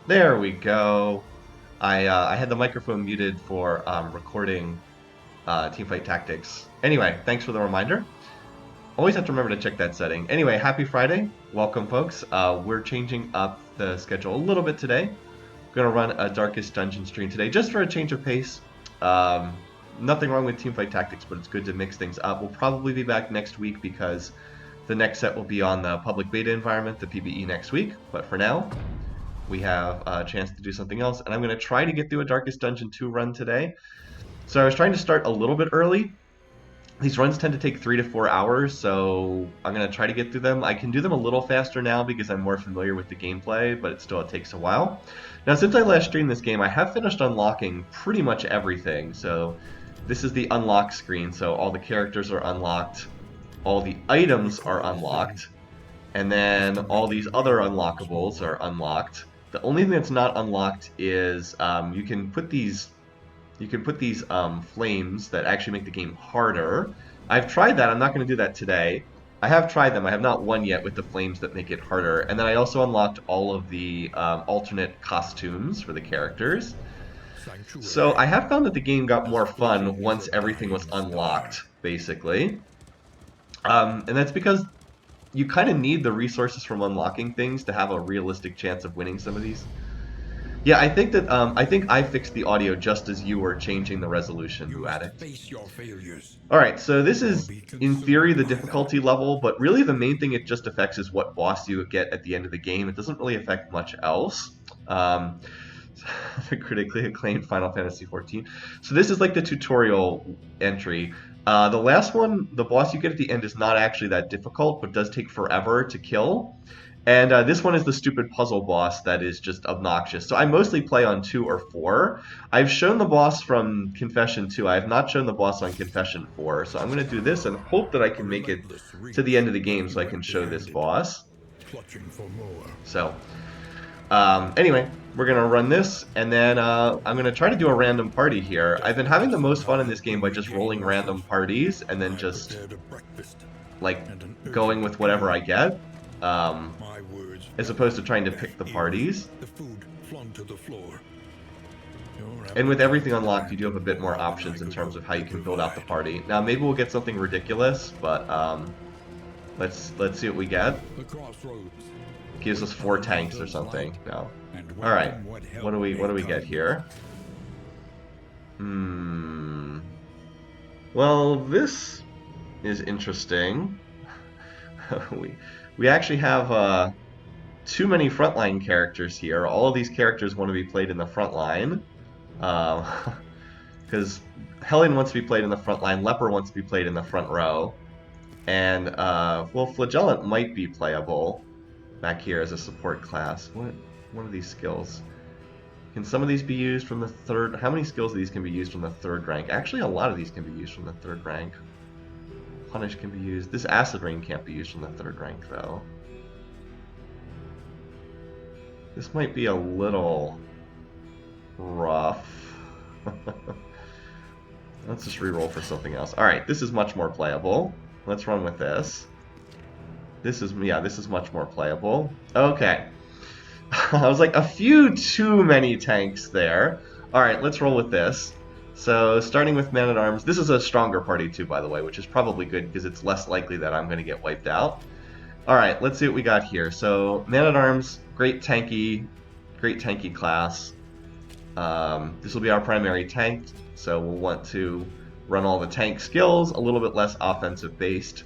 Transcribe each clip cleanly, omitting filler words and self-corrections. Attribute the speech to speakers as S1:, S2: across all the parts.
S1: There we go. I had the microphone muted for recording Teamfight Tactics. Anyway, thanks for the reminder. Always have to remember to check that setting. Anyway, happy Friday. Welcome, folks. We're changing up the schedule a little bit today. We're going to run a Darkest Dungeon stream today just for a change of pace. Nothing wrong with Teamfight Tactics, but it's good to mix things up. We'll probably be back next week because the next set will be on the public beta environment, the PBE, next week. But for now, we have a chance to do something else, and I'm going to try to get through a Darkest Dungeon 2 run today. So I was trying to start a little bit early. These runs tend to take 3 to 4 hours, so I'm going to try to get through them. I can do them a little faster now because I'm more familiar with the gameplay, but it takes a while. Now, since I last streamed this game, I have finished unlocking pretty much everything. So this is the unlock screen, so all the characters are unlocked, all the items are unlocked, and then all these other unlockables are unlocked. The only thing that's not unlocked is you can put these flames that actually make the game harder. I've tried that. I'm not going to do that today. I have tried them. I have not won yet with the flames that make it harder. And then I also unlocked all of the alternate costumes for the characters. So I have found that the game got more fun once everything was unlocked, basically. And that's because you kind of need the resources from unlocking things to have a realistic chance of winning some of these. Yeah, I think that I fixed the audio just as you were changing the resolution, Boo Addict. Alright, so this is, in theory, the difficulty level, but really the main thing it just affects is what boss you get at the end of the game. It doesn't really affect much else. The critically acclaimed Final Fantasy XIV. So this is like the tutorial entry. The last one, the boss you get at the end, is not actually that difficult, but does take forever to kill. And this one is the stupid puzzle boss that is just obnoxious. So I mostly play on 2 or 4. I've shown the boss from Confession 2. I have not shown the boss on Confession 4. So I'm going to do this and hope that I can make it to the end of the game so I can show this boss. So, anyway, we're going to run this, and then I'm going to try to do a random party here. I've been having the most fun in this game by just rolling random parties and then just, like, going with whatever I get. As opposed to trying to pick the parties. And with everything unlocked, you do have a bit more options in terms of how you can build out the party. Now, maybe we'll get something ridiculous, but let's see what we get. Gives us 4 tanks or something. No. All right. What do we get here? Well, this is interesting. We actually have too many frontline characters here. All of these characters want to be played in the front line. Because Hellion wants to be played in the front line, Leper wants to be played in the front row. And, well, Flagellant might be playable back here as a support class. What are these skills? Can some of these be used from the third? How many skills of these can be used from the 3rd rank? Actually, a lot of these can be used from the 3rd rank. Punish can be used. This Acid Rain can't be used from the 3rd rank, though. This might be a little rough. Let's just reroll for something else. Alright, this is much more playable. Let's run with this. This is much more playable. Okay. I was like, a few too many tanks there. Alright, let's roll with this. So, starting with Man-at-Arms, this is a stronger party too, by the way, which is probably good because it's less likely that I'm going to get wiped out. Alright, let's see what we got here. So, Man-at-Arms, great tanky class. This will be our primary tank, so we'll want to run all the tank skills, a little bit less offensive based.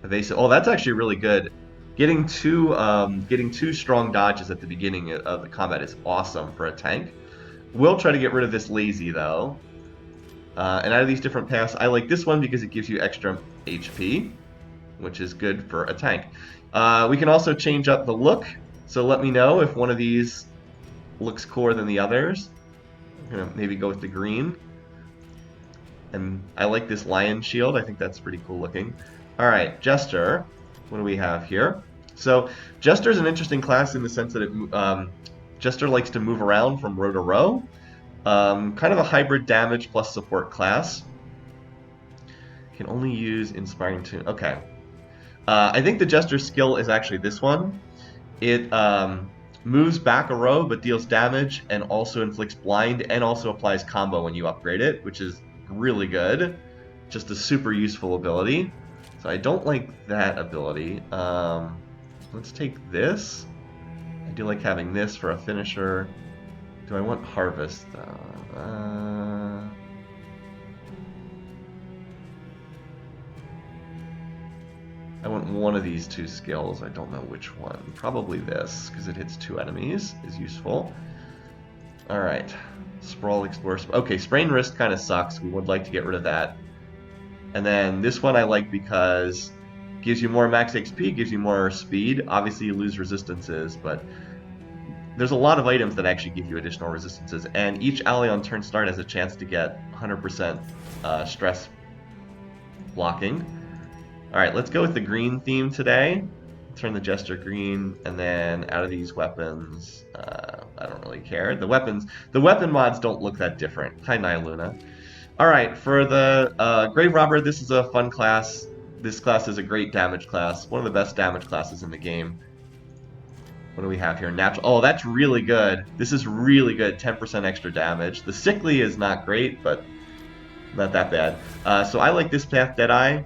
S1: Evasive. Oh, that's actually really good. Getting two strong dodges at the beginning of the combat is awesome for a tank. We'll try to get rid of this lazy though. And out of these different paths, I like this one because it gives you extra HP, which is good for a tank. We can also change up the look, so let me know if one of these looks cooler than the others. I'm going to maybe go with the green. And I like this lion shield, I think that's pretty cool looking. Alright, Jester, what do we have here? So, Jester is an interesting class in the sense that Jester likes to move around from row to row. Kind of a hybrid damage plus support class. Can only use Inspiring Tune. Okay. I think the Jester's skill is actually this one. It Moves back a row but deals damage and also inflicts blind and also applies combo when you upgrade it, which is really good. Just a super useful ability. So I don't like that ability. Let's take this. I do like having this for a finisher. Do I want Harvest though? I want one of these two skills. I don't know which one. Probably this, because it hits 2 enemies, is useful. Alright. Sprawl, Explore. Okay, Sprain Wrist kind of sucks. We would like to get rid of that. And then this one I like because it gives you more max XP, gives you more speed. Obviously you lose resistances, but there's a lot of items that actually give you additional resistances. And each ally on turn start has a chance to get 100% stress blocking. Alright, let's go with the green theme today. Turn the Jester green, and then out of these weapons, I don't really care. The weapon mods don't look that different. Hi, Nyluna. Alright, for the Grave Robber, this is a fun class. This class is a great damage class. One of the best damage classes in the game. What do we have here? Natural. Oh, that's really good. This is really good. 10% extra damage. The Sickly is not great, but not that bad. So I like this path, Deadeye.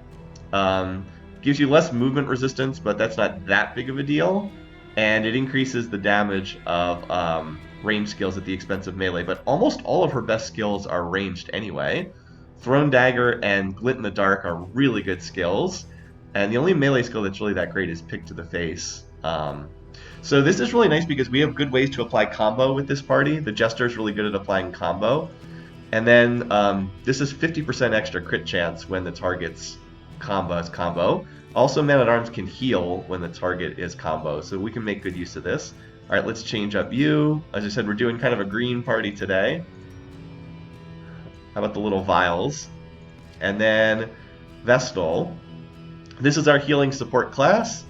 S1: Gives you less movement resistance, but that's not that big of a deal. And it increases the damage of range skills at the expense of melee. But almost all of her best skills are ranged anyway. Thrown Dagger and Glint in the Dark are really good skills. And the only melee skill that's really that great is Pick to the Face. So this is really nice because we have good ways to apply combo with this party. The Jester is really good at applying combo. And then this is 50% extra crit chance when the target's combo. Also, Man-at-Arms can heal when the target is combo, so we can make good use of this. Alright, let's change up you. As I said, we're doing kind of a green party today. How about the little vials? And then Vestal. This is our healing support class.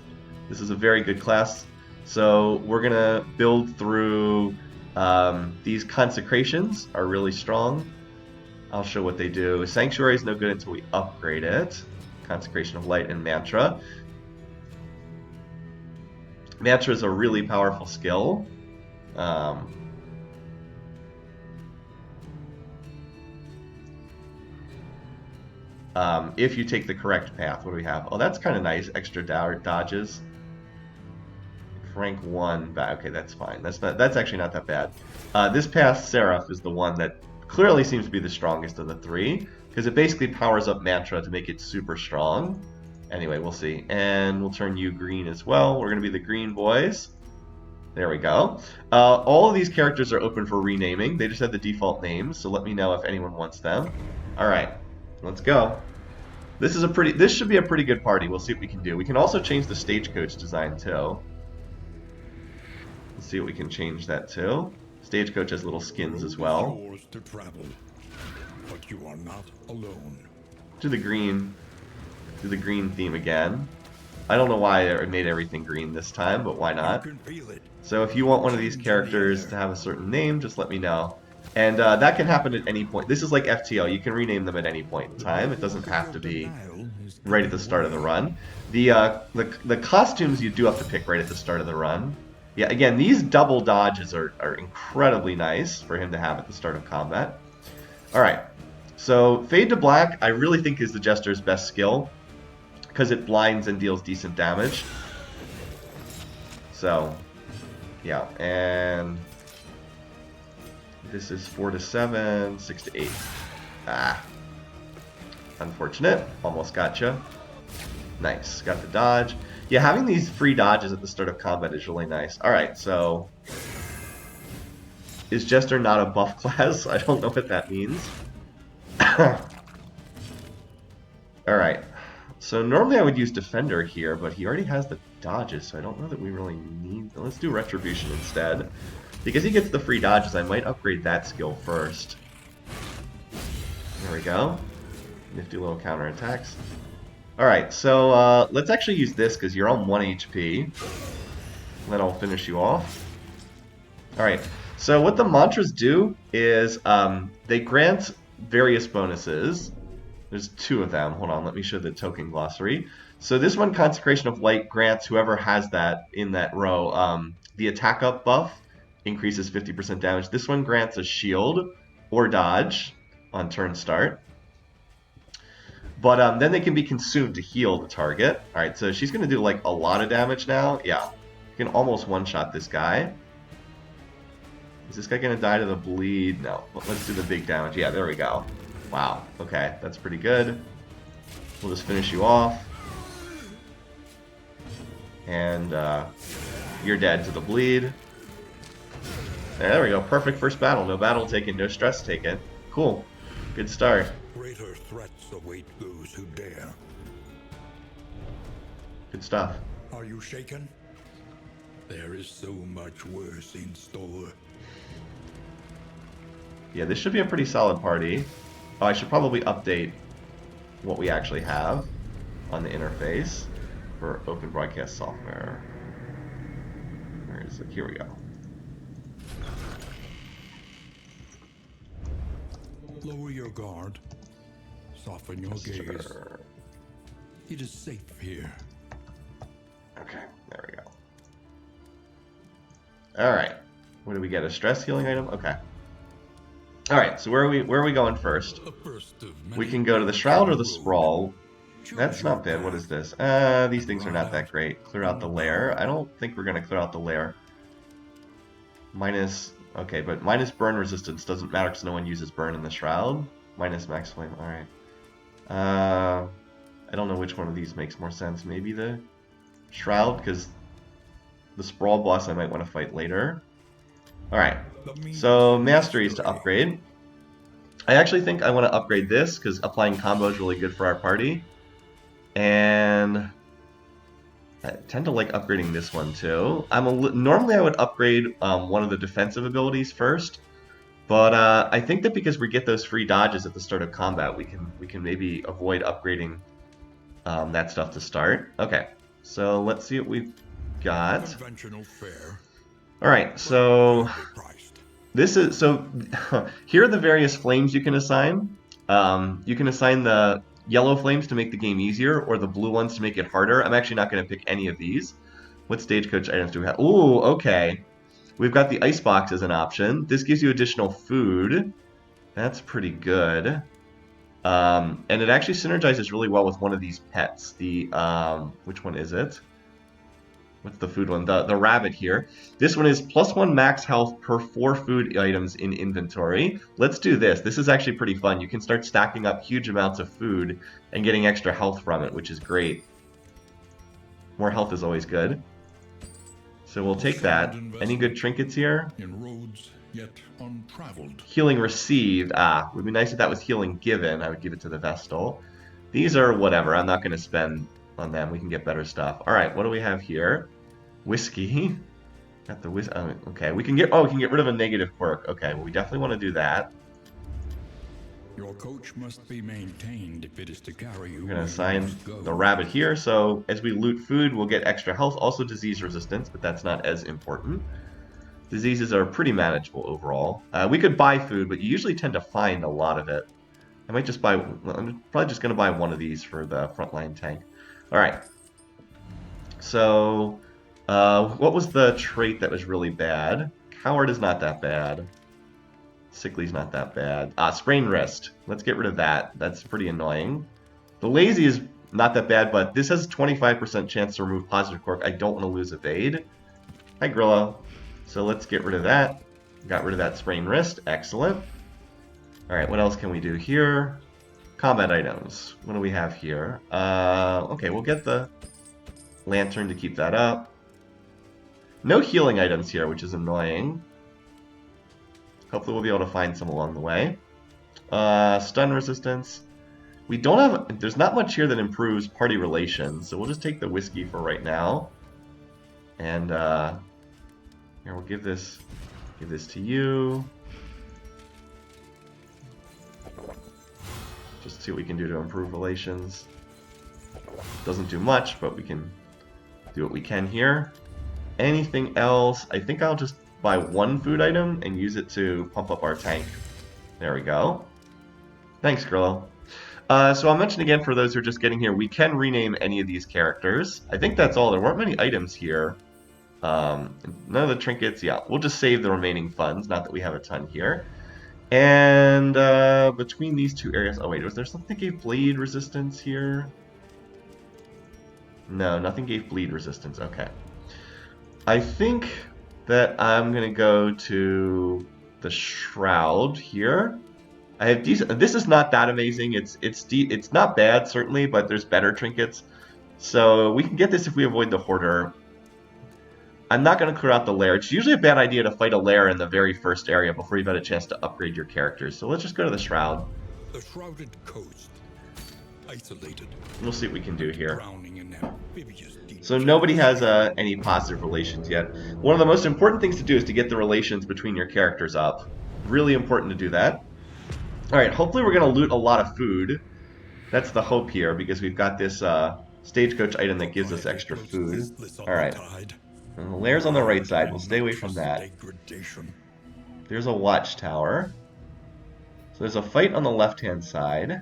S1: This is a very good class. So we're going to build through these consecrations are really strong. I'll show what they do. Sanctuary is no good until we upgrade it. Consecration of Light and Mantra. Mantra is a really powerful skill. If you take the correct path. What do we have? Oh, that's kind of nice. Extra dodges. Rank 1. Okay, that's fine. That's actually not that bad. This path, Seraph, is the one that clearly seems to be the strongest of the three, because it basically powers up Mantra to make it super strong. Anyway, we'll see. And we'll turn you green as well. We're going to be the green boys. There we go. All of these characters are open for renaming. They just have the default names, so let me know if anyone wants them. Alright, let's go. This should be a pretty good party. We'll see what we can do. We can also change the stagecoach design too. Let's see what we can change that to. Stagecoach has little skins as well.
S2: Yours to travel, but you are not alone.
S1: Do the green theme again. I don't know why I made everything green this time, but why not?
S2: You can feel it.
S1: So if you want one of these characters to have a certain name, just let me know. And that can happen at any point. This is like FTL. You can rename them at any point in time. It doesn't have to be right at the start of the run. The costumes you do have to pick right at the start of the run. Yeah, again, these double dodges are incredibly nice for him to have at the start of combat. Alright, so Fade to Black I really think is the Jester's best skill, because it blinds and deals decent damage. So, yeah, and this is 4 to 7, 6 to 8. Ah, unfortunate. Almost gotcha. Nice, got the dodge. Yeah, having these free dodges at the start of combat is really nice. Alright, so is Jester not a buff class? I don't know what that means. Alright, so normally I would use Defender here, but he already has the dodges, so I don't know that we really need... Let's do Retribution instead. Because he gets the free dodges, I might upgrade that skill first. There we go. Nifty little counterattacks. Alright, so let's actually use this because you're on 1 HP. Then I'll finish you off. Alright, so what the mantras do is they grant various bonuses. There's 2 of them. Hold on, let me show the token glossary. So this one, Consecration of Light, grants whoever has that in that row the attack up buff increases 50% damage. This one grants a shield or dodge on turn start. But then they can be consumed to heal the target. Alright, so she's going to do like a lot of damage now. Yeah, you can almost one-shot this guy. Is this guy going to die to the bleed? No. Let's do the big damage. Yeah, there we go. Wow. Okay, that's pretty good. We'll just finish you off. And you're dead to the bleed. There we go. Perfect first battle. No battle taken, no stress taken. Cool. Good start.
S2: Greater threats await those who dare.
S1: Good stuff.
S2: Are you shaken? There is so much worse in store.
S1: Yeah, this should be a pretty solid party. Oh, I should probably update what we actually have on the interface for Open Broadcast Software. Where is it? Here we go.
S2: Lower your guard. Soften your gaze.
S1: Sure.
S2: It is safe here.
S1: Okay, there we go. Alright. What do we get? A stress healing item? Okay. Alright, so where are we going first? We can go to the Shroud or the Sprawl. That's not bad. What is this? These things are not that great. Clear out the lair. I don't think we're going to clear out the lair. Minus... Okay, but minus burn resistance doesn't matter because no one uses burn in the Shroud. Minus max flame. Alright. I don't know which one of these makes more sense. Maybe the Shroud, because the Sprawl boss I might want to fight later. Alright. So, Masteries to upgrade. I actually think I want to upgrade this because applying combo is really good for our party. And I tend to like upgrading this one too. Normally I would upgrade one of the defensive abilities first, but I think that because we get those free dodges at the start of combat, we can maybe avoid upgrading that stuff to start. Okay, so let's see what we've got.
S2: Conventional fare.
S1: All right, so this is here are the various flames you can assign. You can assign the yellow flames to make the game easier, or the blue ones to make it harder. I'm actually not going to pick any of these. What stagecoach items do we have? Ooh, okay. We've got the icebox as an option. This gives you additional food. That's pretty good. And it actually synergizes really well with one of these pets. The which one is it? What's the food one? The rabbit here. This one is +1 max health per 4 food items in inventory. Let's do this. This is actually pretty fun. You can start stacking up huge amounts of food and getting extra health from it, which is great. More health is always good. So we'll take that. Any good trinkets here?
S2: In roads yet untraveled.
S1: Healing received. Ah, would be nice if that was healing given. I would give it to the Vestal. These are whatever. I'm not going to spend on them. We can get better stuff. All right, what do we have here? Whiskey. Got the whiskey. Okay, we can get. Oh, we can get rid of a negative quirk. Okay, well, we definitely want to do that.
S2: Your coach must be maintained if it is to carry you.
S1: We're gonna assign the rabbit here. So as we loot food, we'll get extra health, also disease resistance, but that's not as important. Diseases are pretty manageable overall. We could buy food, but you usually tend to find a lot of it. I might just buy. I'm probably just gonna buy one of these for the frontline tank. All right. So, what was the trait that was really bad? Coward is not that bad. Sickly's not that bad. Sprained wrist. Let's get rid of that. That's pretty annoying. The lazy is not that bad, but this has a 25% chance to remove positive quirk. I don't want to lose evade. Hi, Grillo. So let's get rid of that. Got rid of that sprained wrist. Excellent. All right, what else can we do here? Combat items. What do we have here? Okay, we'll get the lantern to keep that up. No healing items here, which is annoying. Hopefully we'll be able to find some along the way. Stun resistance. We don't have... There's not much here that improves party relations, so we'll just take the whiskey for right now. And here, we'll give this to you. Just see what we can do to improve relations. Doesn't do much, but we can do what we can here. Anything else? I think I'll just buy one food item and use it to pump up our tank. There we go. Thanks, Grillo. So I'll mention again for those who are just getting here, we can rename any of these characters. I think that's all. There weren't many items here. None of the trinkets, yeah. We'll just save the remaining funds, not that we have a ton here. And between these two areas, oh wait, was there something that gave bleed resistance here? No, nothing gave bleed resistance, okay. I think that I'm gonna go to the Shroud here. I have decent, this is not that amazing, it's not bad certainly, but there's better trinkets. So we can get this if we avoid the Hoarder. I'm not going to clear out the lair. It's usually a bad idea to fight a lair in the very first area before you've had a chance to upgrade your characters. So let's just go to the Shroud.
S2: The shrouded coast, isolated.
S1: We'll see what we can do here.
S2: Drowning in amphibious deep.
S1: So nobody has any positive relations yet. One of the most important things to do is to get the relations between your characters up. Really important to do that. Alright, hopefully we're going to loot a lot of food. That's the hope here, because we've got this stagecoach item that gives us extra food. Alright. And the lair's on the right side. We'll stay away from that. There's a watchtower. So there's a fight on the left-hand side.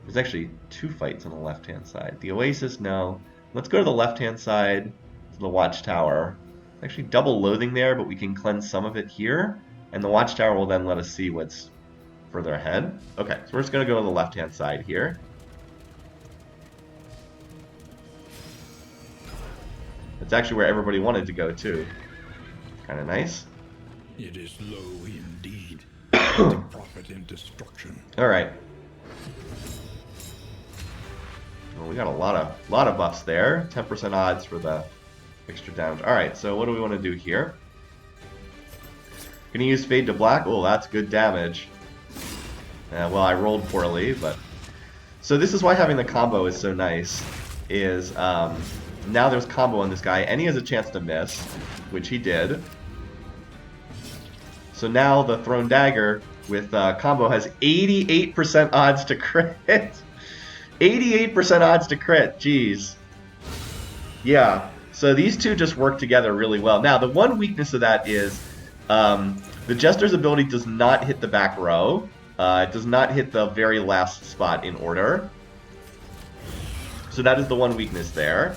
S1: There's actually two fights on the left-hand side. The Oasis, no. Let's go to the left-hand side to the watchtower. Actually double loathing there, but we can cleanse some of it here. And the watchtower will then let us see what's further ahead. Okay, so we're just going to go to the left-hand side here. It's actually where everybody wanted to go, too. Kind of nice.
S2: It is low indeed. The profit in destruction.
S1: Alright. Well, we got a lot of buffs there. 10% odds for the extra damage. Alright, so what do we want to do here? Gonna use Fade to Black. Oh, that's good damage. Well, I rolled poorly, but... So this is why having the combo is so nice. Is, now there's combo on this guy, and he has a chance to miss, which he did. So now the Thrown Dagger with combo has 88% odds to crit. 88% odds to crit, jeez. Yeah, so these two just work together really well. Now, the one weakness of that is the Jester's ability does not hit the back row. It does not hit the very last spot in order. So that is the one weakness there.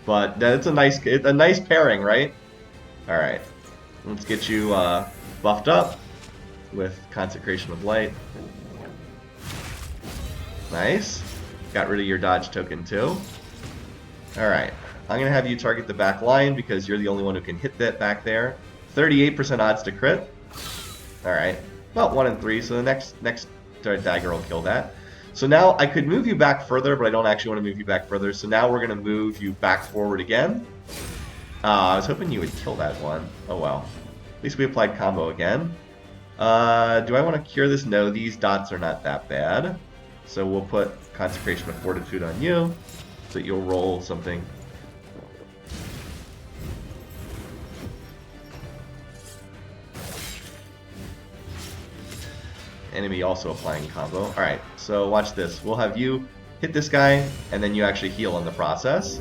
S1: But that's a nice pairing, right? Alright. Let's get you buffed up with Consecration of Light. Nice. Got rid of your dodge token too. Alright. I'm going to have you target the back line because you're the only one who can hit that back there. 38% odds to crit. Alright. About 1 in 3, so the next dagger will kill that. So now I could move you back further, but I don't actually want to move you back further. So now we're going to move you back forward again. I was hoping you would kill that one. Oh well. At least we applied combo again. Do I want to cure this? No, these dots are not that bad. So we'll put Consecration of Fortitude on you, so that you'll roll something. Enemy also applying combo. Alright, so watch this. We'll have you hit this guy, and then you actually heal in the process.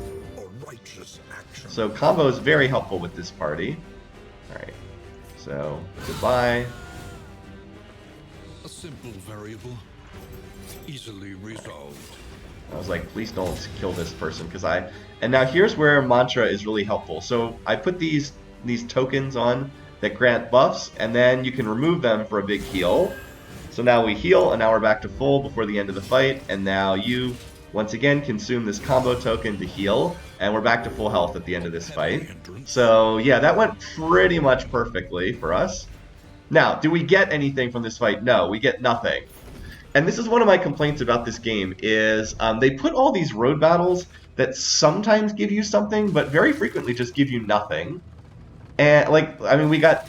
S1: So combo is very helpful with this party. Alright, so goodbye.
S2: A simple variable, easily resolved.
S1: I was like, please don't kill this person, because I... And now here's where Mantra is really helpful. So I put these tokens on that grant buffs, and then you can remove them for a big heal. So now we heal, and now we're back to full before the end of the fight, and now you, once again, consume this combo token to heal, and we're back to full health at the end of this fight. So, yeah, that went pretty much perfectly for us. Now, do we get anything from this fight? No, we get nothing. And this is one of my complaints about this game, is they put all these road battles that sometimes give you something, but very frequently just give you nothing. And, like, I mean, we got...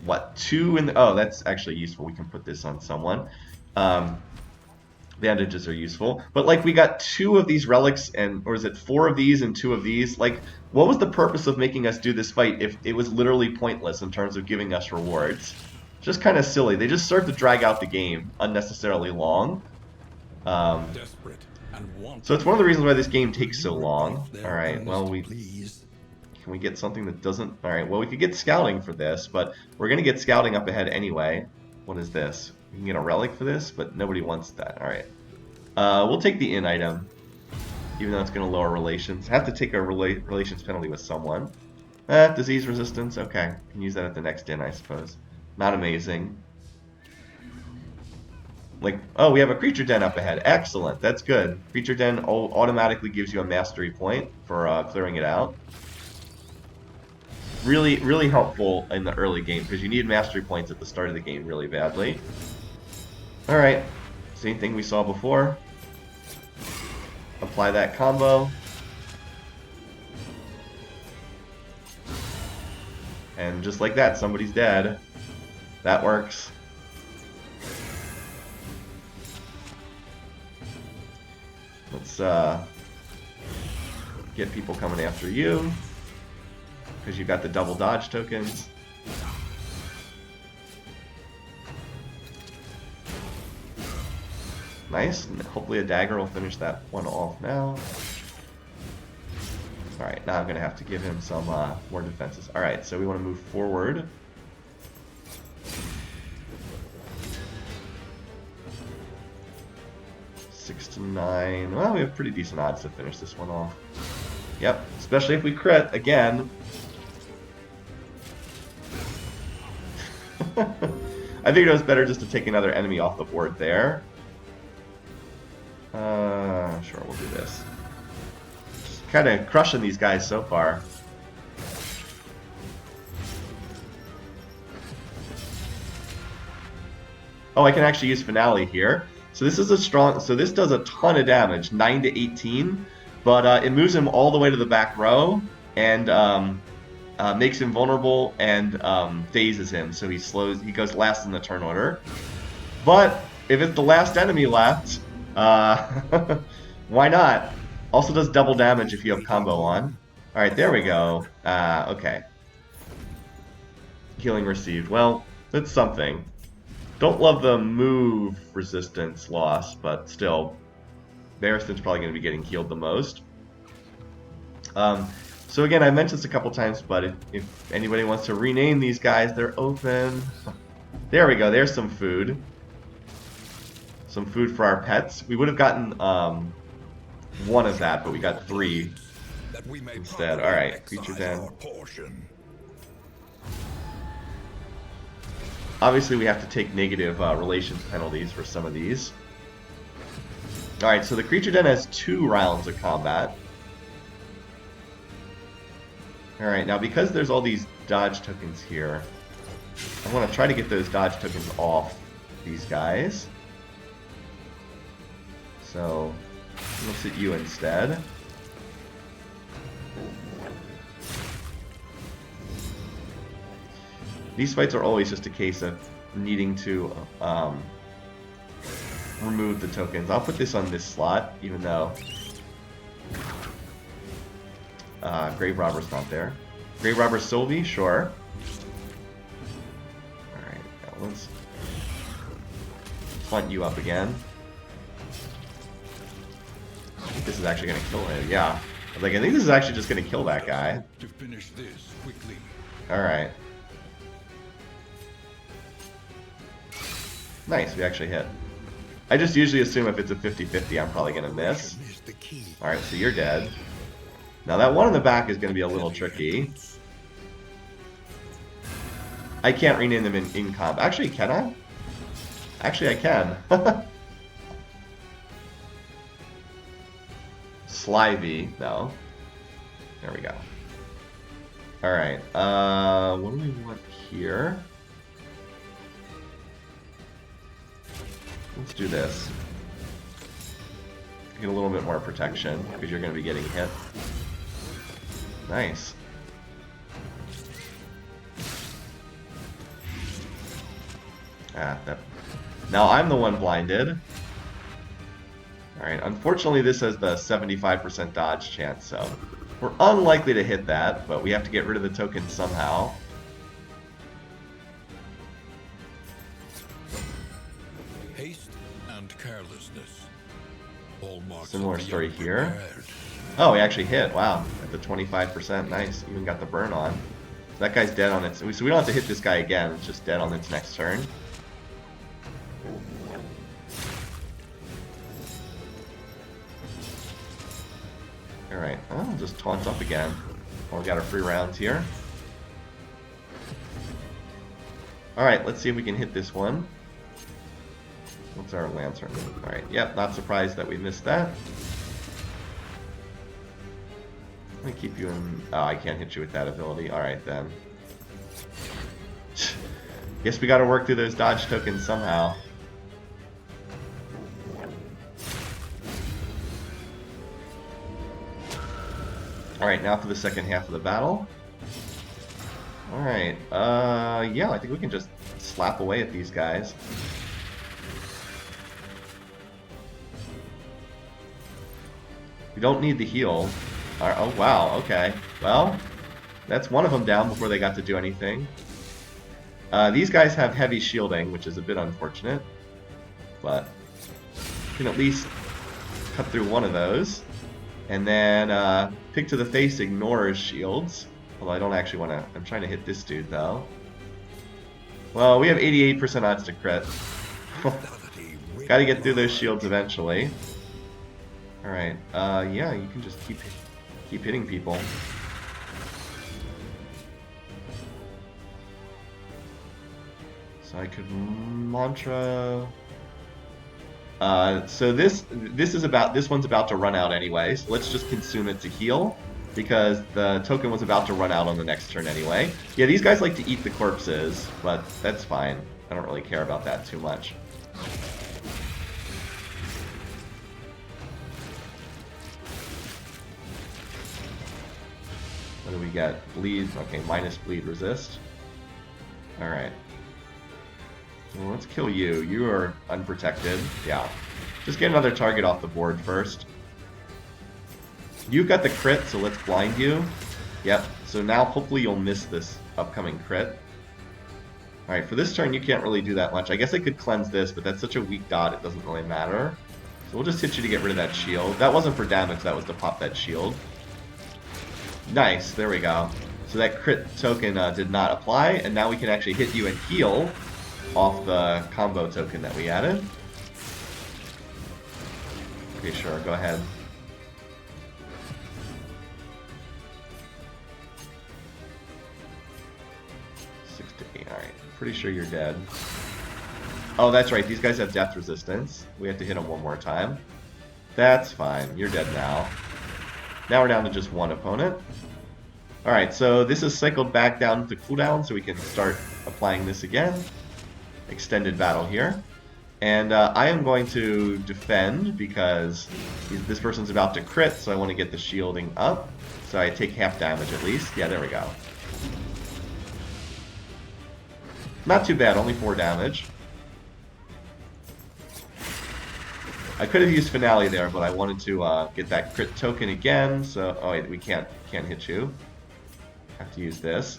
S1: What, 2 in the... Oh, that's actually useful. We can put this on someone. Bandages are useful. But, like, we got 2 of these relics, and... Or is it 4 of these and 2 of these? Like, what was the purpose of making us do this fight if it was literally pointless in terms of giving us rewards? Just kind of silly. They just serve to drag out the game unnecessarily long.
S2: Desperate and
S1: so it's one of the reasons why this game takes so long. Alright, well, Can we get something that doesn't... Alright, well, we could get scouting for this, but we're going to get scouting up ahead anyway. What is this? We can get a relic for this, but nobody wants that. Alright. We'll take the in item, even though it's going to lower relations. I have to take a relations penalty with someone. Disease resistance, okay. Can use that at the next in, I suppose. Not amazing. Like, oh, we have a creature den up ahead. Excellent, that's good. Creature den automatically gives you a mastery point for clearing it out. Really, really helpful in the early game, because you need mastery points at the start of the game really badly. Alright, same thing we saw before. Apply that combo. And just like that, somebody's dead. That works. Let's get people coming after you, because you got the double dodge tokens. Nice. Hopefully a dagger will finish that one off now. Alright, now I'm going to have to give him some more defenses. Alright, so we want to move forward. Six to 9. Well, we have pretty decent odds to finish this one off. Yep, especially if we crit again. I figured it was better just to take another enemy off the board there. Sure, we'll do this. Just kind of crushing these guys so far. Oh, I can actually use Finale here. So this is a strong. So this does a ton of damage, 9 to 18, but it moves him all the way to the back row and makes him vulnerable and phases him. So he slows. He goes last in the turn order. But if it's the last enemy left, why not? Also does double damage if you have combo on. All right, there we go. Okay. Healing received. Well, that's something. Don't love the move resistance loss, but still, Barristan's probably going to be getting healed the most. So again, I mentioned this a couple times, but if anybody wants to rename these guys, they're open. There we go. There's some food. Some food for our pets. We would have gotten one of that, but we got 3 instead. All right, creature den. Obviously, we have to take negative relations penalties for some of these. Alright, so the creature den has 2 rounds of combat. Alright, now because there's all these dodge tokens here, I want to try to get those dodge tokens off these guys. So, let's hit you instead. These fights are always just a case of needing to remove the tokens. I'll put this on this slot, even though Grave Robber's not there. Grave Robber Sylvie, sure. Alright, now let's hunt you up again. I think this is actually going to kill him, yeah. I think this is actually just going to kill that guy.
S2: To finish this quickly.
S1: Alright. Nice, we actually hit. I just usually assume if it's a 50-50, I'm probably going to miss. Alright, so you're dead. Now that one in the back is going to be a little tricky. I can't rename them in comp. Actually, can I? Actually, I can. Slivy, no. There we go. Alright, what do we want here? Let's do this. Get a little bit more protection, because you're going to be getting hit. Nice. Now I'm the one blinded. Alright, unfortunately this has the 75% dodge chance, so we're unlikely to hit that, but we have to get rid of the token somehow.
S2: Haste and carelessness. All marks
S1: Similar
S2: of the
S1: story here.
S2: unprepared.
S1: Oh, we actually hit. Wow, at the 25%. Nice. Even got the burn on. That guy's dead on its... So we don't have to hit this guy again. It's just dead on its next turn. Alright, I'll just taunt up again. Oh, we got a free round here. Alright, let's see if we can hit this one. What's our Lancer? Alright, yep, not surprised that we missed that. Let me keep you in... Oh, I can't hit you with that ability. Alright, then. Guess we gotta work through those dodge tokens somehow. Alright, now for the second half of the battle. Alright, yeah, I think we can just slap away at these guys. We don't need the heal. Oh, wow, okay. Well, that's one of them down before they got to do anything. These guys have heavy shielding, which is a bit unfortunate. But we can at least cut through one of those. And then Pig to the Face ignores shields. Although I don't actually want to... I'm trying to hit this dude, though. Well, we have 88% odds to crit. Gotta get through those shields eventually. Alright, yeah, you can just keep hitting people. So I could mantra... so this one's about to run out anyway, so let's just consume it to heal, because the token was about to run out on the next turn anyway. Yeah, these guys like to eat the corpses, but that's fine. I don't really care about that too much. What do we get? Bleed. Okay, minus bleed resist. Alright. Well, let's kill you. You are unprotected. Yeah. Just get another target off the board first. You've got the crit, so let's blind you. Yep. So now hopefully you'll miss this upcoming crit. Alright, for this turn you can't really do that much. I guess I could cleanse this, but that's such a weak dot it doesn't really matter. So we'll just hit you to get rid of that shield. That wasn't for damage, that was to pop that shield. Nice, there we go. So that crit token did not apply, and now we can actually hit you and heal off the combo token that we added. Okay, sure, go ahead. Alright, pretty sure you're dead. Oh, that's right, these guys have death resistance. We have to hit them one more time. That's fine, you're dead now. Now we're down to just one opponent. Alright, so this is cycled back down to cooldown, so we can start applying this again. Extended battle here. And I am going to defend because this person's about to crit, so I want to get the shielding up. So I take half damage at least. Yeah, there we go. Not too bad, only 4 damage. I could have used Finale there, but I wanted to get that crit token again, so... Oh wait, we can't hit you. Have to use this.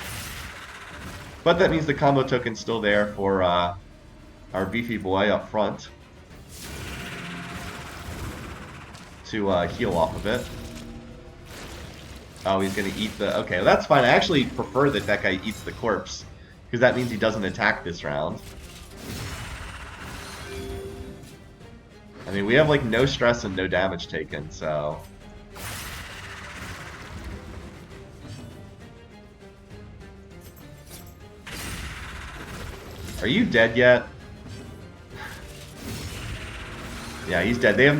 S1: But that means the combo token's still there for our beefy boy up front to heal off of it. Oh, he's gonna eat the... Okay, well, that's fine. I actually prefer that that guy eats the corpse, because that means he doesn't attack this round. I mean, we have like no stress and no damage taken, so... Are you dead yet? Yeah, he's dead. They have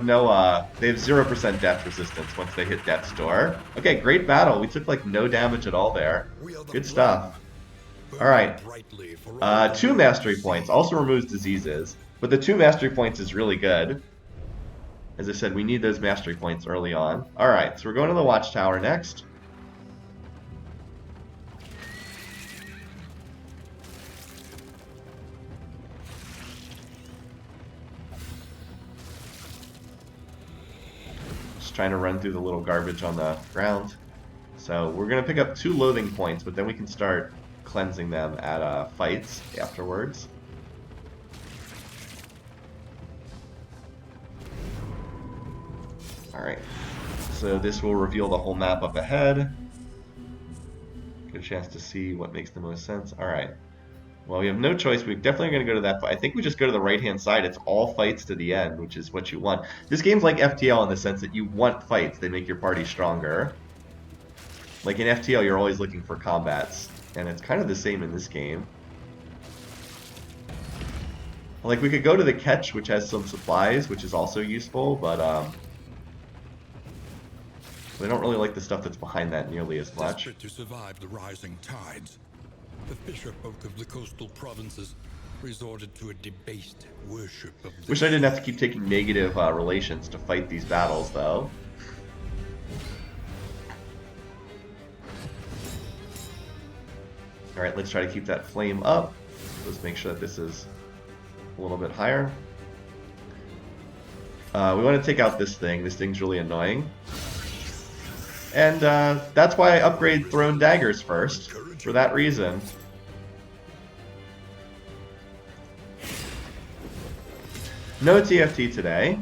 S1: 0% death resistance once they hit death's door. Okay, great battle. We took like no damage at all there. Good stuff. Alright. 2 mastery points. Also removes diseases. But the 2 mastery points is really good. As I said, we need those mastery points early on. Alright, so we're going to the Watchtower next. Trying to run through the little garbage on the ground. So we're going to pick up 2 loathing points, but then we can start cleansing them at fights afterwards. Alright, so this will reveal the whole map up ahead. Get a chance to see what makes the most sense. Alright, Well, we have no choice. We're definitely going to go to that fight. I think we just go to the right-hand side. It's all fights to the end, which is what you want. This game's like FTL in the sense that you want fights. They make your party stronger. Like in FTL, you're always looking for combats. And it's kind of the same in this game. Like, we could go to the catch, which has some supplies, which is also useful, but we don't really like the stuff that's behind that nearly as much.
S2: Desperate to survive the rising tides, the fisherfolk of the coastal provinces resorted to a debased worship of the
S1: Wish I didn't have to keep taking negative relations to fight these battles, though. Alright, let's try to keep that flame up. Let's make sure that this is a little bit higher. We want to take out this thing. This thing's really annoying. And that's why I upgrade thrown daggers first, for that reason. No TFT today.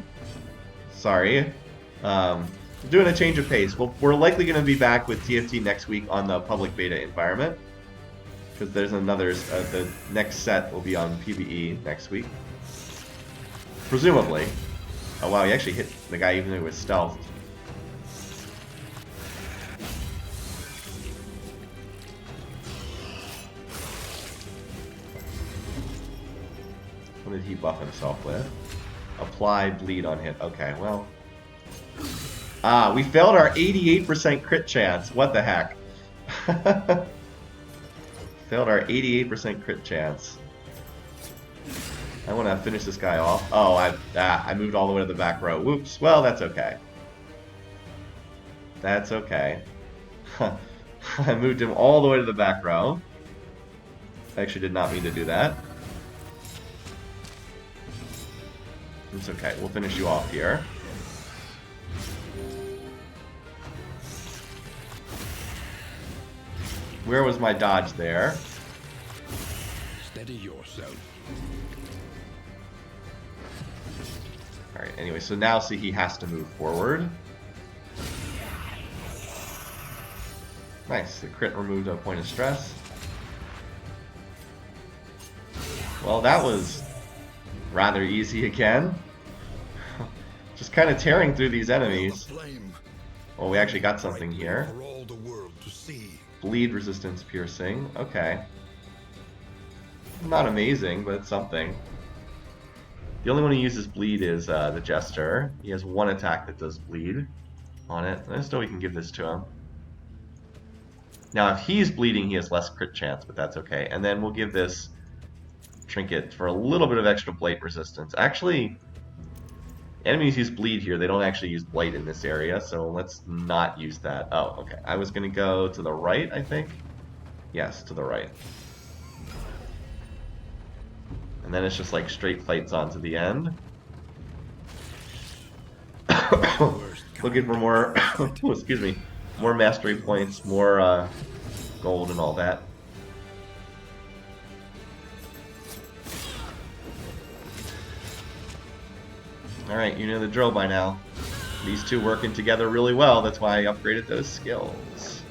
S1: Sorry. Doing a change of pace. Well, we're likely going to be back with TFT next week on the public beta environment. Because there's another, the next set will be on PvE next week. Presumably. Oh wow, he actually hit the guy even though he was stealthed. What did he buff himself with? Apply bleed on hit. Okay, well. Ah, we failed our 88% crit chance. What the heck? Failed our 88% crit chance. I want to finish this guy off. Oh, I moved all the way to the back row. Whoops. Well, that's okay. That's okay. I moved him all the way to the back row. I actually did not mean to do that. It's okay. We'll finish you off here. Where was my dodge there?
S2: Steady yourself.
S1: Alright, anyway, so now see he has to move forward. Nice, the crit removed a point of stress. Well, that was rather easy again. Just kind of tearing through these enemies. Well, we actually got something here. Bleed resistance piercing. Okay. Not amazing, but it's something. The only one who uses bleed is the Jester. He has one attack that does bleed on it. I just know we can give this to him. Now, if he's bleeding, he has less crit chance, but that's okay. And then we'll give this trinket for a little bit of extra blight resistance. Actually, enemies use bleed here. They don't actually use blight in this area, so let's not use that. Oh, okay. I was going to go to the right, I think. Yes, to the right. And then it's just like straight fights on to the end. Looking for more, oh, excuse me, more mastery points, more gold and all that. Alright, you know the drill by now. These two working together really well, that's why I upgraded those skills.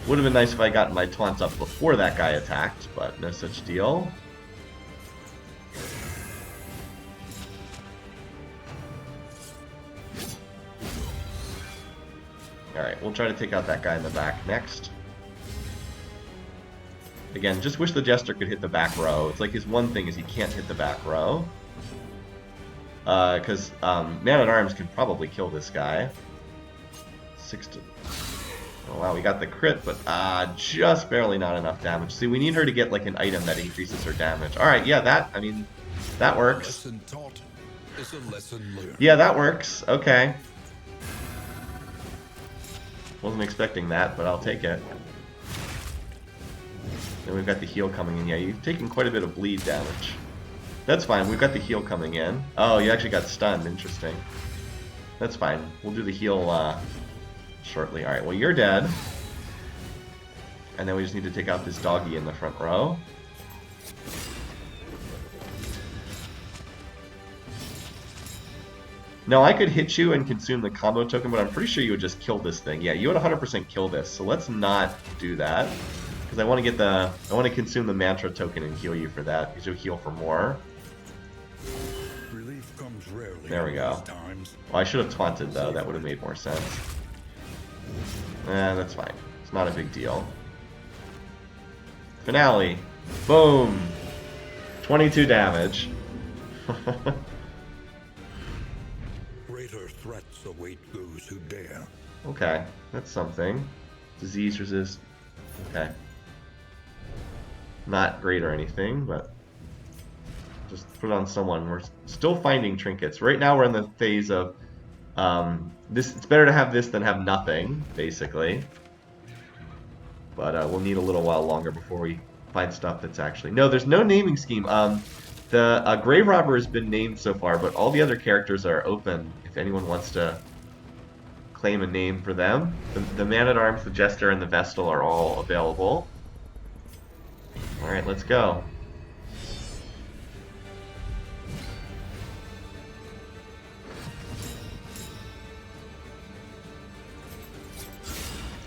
S1: Would have been nice if I got my taunts up before that guy attacked, but no such deal. Alright, we'll try to take out that guy in the back next. Again, just wish the Jester could hit the back row. It's like his one thing is he can't hit the back row. Because Man-at-Arms can probably kill this guy. 6 to... Oh wow, we got the crit, but just barely not enough damage. See, we need her to get like an item that increases her damage. Alright, yeah, that, I mean, that works.
S2: Lesson taught is a lesson learned.
S1: Yeah, that works. Okay. Wasn't expecting that, but I'll take it. Then we've got the heal coming in. Yeah, you've taken quite a bit of bleed damage. That's fine, we've got the heal coming in. Oh, you actually got stunned. Interesting. That's fine. We'll do the heal shortly. Alright, well you're dead. And then we just need to take out this doggy in the front row. No, I could hit you and consume the combo token, but I'm pretty sure you would just kill this thing. Yeah, you would 100% kill this, so let's not do that. Because I want to get the... I want to consume the mantra token and heal you for that, because you'll heal for more.
S2: Relief comes rarely.
S1: There we go.
S2: Times.
S1: Well, I should have taunted, though. That would have made more sense. That's fine. It's not a big deal. Finale. Boom! 22 damage.
S2: Greater threats await those who dare.
S1: Okay, that's something. Disease resist. Okay. Not great or anything, but just put it on someone. We're still finding trinkets. Right now we're in the phase of this. It's better to have this than have nothing, basically. But we'll need a little while longer before we find stuff that's actually... No, there's no naming scheme. The Grave Robber has been named so far, but all the other characters are open if anyone wants to claim a name for them. The Man-at-Arms, the Jester, and the Vestal are all available. Alright, let's go.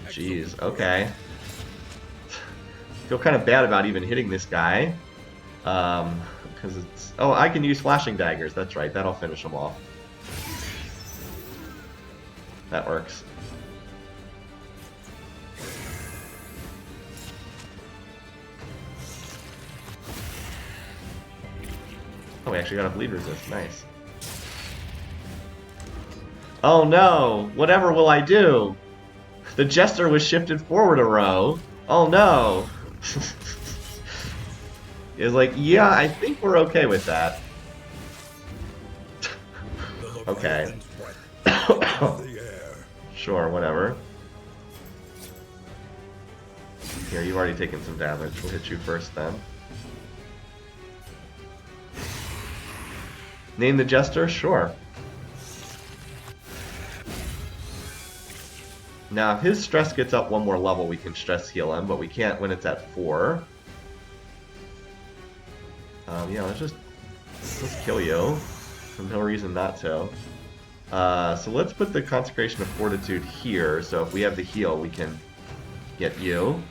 S1: Jeez, okay. Feel kind of bad about even hitting this guy. Because it's... Oh, I can use flashing daggers. That's right. That'll finish him off. That works. Oh, we actually got a bleed resist. Nice. Oh no! Whatever will I do? The Jester was shifted forward a row. Oh no! It's like, yeah, I think we're okay with that. Okay. Sure, whatever. Here, you've already taken some damage. We'll hit you first then. Name the Jester? Sure. Now, if his stress gets up one more level, we can stress heal him, but we can't when it's at 4. Yeah, let's kill you. There's no reason not to. So let's put the Consecration of Fortitude here, so if we have the heal, we can get you.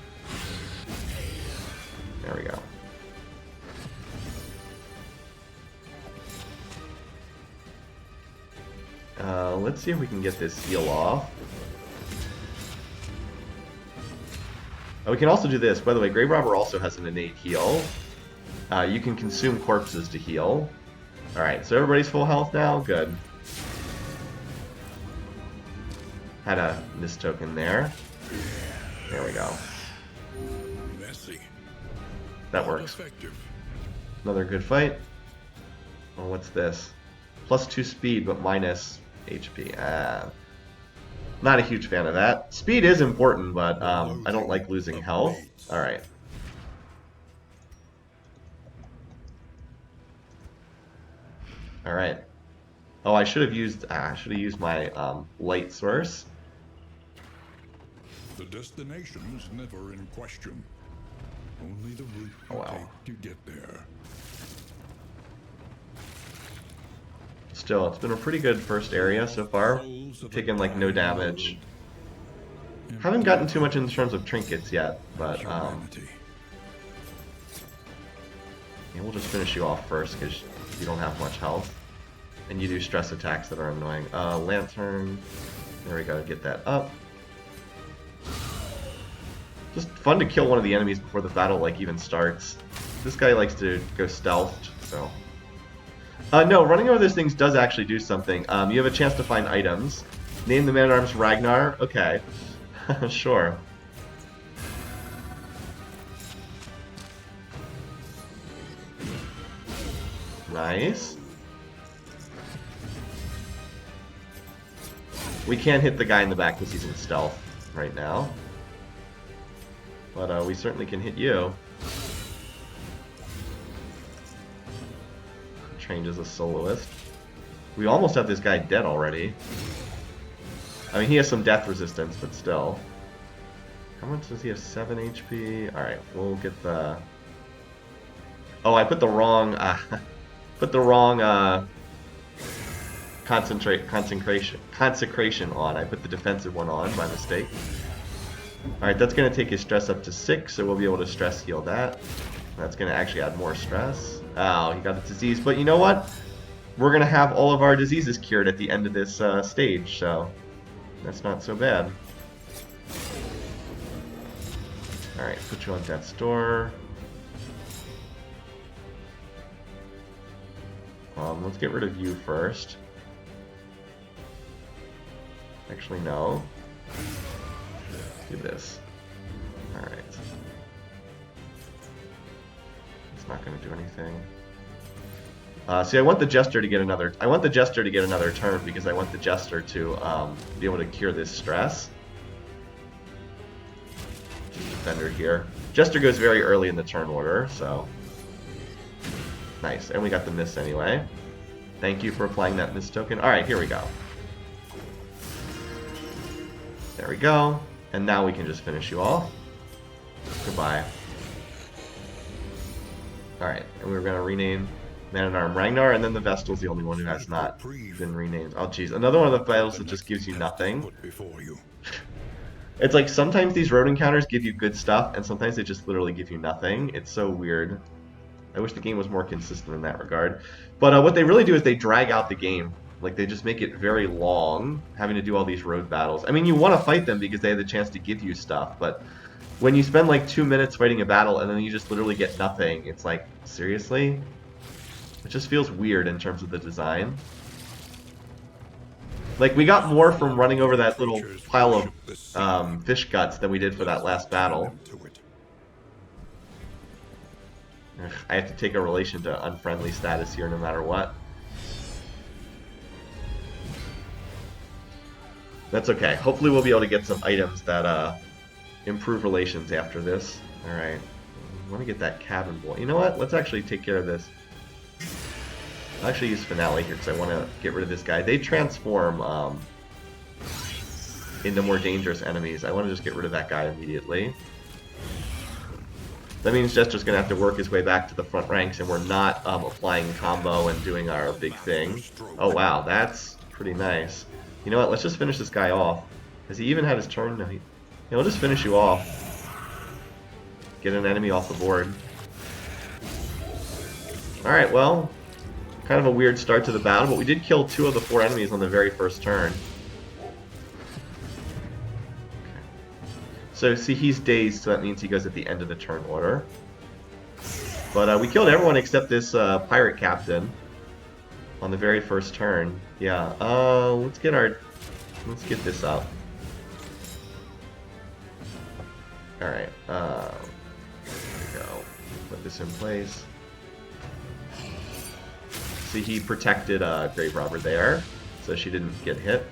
S1: There we go. Let's see if we can get this heal off. Oh, we can also do this. By the way, Grave Robber also has an innate heal. You can consume corpses to heal. Alright, so everybody's full health now? Good. Had a miss token there. There we go.
S2: Messy.
S1: That works.
S2: Effective.
S1: Another good fight. Oh, what's this? +2 speed, but minus HP. Not a huge fan of that. Speed is important, but I don't like losing health. Alright. Alright. Oh, I should have used my light source.
S2: The destination's never in question. Only the route
S1: Oh, wow.
S2: you take to get there.
S1: Still, it's been a pretty good first area so far. Taken like no damage. Haven't gotten too much in terms of trinkets yet, but yeah, we'll just finish you off first because you don't have much health. And you do stress attacks that are annoying. Lantern. There we go, get that up. Just fun to kill one of the enemies before the battle like even starts. This guy likes to go stealthed, so... no, running over those things does actually do something. You have a chance to find items. Name the Man-at-Arms Ragnar? Okay. Sure. Nice. We can't hit the guy in the back because he's in stealth right now. But we certainly can hit you. Trained as a soloist. We almost have this guy dead already. I mean, he has some death resistance, but still. How much does he have? 7 HP? Alright, we'll get the... Oh, I put the wrong... consecration on. I put the defensive one on by mistake. Alright, that's going to take his stress up to 6, so we'll be able to stress heal that. That's going to actually add more stress. Oh, he got a disease. But you know what? We're going to have all of our diseases cured at the end of this stage, so that's not so bad. Alright, put you on death's door. Let's get rid of you first. Actually, no. Do this. Alright. It's not going to do anything. See, I want the Jester to get another... I want the Jester to get another turn because I want the Jester to be able to cure this stress. Just Defender here. Jester goes very early in the turn order, so... Nice, and we got the miss anyway. Thank you for applying that miss token. Alright, here we go. There we go. And now we can just finish you off. Goodbye. Alright, and we're going to rename Man-at-Arm Ragnar, and then the Vestal's the only one who has not been renamed. Oh jeez, another one of the battles that just gives you nothing. It's like sometimes these road encounters give you good stuff, and sometimes they just literally give you nothing. It's so weird. I wish the game was more consistent in that regard. But what they really do is they drag out the game. Like, they just make it very long, having to do all these road battles. I mean, you want to fight them because they have the chance to give you stuff, but when you spend like 2 minutes fighting a battle and then you just literally get nothing, it's like, seriously? It just feels weird in terms of the design. Like, we got more from running over that little pile of fish guts than we did for that last battle. Ugh, I have to take a relation to unfriendly status here no matter what. That's okay. Hopefully we'll be able to get some items that improve relations after this. Alright. I want to get that cabin boy. You know what? Let's actually take care of this. I'll actually use Finale here because I want to get rid of this guy. They transform into more dangerous enemies. I want to just get rid of that guy immediately. That means Jester's going to have to work his way back to the front ranks, and we're not applying combo and doing our big thing. Oh wow, that's pretty nice. You know what, let's just finish this guy off. Has he even had his turn? No, we'll just finish you off. Get an enemy off the board. Alright, well, kind of a weird start to the battle, but we did kill 2 of the 4 enemies on the very first turn. So, see, he's dazed, so that means he goes at the end of the turn order. But we killed everyone except this pirate captain on the very first turn. Yeah, let's get this up. Alright, there we go. Put this in place. See, he protected Grave Robber there, so she didn't get hit.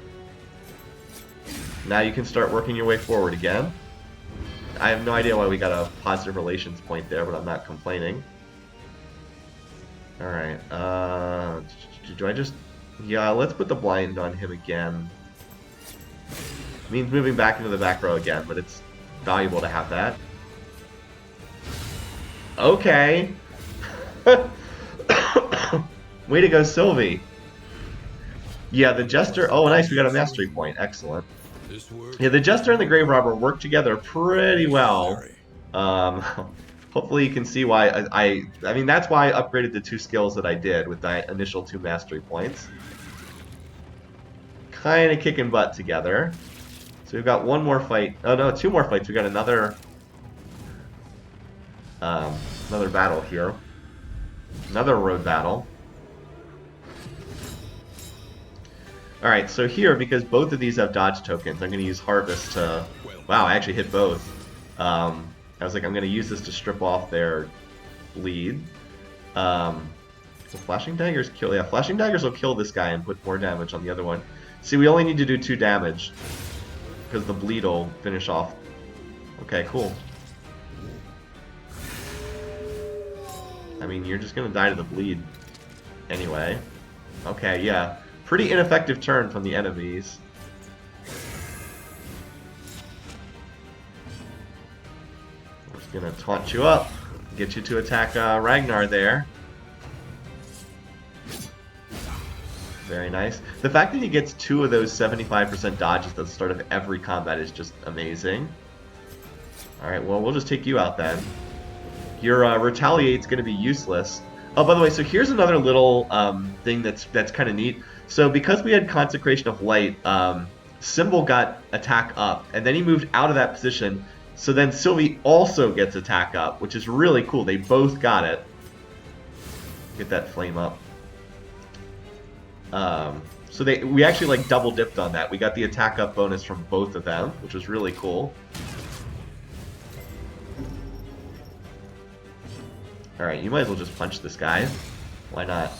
S1: Now you can start working your way forward again. I have no idea why we got a positive relations point there, but I'm not complaining. Alright, do I just... Yeah, let's put the blind on him again. Means moving back into the back row again, but it's valuable to have that. Okay. Way to go, Sylvie. Yeah, the Jester... Oh, nice, we got a mastery point. Excellent. Yeah, the Jester and the Grave Robber work together pretty well. Hopefully you can see why I mean, that's why I upgraded the 2 skills that I did with the initial 2 mastery points. Kind of kicking butt together. So we've got 1 more fight. Oh no, 2 more fights. We got another battle here. Another road battle. Alright, so here, because both of these have dodge tokens, I'm going to use Harvest to... Wow, I actually hit both. I was like, I'm going to use this to strip off their bleed. So Flashing Daggers kill... Yeah, Flashing Daggers will kill this guy and put more damage on the other one. See, we only need to do 2 damage, because the bleed will finish off. Okay, cool. I mean, you're just going to die to the bleed anyway. Okay, yeah. Pretty ineffective turn from the enemies. I'm just gonna taunt you up, get you to attack Ragnar there. Very nice. The fact that he gets 2 of those 75% dodges at the start of every combat is just amazing. Alright, well, we'll just take you out then. Your Retaliate's going to be useless. Oh, by the way, so here's another little thing that's kind of neat. So because we had Consecration of Light, Symbol got attack up, and then he moved out of that position. So then Sylvie also gets attack up, which is really cool. They both got it. Get that flame up. So we actually like double dipped on that. We got the attack up bonus from both of them, which was really cool. Alright, you might as well just punch this guy. Why not?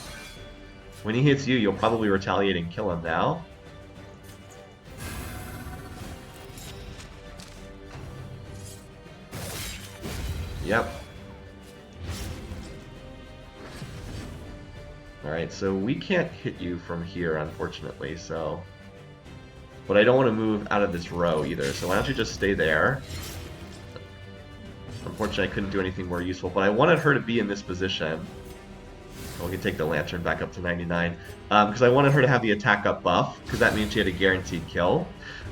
S1: When he hits you, you'll probably retaliate and kill him now. Yep. Alright, so we can't hit you from here, unfortunately, so... But I don't want to move out of this row either, so why don't you just stay there? Unfortunately, I couldn't do anything more useful, but I wanted her to be in this position. We can take the Lantern back up to 99. Because I wanted her to have the attack up buff, because that means she had a guaranteed kill.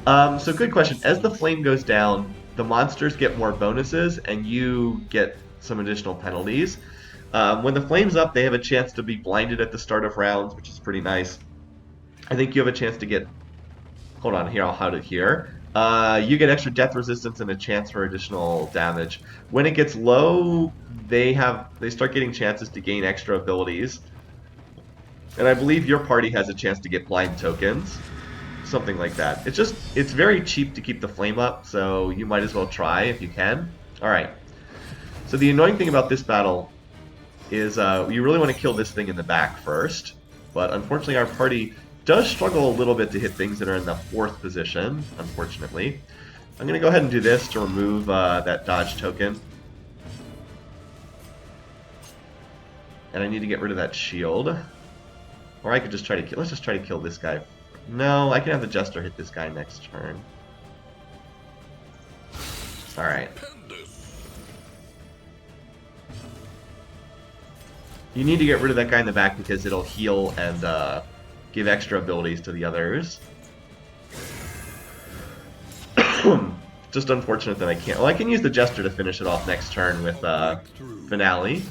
S1: So good question. As the flame goes down, the monsters get more bonuses, and you get some additional penalties. When the flame's up, they have a chance to be blinded at the start of rounds, which is pretty nice. I think you have a chance to get... Hold on, here, I'll hide it here. You get extra death resistance and a chance for additional damage. When it gets low, they start getting chances to gain extra abilities. And I believe your party has a chance to get blind tokens. Something like that. It's very cheap to keep the flame up, so you might as well try if you can. Alright. So the annoying thing about this battle is you really want to kill this thing in the back first. But unfortunately our party does struggle a little bit to hit things that are in the 4th position, unfortunately. I'm going to go ahead and do this to remove that dodge token. And I need to get rid of that shield. Or I could just try to kill... Let's just try to kill this guy. No, I can have the Jester hit this guy next turn. Alright. You need to get rid of that guy in the back because it'll heal and give extra abilities to the others. Just unfortunate that I can't... Well, I can use the Jester to finish it off next turn with Finale.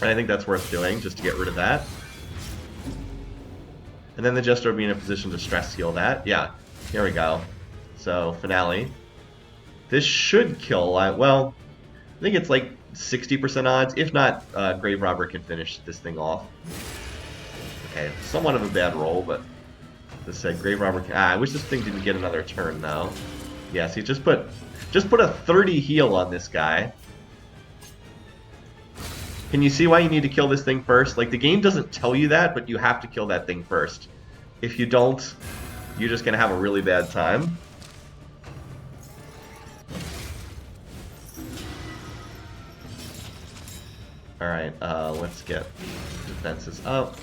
S1: And I think that's worth doing, just to get rid of that. And then the Jester will be in a position to stress heal that. Yeah, here we go. So, Finale. This should kill... well, I think it's like 60% odds. If not, Grave Robber can finish this thing off. Okay, somewhat of a bad roll, but this said Grave Robber can... I wish this thing didn't get another turn, though. Yeah, see, just put a 30 heal on this guy. Can you see why you need to kill this thing first? Like, the game doesn't tell you that, but you have to kill that thing first. If you don't, you're just gonna have a really bad time. Alright, let's get defenses up.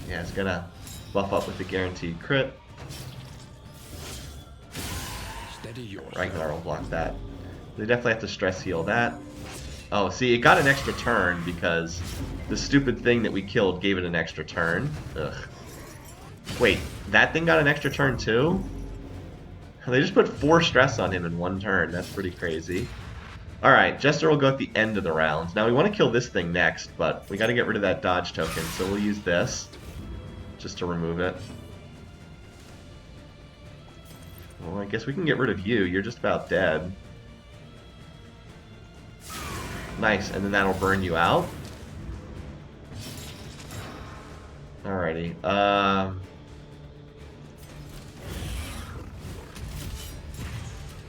S1: Yeah, it's gonna buff up with the guaranteed crit. Ragnar will block that. They definitely have to stress heal that. Oh, see, it got an extra turn because the stupid thing that we killed gave it an extra turn. Ugh. Wait, that thing got an extra turn too? They just put 4 stress on him in 1 turn. That's pretty crazy. Alright, Jester will go at the end of the round. Now we want to kill this thing next, but we got to get rid of that dodge token, so we'll use this just to remove it. Well, I guess we can get rid of you. You're just about dead. Nice, and then that'll burn you out. Alrighty.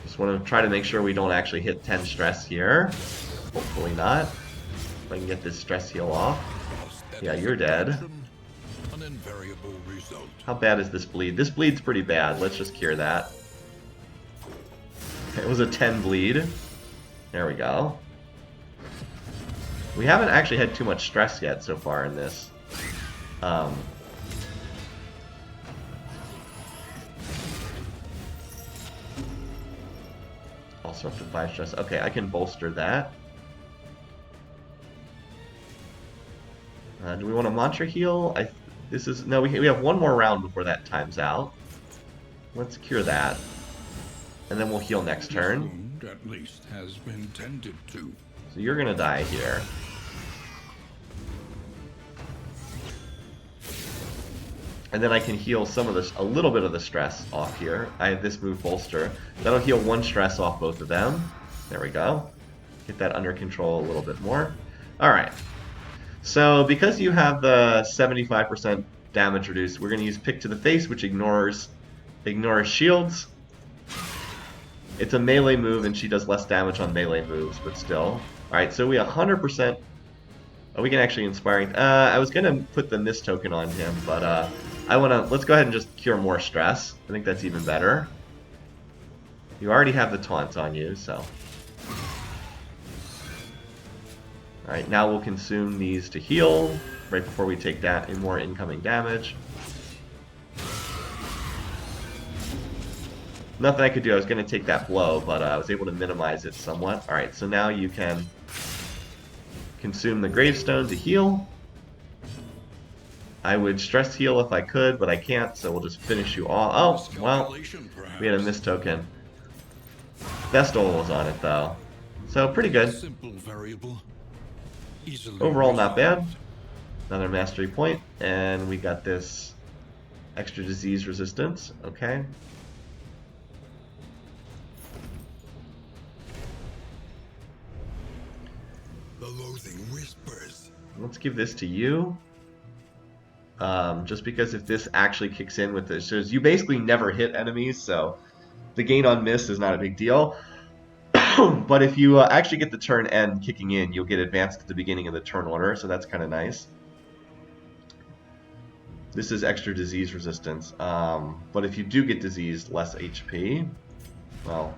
S1: Just want to try to make sure we don't actually hit 10 stress here. Hopefully not. If I can get this stress heal off. Yeah, you're dead. How bad is this bleed? This bleed's pretty bad. Let's just cure that. It was a 10 bleed. There we go. We haven't actually had too much stress yet so far in this. Also up to 5 stress. Okay, I can bolster that. Do we want a mantra heal? No. We have one more round before that time's out. Let's cure that, and then we'll heal next turn.
S2: This wound, at least, has been tended to.
S1: So you're gonna die here. And then I can heal some of this, a little bit of the stress off here. I have this move Bolster. That'll heal one stress off both of them. There we go. Get that under control a little bit more. Alright. So because you have the 75% damage reduced, we're going to use Pick to the Face, which ignores shields. It's a melee move, and she does less damage on melee moves, but still. Alright, so we 100%... Oh, we can actually Inspiring... I was going to put the Mist token on him, but let's go ahead and just cure more stress. I think that's even better. You already have the taunt on you, so... Alright, now we'll consume these to heal, right before we take that in more incoming damage. Nothing I could do, I was going to take that blow, but I was able to minimize it somewhat. Alright, so now you can consume the Gravestone to heal. I would stress heal if I could, but I can't, so we'll just finish you all. Oh, well, we had a Mist token. Vestal was on it, though. So, pretty good.
S2: Simple variable.
S1: Overall, not bad. Another mastery point, and we got this extra disease resistance. Okay.
S2: The loathing whispers.
S1: Let's give this to you. Just because if this actually kicks in with this, you basically never hit enemies, so the gain on miss is not a big deal. But if you actually get the turn end kicking in, you'll get advanced at the beginning of the turn order, so that's kind of nice. This is extra disease resistance, but if you do get diseased, less HP. Well,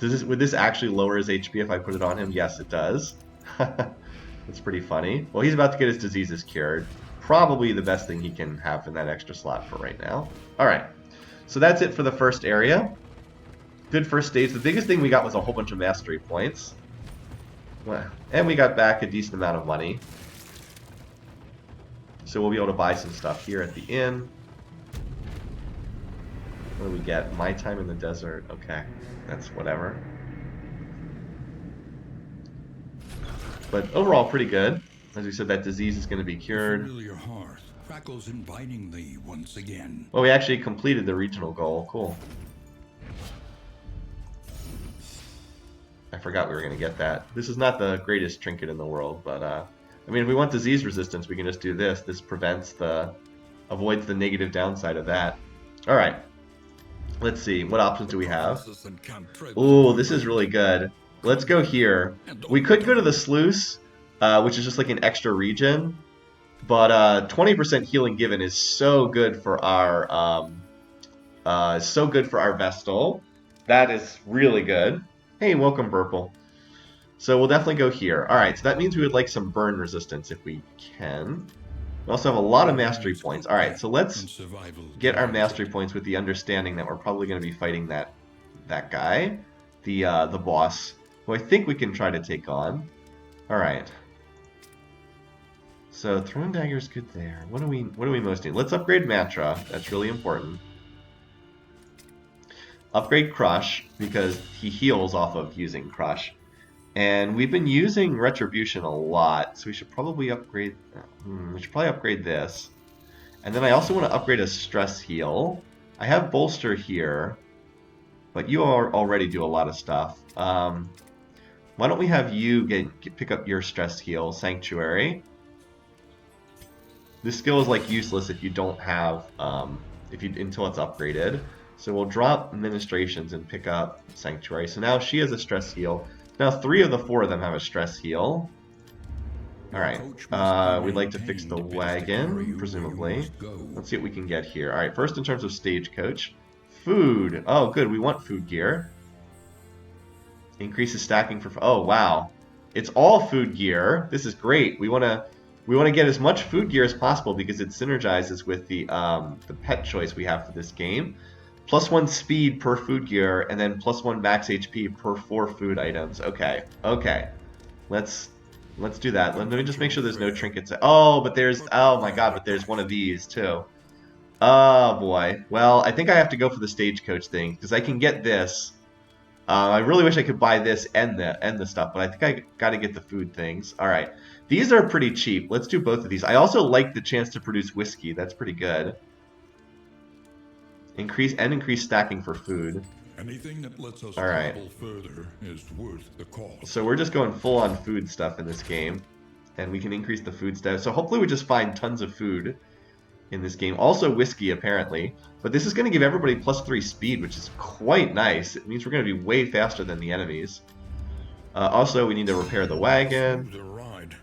S1: would this actually lower his HP if I put it on him? Yes, it does. That's pretty funny. Well, he's about to get his diseases cured. Probably the best thing he can have in that extra slot for right now. Alright, so that's it for the first area. Good first stage. The biggest thing we got was a whole bunch of mastery points. And we got back a decent amount of money. So we'll be able to buy some stuff here at the inn. What do we get? My time in the desert. Okay, that's whatever. But overall, pretty good. As we said, that disease is going to be cured.
S2: Familiar hearth crackles invitingly once again.
S1: Well, we actually completed the regional goal. Cool. I forgot we were going to get that. This is not the greatest trinket in the world, but I mean, if we want disease resistance, we can just do this. This avoids the negative downside of that. All right. Let's see. What options do we have? Ooh, this is really good. Let's go here. We could go to the Sluice, which is just like an extra region, but 20% healing given is so good for our Vestal. That is really good. Hey, welcome, Burple. So we'll definitely go here. Alright, so that means we would like some burn resistance if we can. We also have a lot of mastery points. Alright, so let's get our mastery points with the understanding that we're probably going to be fighting that guy, the boss, who I think we can try to take on. Alright. So throwing dagger is good there. What do we most need? Let's upgrade Mantra. That's really important. Upgrade Crush, because he heals off of using Crush. And we've been using Retribution a lot, so we should probably upgrade... this. And then I also want to upgrade a Stress Heal. I have Bolster here, but you already do a lot of stuff. Why don't we have you pick up your Stress Heal, Sanctuary. This skill is like useless if you don't have... until it's upgraded. So we'll drop Ministrations and pick up Sanctuary. So now she has a Stress Heal. Now 3 of the 4 of them have a Stress Heal. Alright, we'd like to fix the wagon, presumably. Let's see what we can get here. Alright, first in terms of Stagecoach. Food. Oh, good, we want food gear. Increases stacking for... Oh, wow. It's all food gear. This is great. We want to get as much food gear as possible because it synergizes with the pet choice we have for this game. +1 speed per food gear, and then +1 max HP per 4 food items. Okay, okay. Let's Let's do that. Let me just make sure there's no trinkets. Oh, but there's... Oh my god, but there's one of these, too. Oh, boy. Well, I think I have to go for the stagecoach thing, because I can get this. I really wish I could buy this and the stuff, but I think I got to get the food things. All right. These are pretty cheap. Let's do both of these. I also like the chance to produce whiskey. That's pretty good. Increase stacking for food.
S2: Anything that lets us
S1: All right.
S2: travel further is worth the cost.
S1: So we're just going full on food stuff in this game, and we can increase the food stuff. So hopefully we just find tons of food in this game. Also whiskey apparently, but this is going to give everybody +3 speed, which is quite nice. It means we're going to be way faster than the enemies. Also, we need to repair the wagon.
S2: Smooth a ride.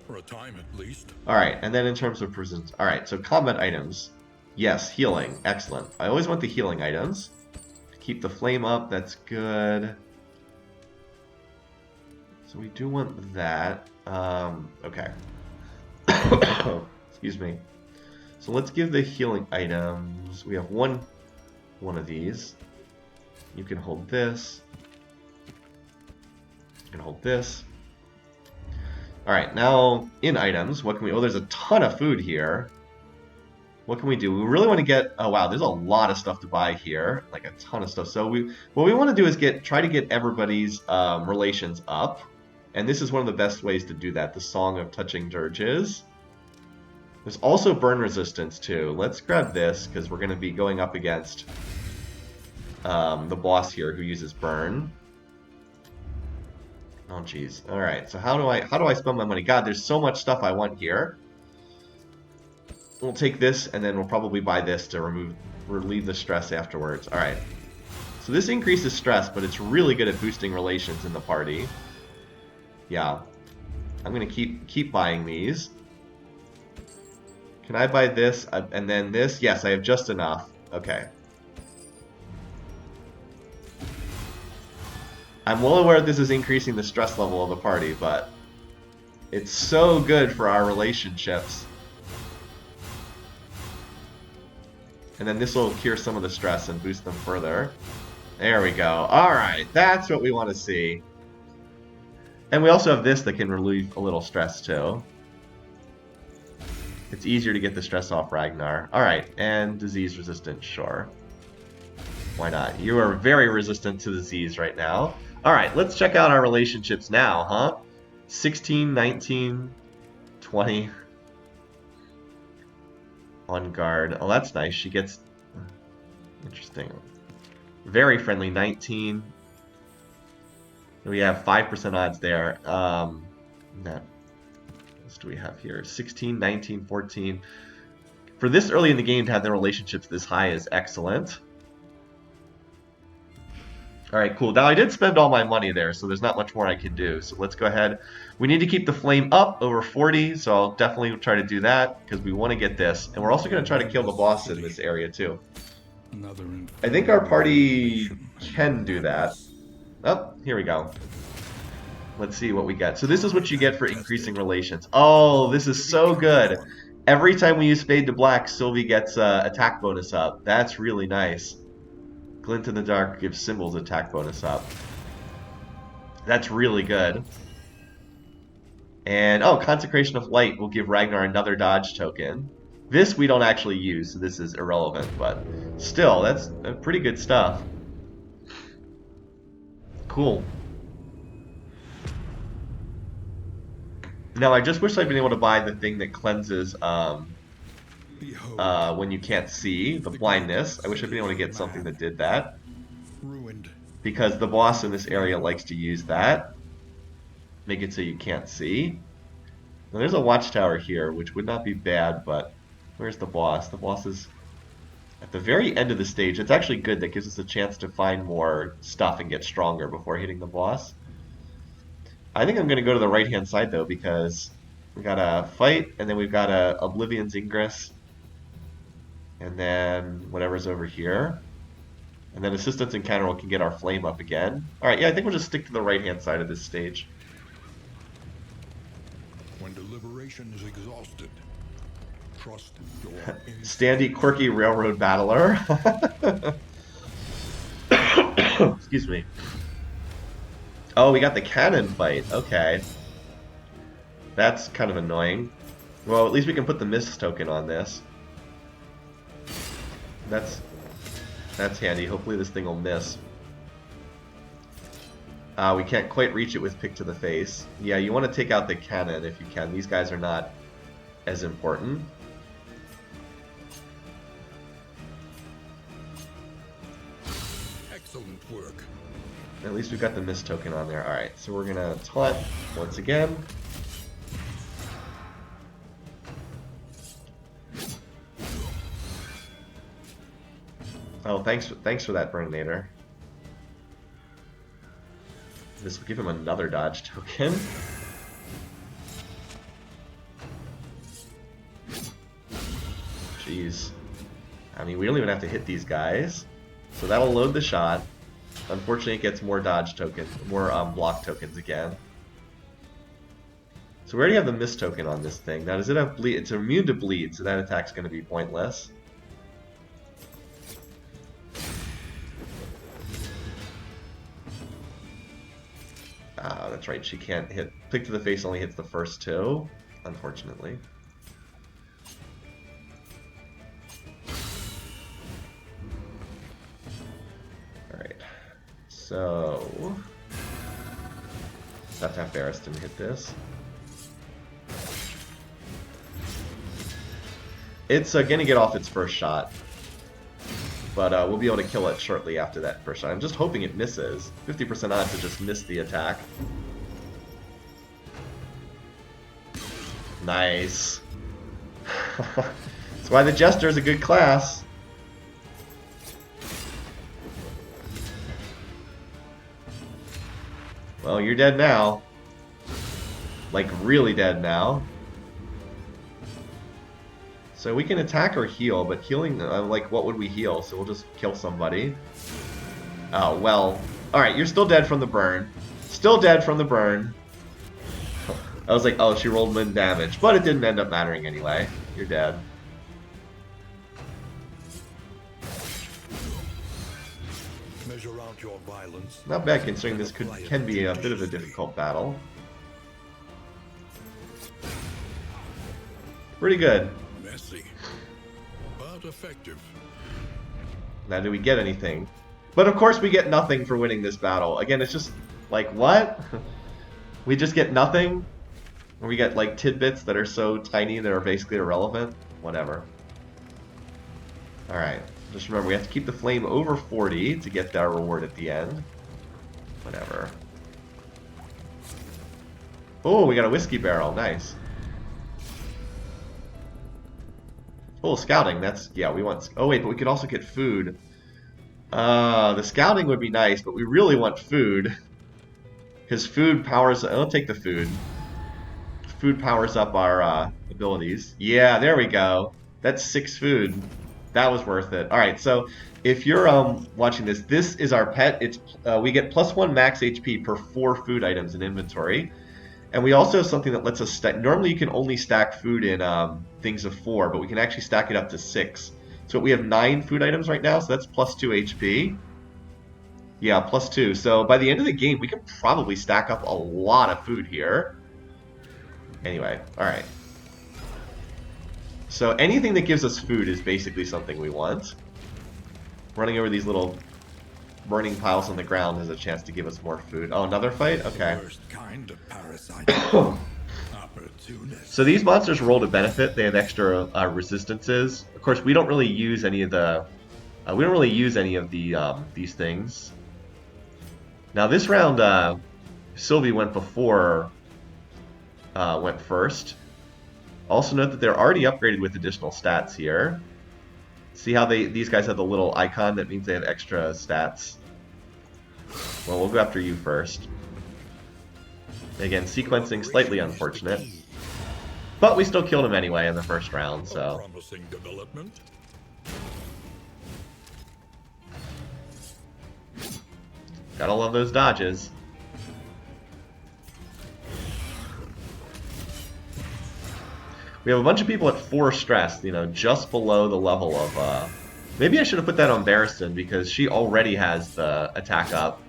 S2: For a time at least.
S1: All right, and then in terms of prisons, all right. So combat items, yes, healing, excellent. I always want the healing items. Keep the flame up, that's good. So we do want that. Okay. Excuse me. So let's give the healing items. We have one of these. You can hold this. You can hold this. All right, now in items, what can we? Oh, there's a ton of food here. What can we do? We really want to get... Oh, wow, there's a lot of stuff to buy here. Like, a ton of stuff. So what we want to do is try to get everybody's relations up. And this is one of the best ways to do that. The Song of Touching Dirges. There's also burn resistance, too. Let's grab this, because we're going to be going up against the boss here, who uses burn. Oh, jeez. All right, so how do I spend my money? God, there's so much stuff I want here. We'll take this, and then we'll probably buy this to relieve the stress afterwards. All right. So this increases stress, but it's really good at boosting relations in the party. Yeah. I'm going to keep buying these. Can I buy this and then this? Yes, I have just enough. Okay. I'm well aware that this is increasing the stress level of the party, but it's so good for our relationships. And then this will cure some of the stress and boost them further. There we go. Alright, that's what we want to see. And we also have this that can relieve a little stress too. It's easier to get the stress off Ragnar. Alright, and disease resistant, sure. Why not? You are very resistant to disease right now. Alright, let's check out our relationships now, huh? 16, 19, 20... On guard. Oh, that's nice. She gets... Interesting. Very friendly. 19. We have 5% odds there. What else do we have here? 16, 19, 14. For this early in the game to have the relationships this high is excellent. Alright, cool. Now I did spend all my money there, so there's not much more I can do. So let's go ahead. We need to keep the flame up over 40, so I'll definitely try to do that, because we want to get this. And we're also going to try to kill the boss in this area, too. I think our party can do that. Oh, here we go. Let's see what we get. So this is what you get for increasing relations. Oh, this is so good. Every time we use Fade to Black, Sylvie gets attack bonus up. That's really nice. Glint in the Dark gives Symbol's attack bonus up. That's really good. And, oh, Consecration of Light will give Ragnar another dodge token. This we don't actually use, so this is irrelevant, but still, that's pretty good stuff. Cool. Now, I just wish I'd been able to buy the thing that cleanses when you can't see, the blindness. I wish I'd been able to get something that did that.
S2: Ruined.
S1: Because the boss in this area likes to use that. Make it so you can't see. Now, there's a watchtower here, which would not be bad, but where's the boss? The boss is at the very end of the stage. It's actually good. That gives us a chance to find more stuff and get stronger before hitting the boss. I think I'm going to go to the right-hand side, though, because we got a fight, and then we've got a Oblivion's Ingress, and then whatever's over here. And then Assistance Encounter can get our flame up again. Alright, yeah, I think we'll just stick to the right-hand side of this stage.
S2: When deliberation is exhausted, trust your
S1: Standy Quirky Railroad Battler. Excuse me. Oh, we got the cannon fight. Okay. That's kind of annoying. Well, at least we can put the miss token on this. That's handy. Hopefully this thing will miss. We can't quite reach it with pick to the face. Yeah, you want to take out the cannon if you can. These guys are not as important.
S2: Excellent work.
S1: At least we've got the miss token on there. Alright, so we're gonna taunt once again. Oh, thanks for that, Burninator. This will give him another dodge token. Jeez. I mean, we don't even have to hit these guys. So that'll load the shot. Unfortunately, it gets more dodge tokens, more block tokens again. So we already have the miss token on this thing. Now, does it have bleed? It's immune to bleed, so that attack's going to be pointless. Ah, that's right. She can't hit. Pick to the face only hits the first two, unfortunately. So, have to have Barristan hit this. It's going to get off its first shot, but we'll be able to kill it shortly after that first shot. I'm just hoping it misses. 50% odds to just miss the attack. Nice. That's why the Jester is a good class. Well, you're dead now. Like, really dead now. So we can attack or heal, but healing, like, what would we heal? So we'll just kill somebody. Oh, well. Alright, you're still dead from the burn. Still dead from the burn. I was like, oh, she rolled min damage. But it didn't end up mattering anyway. You're dead.
S2: Measure out your violence.
S1: Not bad considering this can be a bit of a difficult battle. Pretty good.
S2: Messy, but effective.
S1: Now, do we get anything? But of course we get nothing for winning this battle. Again, it's just like, what? We just get nothing? Or we get like tidbits that are so tiny that are basically irrelevant? Whatever. Alright. Just remember, we have to keep the flame over 40 to get our reward at the end. Whatever. Oh, we got a whiskey barrel. Nice. Oh, scouting. That's... yeah, we want... oh, wait, but we could also get food. The scouting would be nice, but we really want food. Because food powers... I'll take the food. Food powers up our abilities. Yeah, there we go. That's 6 food. That was worth it. Alright, so if you're watching this, this is our pet. It's we get +1 max HP per 4 food items in inventory. And we also have something that lets us stack. Normally you can only stack food in things of 4, but we can actually stack it up to 6. So we have 9 food items right now, so that's +2 HP. Yeah, +2. So by the end of the game, we can probably stack up a lot of food here. Anyway, alright. So anything that gives us food is basically something we want. Running over these little burning piles on the ground has a chance to give us more food. Oh, another fight? Okay.
S2: Worst kind of parasite. Opportunist.
S1: So these monsters roll to benefit. They have extra resistances. Of course, we don't really use any of the these things. Now this round, Sylvie went first. Also note that they're already upgraded with additional stats here. See how these guys have the little icon? That means they have extra stats. Well, we'll go after you first. Again, sequencing slightly unfortunate. But we still killed him anyway in the first round, so...
S2: promising development.
S1: Gotta love those dodges. We have a bunch of people at 4 stress, you know, just below the level of, maybe I should have put that on Barristan, because she already has the attack up.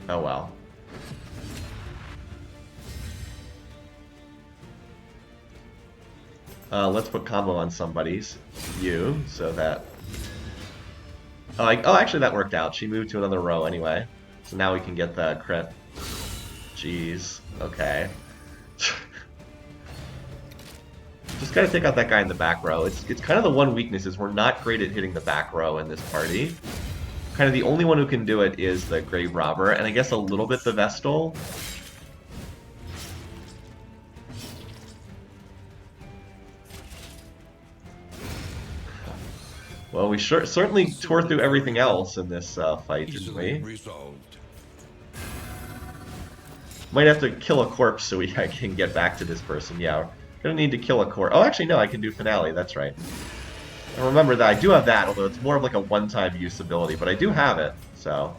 S1: Oh well. Let's put combo on somebody's. You, so that... Oh, actually that worked out. She moved to another row anyway. So now we can get the crit. Jeez. Okay. Just gotta take out that guy in the back row. It's kind of the one weakness is we're not great at hitting the back row in this party. Kind of the only one who can do it is the Grave Robber, and I guess a little bit the Vestal. Well, we certainly tore through everything else in this fight, didn't we?
S2: Resolved.
S1: Might have to kill a corpse so I can get back to this person. Yeah, gonna need to kill a corpse. Oh, actually, no, I can do Finale. That's right. And remember that I do have that, although it's more of like a one-time use ability, but I do have it, so...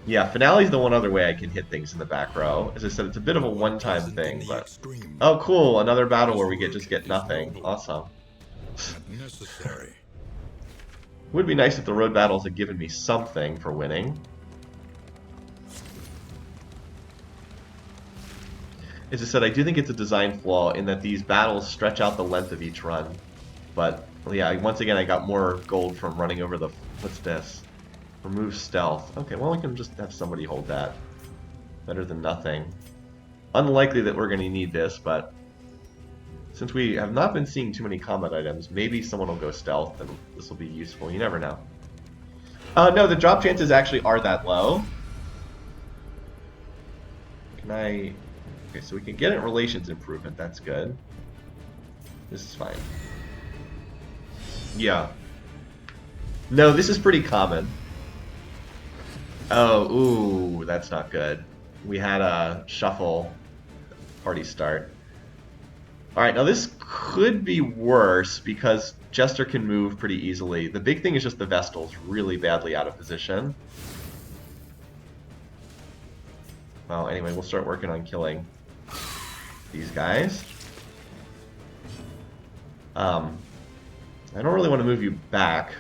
S1: Yeah, Finale's the one other way I can hit things in the back row. As I said, it's a bit of a one-time thing, but... Oh, cool, another battle where we just get nothing. Awesome.
S2: Necessary.
S1: Would be nice if the road battles had given me something for winning. As I said, I do think it's a design flaw in that these battles stretch out the length of each run. But, yeah, once again, I got more gold from running over the... What's this? Remove stealth. Okay, well, we can just have somebody hold that. Better than nothing. Unlikely that we're going to need this, but... Since we have not been seeing too many combat items, maybe someone will go stealth, and this will be useful. You never know. No, the drop chances actually are that low. Can I... Okay, so we can get it relations improvement. That's good. This is fine. Yeah. No, this is pretty common. Oh, ooh, that's not good. We had a shuffle party start. Alright, now this could be worse because Jester can move pretty easily. The big thing is just the Vestal's really badly out of position. Well, anyway, we'll start working on killing these guys. I don't really want to move you back.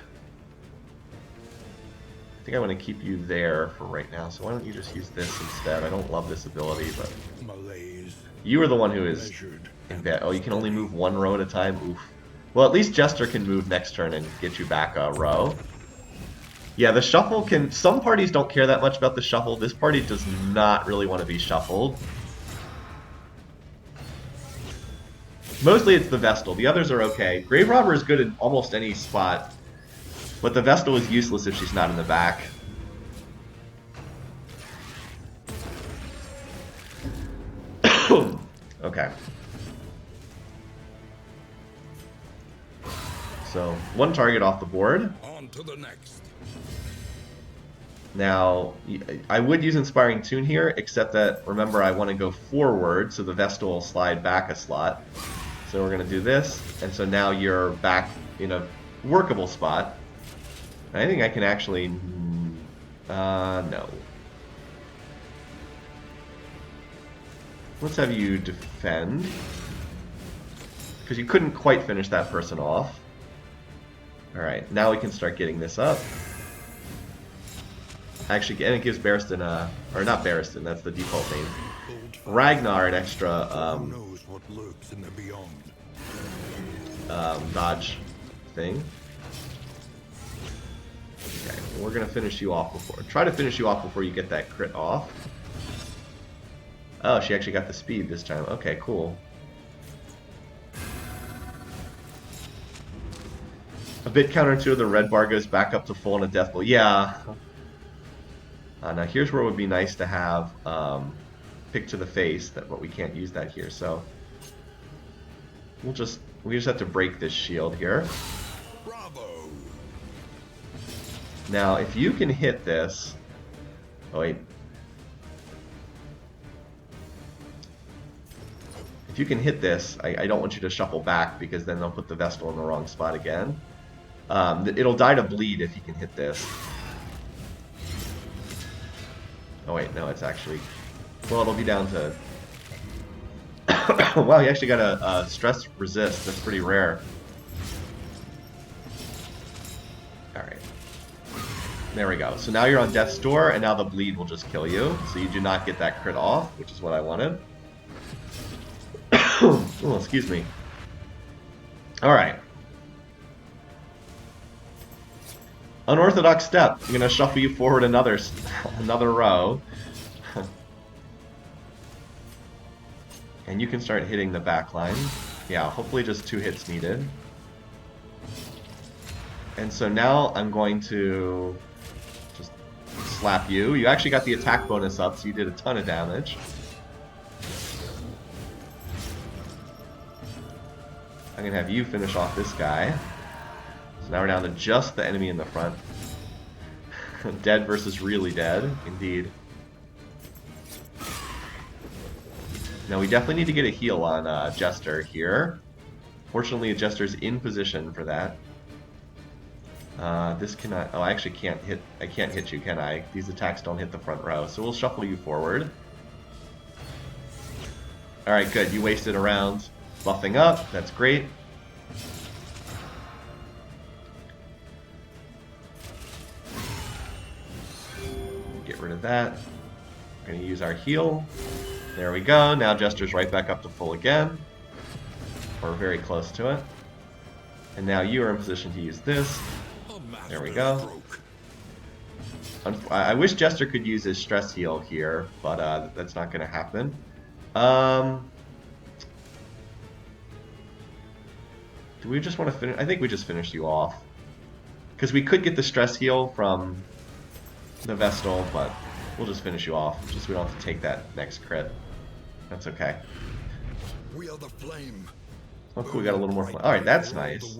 S1: I think I want to keep you there for right now, so why don't you just use this instead? I don't love this ability, but...
S2: Malaise.
S1: You are the one who is in bed. Oh, you can only move one row at a time? Oof. Well, at least Jester can move next turn and get you back a row. Yeah, the shuffle can... Some parties don't care that much about the shuffle. This party does not really want to be shuffled. Mostly it's the Vestal. The others are okay. Grave Robber is good in almost any spot, but the Vestal is useless if she's not in the back. Okay. So, one target off the board.
S2: On to the next.
S1: Now, I would use Inspiring Tune here, except that, remember, I want to go forward, so the Vestal will slide back a slot. So we're going to do this, and so now you're back in a workable spot. I think I can actually... no. Let's have you defend. Because you couldn't quite finish that person off. Alright, now we can start getting this up. Actually, and it gives Barristan a... Or not Barristan, that's the default name. Ragnar an extra...
S2: Who knows what lurks in the beyond?
S1: Dodge thing. Okay, we're gonna finish you off before. Try to finish you off before you get that crit off. Oh, she actually got the speed this time. Okay, cool. A bit counterintuitive, the red bar goes back up to full on a death blow. Yeah. Now here's where it would be nice to have pick to the face, but we can't use that here, so we just have to break this shield here.
S2: Bravo.
S1: Now, if you can hit this... Oh, wait. If you can hit this, I don't want you to shuffle back because then they'll put the Vestal in the wrong spot again. It'll die to bleed if you can hit this. Oh wait, no, it's actually... Well, it'll be down to... Wow, you actually got a stress resist. That's pretty rare. Alright. There we go. So now you're on Death's Door, and now the bleed will just kill you. So you do not get that crit off, which is what I wanted. Oh, excuse me. Alright. Unorthodox step. I'm gonna shuffle you forward another row. And you can start hitting the back line. Yeah, hopefully just 2 hits needed. And so now I'm going to just slap you. You actually got the attack bonus up, so you did a ton of damage. I'm going to have you finish off this guy. So now we're down to just the enemy in the front. Dead versus really dead, indeed. Now we definitely need to get a heal on Jester here. Fortunately, Jester's in position for that. This cannot... Oh, I actually can't hit... I can't hit you, can I? These attacks don't hit the front row, so we'll shuffle you forward. Alright, good. You wasted a round buffing up. That's great. Get rid of that. We're going to use our heal. There we go. Now Jester's right back up to full again. Or very close to it. And now you are in position to use this. There we go. I wish Jester could use his stress heal here, but that's not going to happen. Do we just want to finish? I think we just finish you off. Because we could get the stress heal from the Vestal, but we'll just finish you off. Just so we don't have to take that next crit. That's okay.
S2: We are the flame.
S1: Oh, cool, we got a little more flame. Alright, that's nice.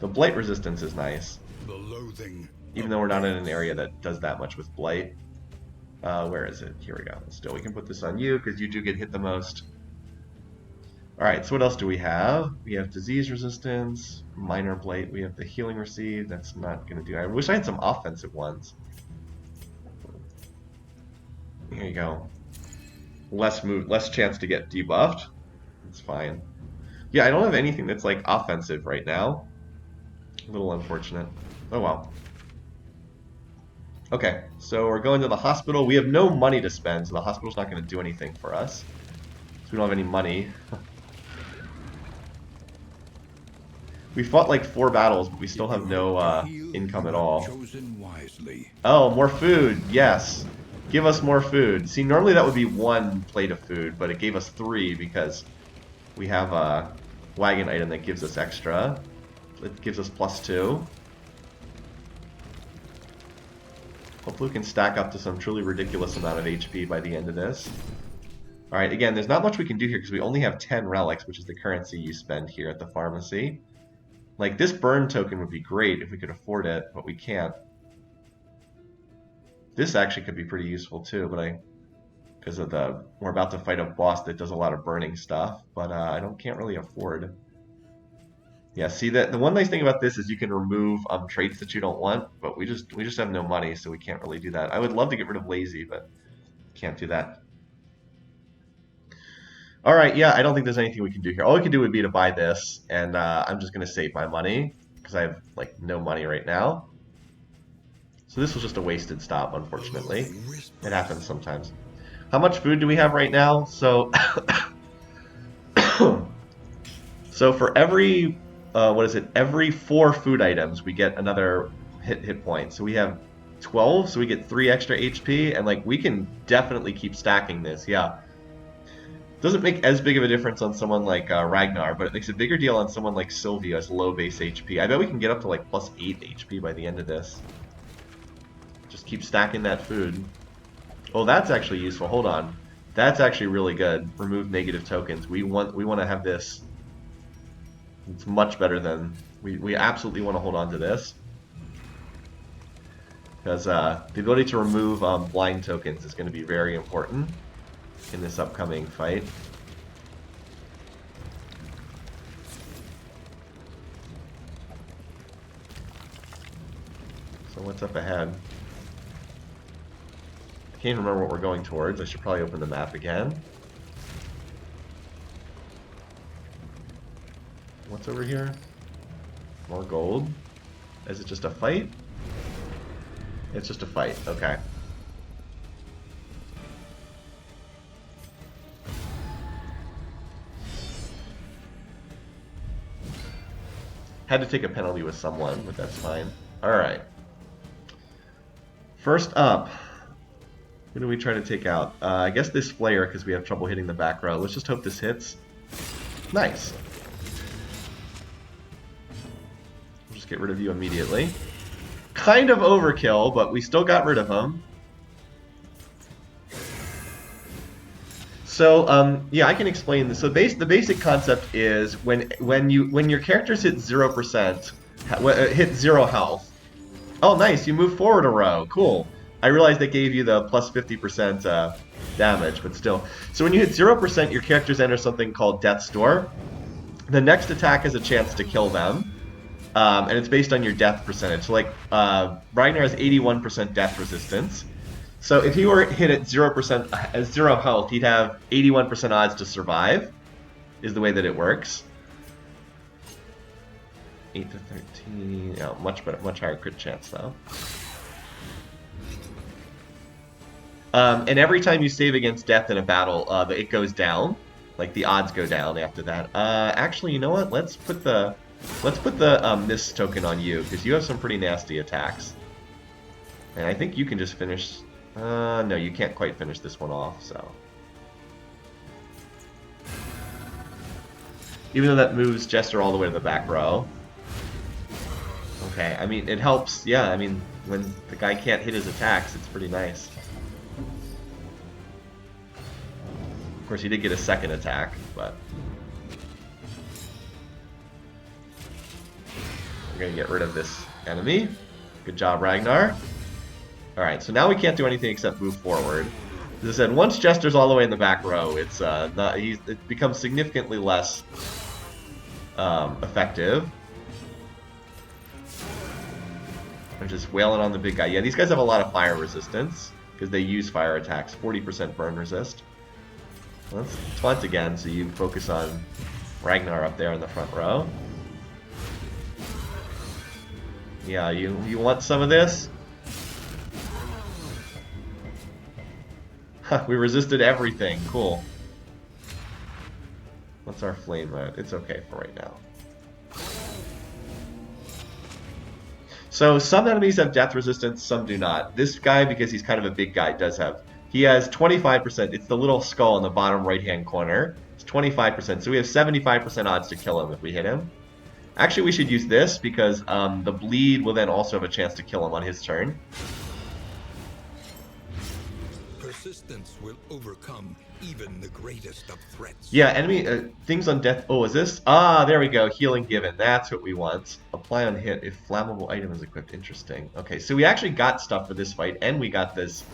S1: The blight resistance is nice.
S2: The loathing.
S1: Even though we're not in an area that does that much with blight. Where is it? Here we go. Still, we can put this on you because you do get hit the most. Alright, so what else do we have? We have disease resistance, minor blight, we have the healing received. That's not going to do. I wish I had some offensive ones. Here you go. Less chance to get debuffed. It's fine. Yeah, I don't have anything that's like offensive right now. A little unfortunate. Oh well. Okay, so we're going to the hospital. We have no money to spend, so the hospital's not going to do anything for us. So we don't have any money. We fought like 4 battles, but we still have no income at all. Oh, more food. Yes. Give us more food. See, normally that would be 1 plate of food, but it gave us 3 because we have a wagon item that gives us extra. It gives us +2. Hopefully we can stack up to some truly ridiculous amount of HP by the end of this. Alright, again, there's not much we can do here because we only have 10 relics, which is the currency you spend here at the pharmacy. Like, this burn token would be great if we could afford it, but we can't. This actually could be pretty useful too, but because of we're about to fight a boss that does a lot of burning stuff, but I can't really afford. Yeah, see that the one nice thing about this is you can remove traits that you don't want, but we just have no money, so we can't really do that. I would love to get rid of lazy, but can't do that. All right, yeah, I don't think there's anything we can do here. All we can do would be to buy this, and I'm just gonna save my money because I have like no money right now. So this was just a wasted stop, unfortunately. It happens sometimes. How much food do we have right now? So, so for every, every 4 food items, we get another hit point. So we have 12, so we get 3 extra HP, and like we can definitely keep stacking this, yeah. Doesn't make as big of a difference on someone like Ragnar, but it makes a bigger deal on someone like Sylvia as low base HP. I bet we can get up to like +8 HP by the end of this. Just keep stacking that food. Oh, that's actually useful. Hold on. That's actually really good. Remove negative tokens. We want to have this. It's much better than... We absolutely want to hold on to this. Because the ability to remove blind tokens is going to be very important in this upcoming fight. So what's up ahead? I can't remember what we're going towards. I should probably open the map again. What's over here? More gold. Is it just a fight? It's just a fight. Okay. Had to take a penalty with someone, but that's fine. Alright. First up, who do we try to take out? I guess this Flayer, because we have trouble hitting the back row. Let's just hope this hits. Nice. We'll just get rid of you immediately. Kind of overkill, but we still got rid of him. So, yeah, I can explain this. So, the basic concept is when your characters hit 0%, hit 0 health. Oh, nice! You move forward a row. Cool. I realized they gave you the plus 50% damage, but still. So when you hit 0%, your characters enter something called Death's Door. The next attack has a chance to kill them, and it's based on your death percentage. So, like, Ragnar has 81% death resistance. So if he were hit at 0% at 0 health, he'd have 81% odds to survive, is the way that it works. 8 to 13, yeah, much better, much higher crit chance though. And every time you save against death in a battle, it goes down, like the odds go down after that. Actually, you know what? Let's put the this token on you because you have some pretty nasty attacks, and I think you can just finish. No, you can't quite finish this one off, so. Even though that moves Jester all the way to the back row. Okay, I mean, it helps, yeah, I mean, when the guy can't hit his attacks, it's pretty nice. Of course, he did get a second attack, but... We're gonna get rid of this enemy. Good job, Ragnar. Alright, so now we can't do anything except move forward. As I said, once Jester's all the way in the back row, it's it becomes significantly less effective. I'm just wailing on the big guy. Yeah, these guys have a lot of fire resistance because they use fire attacks. 40% burn resist. Let's taunt again, so you focus on Ragnar up there in the front row. Yeah, you want some of this? We resisted everything. Cool. What's our flame mode? It's okay for right now. So some enemies have death resistance, some do not. This guy, because he's kind of a big guy, does have. He has 25%. It's the little skull in the bottom right-hand corner. It's 25%. So we have 75% odds to kill him if we hit him. Actually, we should use this because the bleed will then also have a chance to kill him on his turn.
S2: Persistence will overcome even the greatest of threats.
S1: Yeah, enemy things on death. Oh, is this? Ah, there we go. Healing given. That's what we want. Apply on hit if flammable item is equipped. Interesting. Okay, so we actually got stuff for this fight, and we got this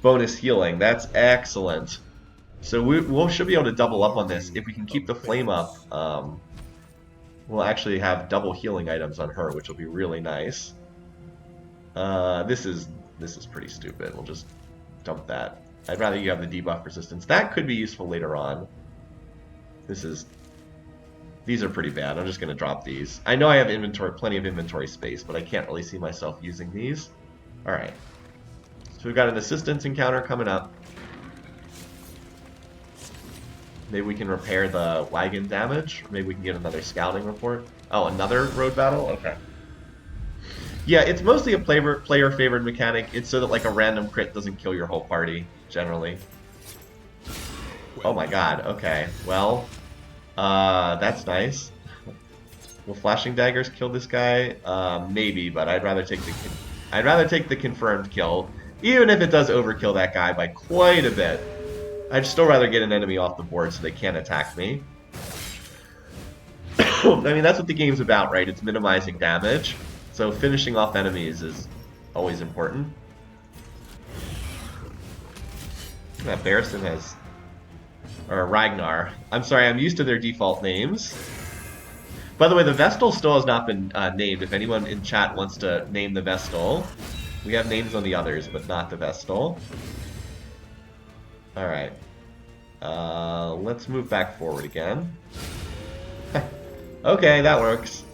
S1: bonus healing. That's excellent. So we should be able to double up on this if we can keep the flame up. We'll actually have double healing items on her, which will be really nice. This is pretty stupid. We'll just dump that. I'd rather you have the debuff resistance. That could be useful later on. These are pretty bad. I'm just going to drop these. I know I have plenty of inventory space, but I can't really see myself using these. Alright. So we've got an assistance encounter coming up. Maybe we can repair the wagon damage. Or maybe we can get another scouting report. Oh, another road battle? Okay. Yeah, it's mostly a player-favored mechanic. It's so that like a random crit doesn't kill your whole party, generally. Oh my god, okay. Well, that's nice. Will flashing daggers kill this guy? Maybe, but I'd rather take the confirmed kill, even if it does overkill that guy by quite a bit. I'd still rather get an enemy off the board so they can't attack me. I mean, that's what the game's about, right? It's minimizing damage. So finishing off enemies is always important. That Barristan has... Or Ragnar. I'm sorry, I'm used to their default names. By the way, the Vestal still has not been named. If anyone in chat wants to name the Vestal, we have names on the others, but not the Vestal. Alright. Let's move back forward again. Okay, that works.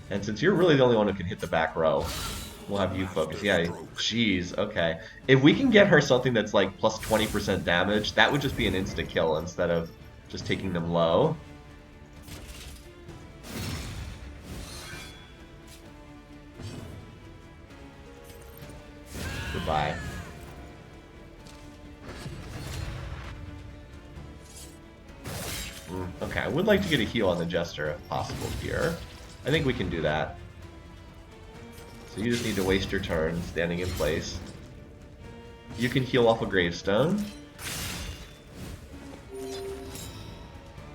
S1: And since you're really the only one who can hit the back row, We'll have you focus. Yeah, jeez, okay. If we can get her something that's like plus 20% damage, that would just be an insta-kill instead of just taking them low. Goodbye. Okay, I would like to get a heal on the Jester if possible here. I think we can do that. So you just need to waste your turn standing in place. You can heal off a gravestone.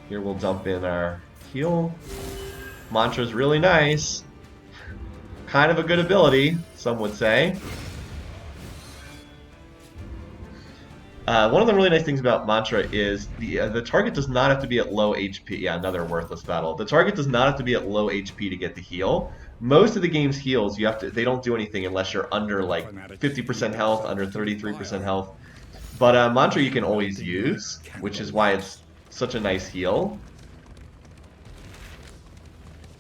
S1: Here we'll dump in our heal. Mantra's really nice. Kind of a good ability, some would say. One of the really nice things about Mantra is the target does not have to be at low HP. Yeah, another worthless battle. The target does not have to be at low HP to get the heal. Most of the game's heals, they don't do anything unless you're under like 50% health, under 33% health. But Mantra you can always use, which is why it's such a nice heal.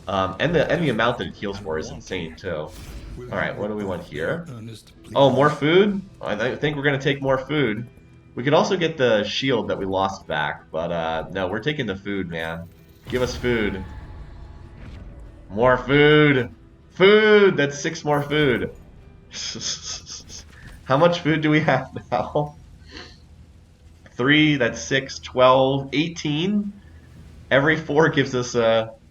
S1: And the amount that it heals for is insane too. Alright, what do we want here? Oh, more food? I think we're going to take more food. We could also get the shield that we lost back, but no, we're taking the food, man. Give us food. More food! Food! That's 6 more food. How much food do we have now? 3, that's 6, 12, 18. Every 4 gives us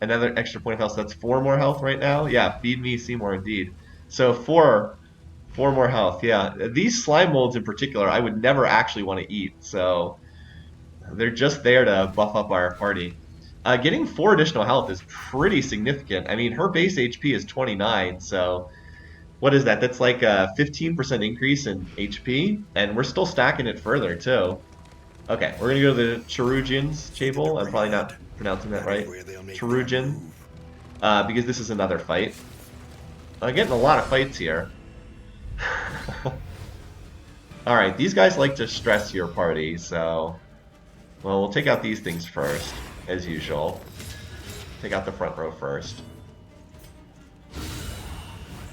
S1: another extra point of health, so that's 4 more health right now. Yeah, feed me, Seymour, indeed. So 4 more health, yeah. These slime molds in particular, I would never actually want to eat, so they're just there to buff up our party. Getting 4 additional health is pretty significant. I mean, her base HP is 29, so what is that? That's like a 15% increase in HP, and we're still stacking it further, too. Okay, we're gonna go to the Cherugian's Chable. I'm probably not pronouncing that right. Cherugian. Because this is another fight. I'm getting a lot of fights here. Alright, these guys like to stress your party, so... Well, we'll take out these things first, as usual. Take out the front row first.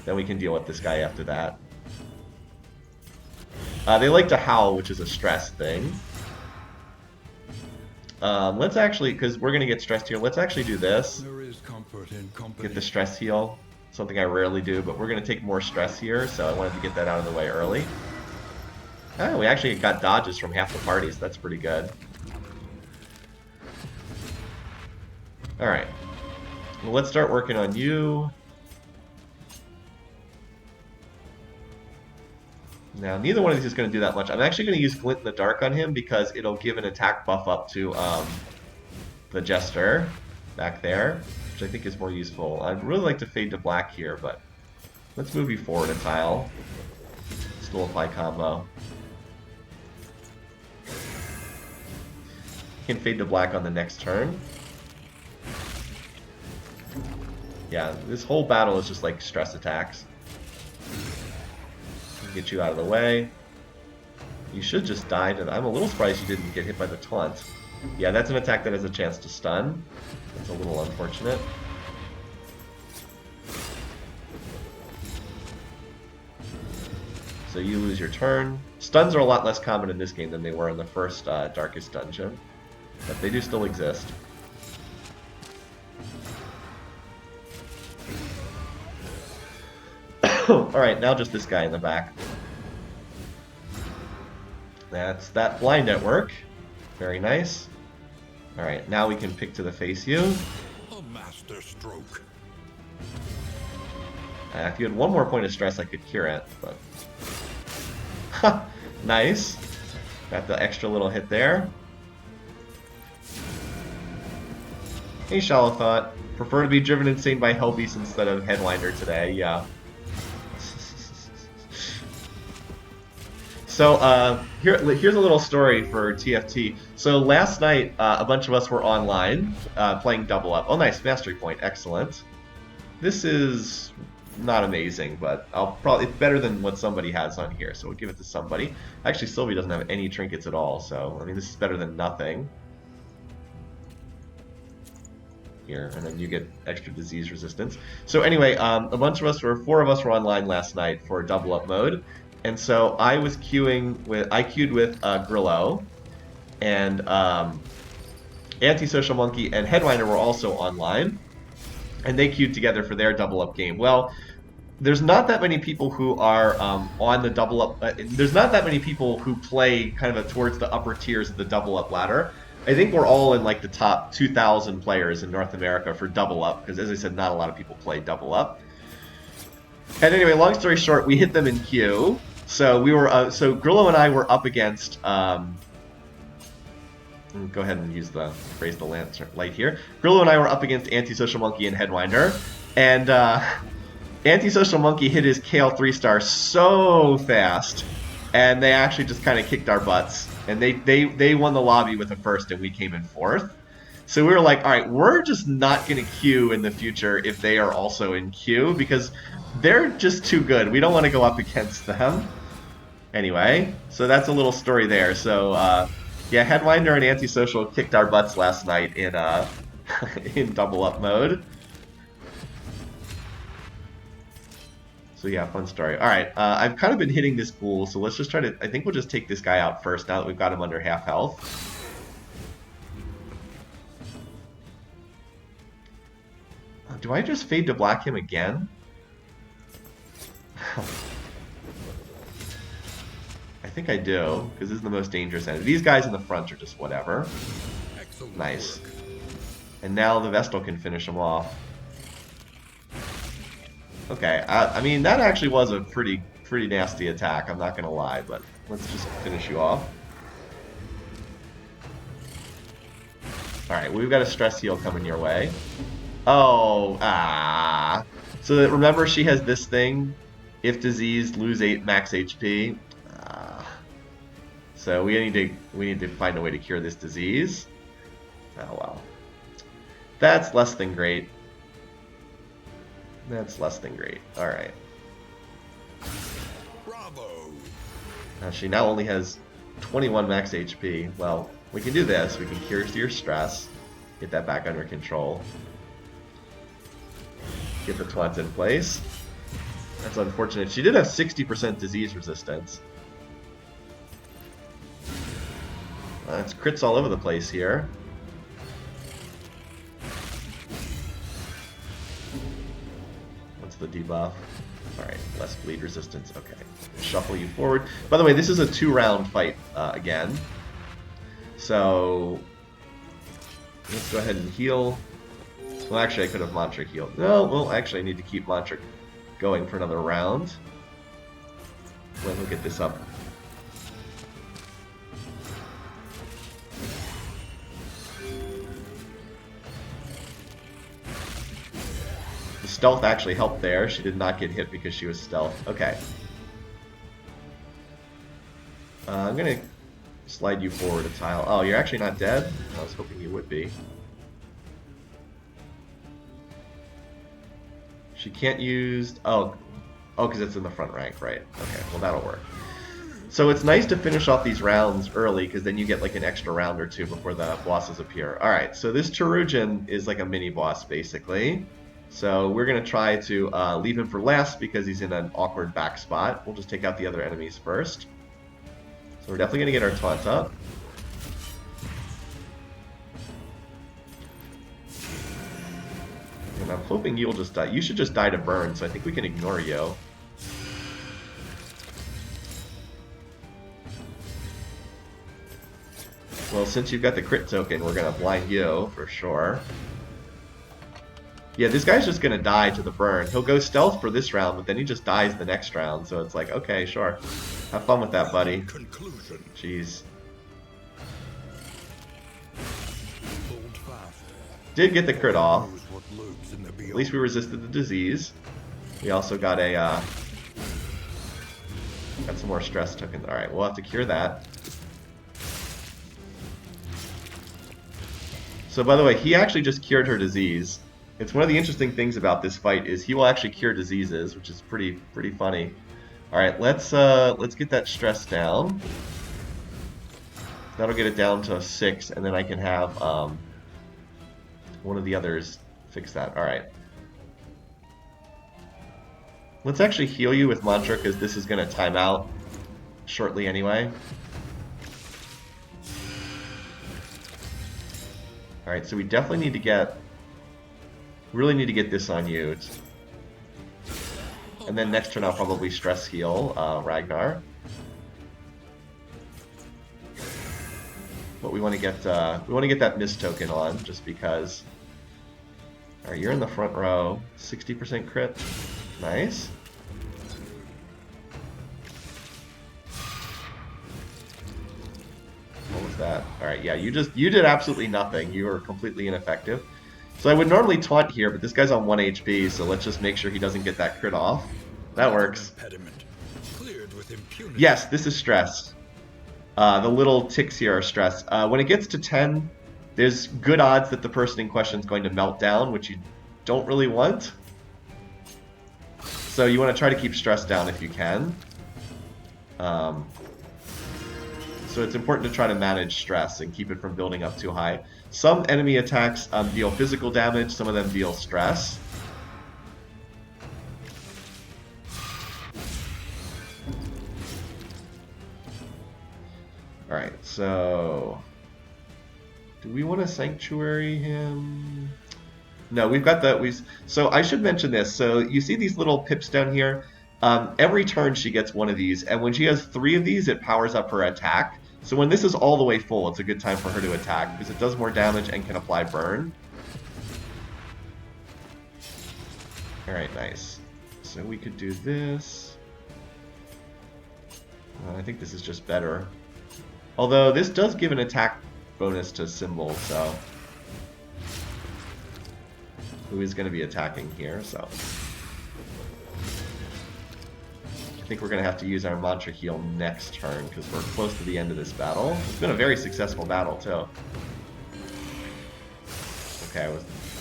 S1: Then we can deal with this guy after that. They like to howl, which is a stress thing. Let's actually, because we're going to get stressed here, let's actually do this. Get the stress heal. Something I rarely do, but we're going to take more stress here, so I wanted to get that out of the way early. Oh, we actually got dodges from half the party, so that's pretty good. Alright. Well, let's start working on you. Now, neither one of these is going to do that much. I'm actually going to use Glint in the Dark on him because it'll give an attack buff up to the Jester back there, which I think is more useful. I'd really like to fade to black here, but let's move you forward a tile. Still apply combo. Can fade to black on the next turn. Yeah, this whole battle is just like stress attacks. Get you out of the way. You should just die to that. I'm a little surprised you didn't get hit by the taunt. Yeah, that's an attack that has a chance to stun. That's a little unfortunate. So you lose your turn. Stuns are a lot less common in this game than they were in the first Darkest Dungeon. But they do still exist. Alright, now just this guy in the back. That's that blind network. Very nice. Alright, now we can pick to the face you.
S2: A master stroke.
S1: If you had one more point of stress, I could cure it, but... Nice. Got the extra little hit there. Hey, Shalathot. Prefer to be driven insane by Hellbeast instead of Headwinder today, yeah. So here's a little story for TFT. So last night, a bunch of us were online playing Double Up. Oh, nice, Mastery Point, excellent. This is not amazing, but it's better than what somebody has on here, so we'll give it to somebody. Actually, Sylvie doesn't have any trinkets at all, so I mean, this is better than nothing. here, and then you get extra disease resistance. So anyway, a bunch of us, or 4 of us, were online last night for double up mode, and so I queued with Grillo, and Antisocial Monkey and Headwinder were also online, and they queued together for their double up game. Well, there's not that many people who are on the double up. There's not that many people who play kind of towards the upper tiers of the double up ladder. I think we're all in like the top 2,000 players in North America for double up, because as I said, not a lot of people play double up. And anyway, long story short, we hit them in queue. So we were so Grillo and I were up against. Go ahead and raise the lantern light here. Grillo and I were up against Antisocial Monkey and Headwinder, and Antisocial Monkey hit his Kale 3-star so fast, and they actually just kind of kicked our butts. And they won the lobby with a first, and we came in 4th. So we were like, all right, we're just not going to queue in the future if they are also in queue, because they're just too good. We don't want to go up against them. Anyway, so that's a little story there. So, yeah, Headwinder and Antisocial kicked our butts last night in in double up mode. So yeah, fun story. All right, I've kind of been hitting this ghoul, so let's just try to. I think we'll just take this guy out first now that we've got him under half health. Do I just fade to black him again? I think I do, because this is the most dangerous enemy. These guys in the front are just whatever.
S2: Excellent
S1: Nice.
S2: work.
S1: And now the Vestal can finish him off. Okay, I mean, that actually was a pretty nasty attack, I'm not going to lie, but let's just finish you off. Alright, we've got a stress heal coming your way. Oh, So that, remember, she has this thing, if diseased, lose 8 max HP. So we need to find a way to cure this disease. Oh well. That's less than great. That's less than great. Alright.
S2: Bravo.
S1: Now she now only has 21 max HP. Well, we can do this. We can cure your stress. Get that back under control. Get the taunts in place. That's unfortunate. She did have 60% disease resistance. It's crits all over the place here. What's the debuff? Alright, less bleed resistance. Okay. Shuffle you forward. By the way, this is a 2-round fight again. So let's go ahead and heal. Well, actually, I could have Mantra healed. No, well, actually, I need to keep Mantra going for another round. Well, we'll get this up. The stealth actually helped there. She did not get hit because she was stealth. Okay. I'm going to slide you forward a tile. Oh, you're actually not dead? I was hoping you would be. She can't use... Oh, because it's in the front rank, right. Okay, well that'll work. So it's nice to finish off these rounds early, because then you get like an extra round or two before the bosses appear. Alright, so this Chirurgeon is like a mini-boss, basically. So we're going to try to leave him for last, because he's in an awkward back spot. We'll just take out the other enemies first. So we're definitely going to get our taunt up. And I'm hoping you'll just die. You should just die to burn, so I think we can ignore you. Well, since you've got the crit token, we're going to blind you, for sure. Yeah, this guy's just going to die to the burn. He'll go stealth for this round, but then he just dies the next round, so it's like, okay, sure. Have fun with that, buddy.
S2: Conclusion.
S1: Jeez.
S2: Hold fast.
S1: Did get the crit off.
S2: Knows what lurks in the
S1: At least we resisted the disease. We also got a, got some more stress tokens. Alright, we'll have to cure that. So by the way, he actually just cured her disease. It's one of the interesting things about this fight is he will actually cure diseases, which is pretty funny. Alright, let's get that stress down. That'll get it down to 6, and then I can have One of the others fix that. Alright. Let's actually heal you with Mantra, because this is going to time out shortly anyway. Alright, so we definitely need to get... really need to get this on you. And then next turn I'll probably stress heal Ragnar. But we want to get that Mist token on, just because. Alright, you're in the front row. 60% crit. Nice. What was that? Alright, yeah, you did absolutely nothing. You were completely ineffective. So I would normally taunt here, but this guy's on 1 HP, so let's just make sure he doesn't get that crit off. That works.
S2: Cleared with impunity.
S1: Yes, this is stress. The little ticks here are stress. When it gets to 10, there's good odds that the person in question is going to melt down, which you don't really want. So you want to try to keep stress down if you can. So it's important to try to manage stress and keep it from building up too high. Some enemy attacks deal physical damage, some of them deal stress. Alright, so... do we want to Sanctuary him? No, we've got the... So I should mention this. So you see these little pips down here? Every turn she gets one of these, and when she has 3 of these, it powers up her attack. So when this is all the way full, it's a good time for her to attack, because it does more damage and can apply burn. Alright, nice. So we could do this. I think this is just better. Although this does give an attack bonus to Symbol, so... who is going to be attacking here, so... I think we're going to have to use our Mantra heal next turn, because we're close to the end of this battle. It's been a very successful battle, too. Okay,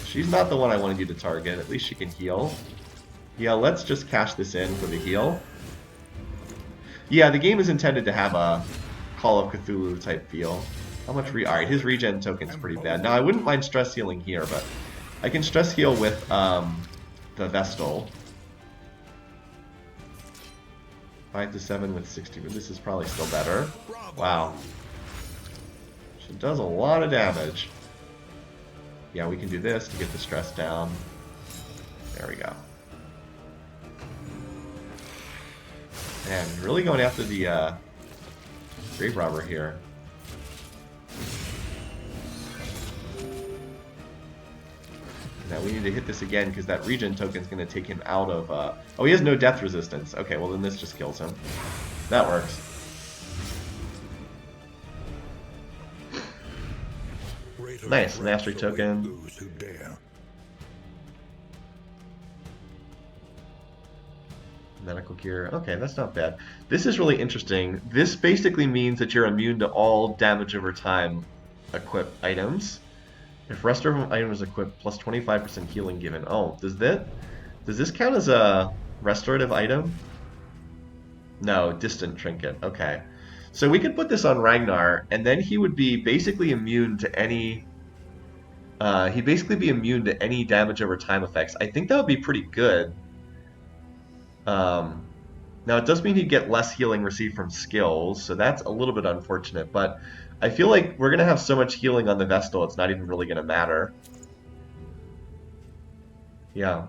S1: she's not the one I wanted you to target. At least she can heal. Yeah, let's just cash this in for the heal. Yeah, the game is intended to have a Call of Cthulhu type feel. How much Alright, his regen token's pretty bad. Now, I wouldn't mind stress healing here, but I can stress heal with the Vestal. 5 to 7 with 60, but this is probably still better. Wow. She does a lot of damage. Yeah, we can do this to get the stress down. There we go. And really going after the Grave Robber here. Now we need to hit this again because that regen token is going to take him out of... oh, he has no death resistance. Okay, well then this just kills him. That works. Nice, mastery token. Medical cure. Okay, that's not bad. This is really interesting. This basically means that you're immune to all damage over time equip items. If restorative item is equipped, plus 25% healing given. Oh, does this count as a restorative item? No, distant trinket. Okay. So we could put this on Ragnar, and then he would be basically immune to any... he'd basically be immune to any damage over time effects. I think that would be pretty good. Now, it does mean he'd get less healing received from skills, so that's a little bit unfortunate, but I feel like we're going to have so much healing on the Vestal, it's not even really going to matter. Yeah.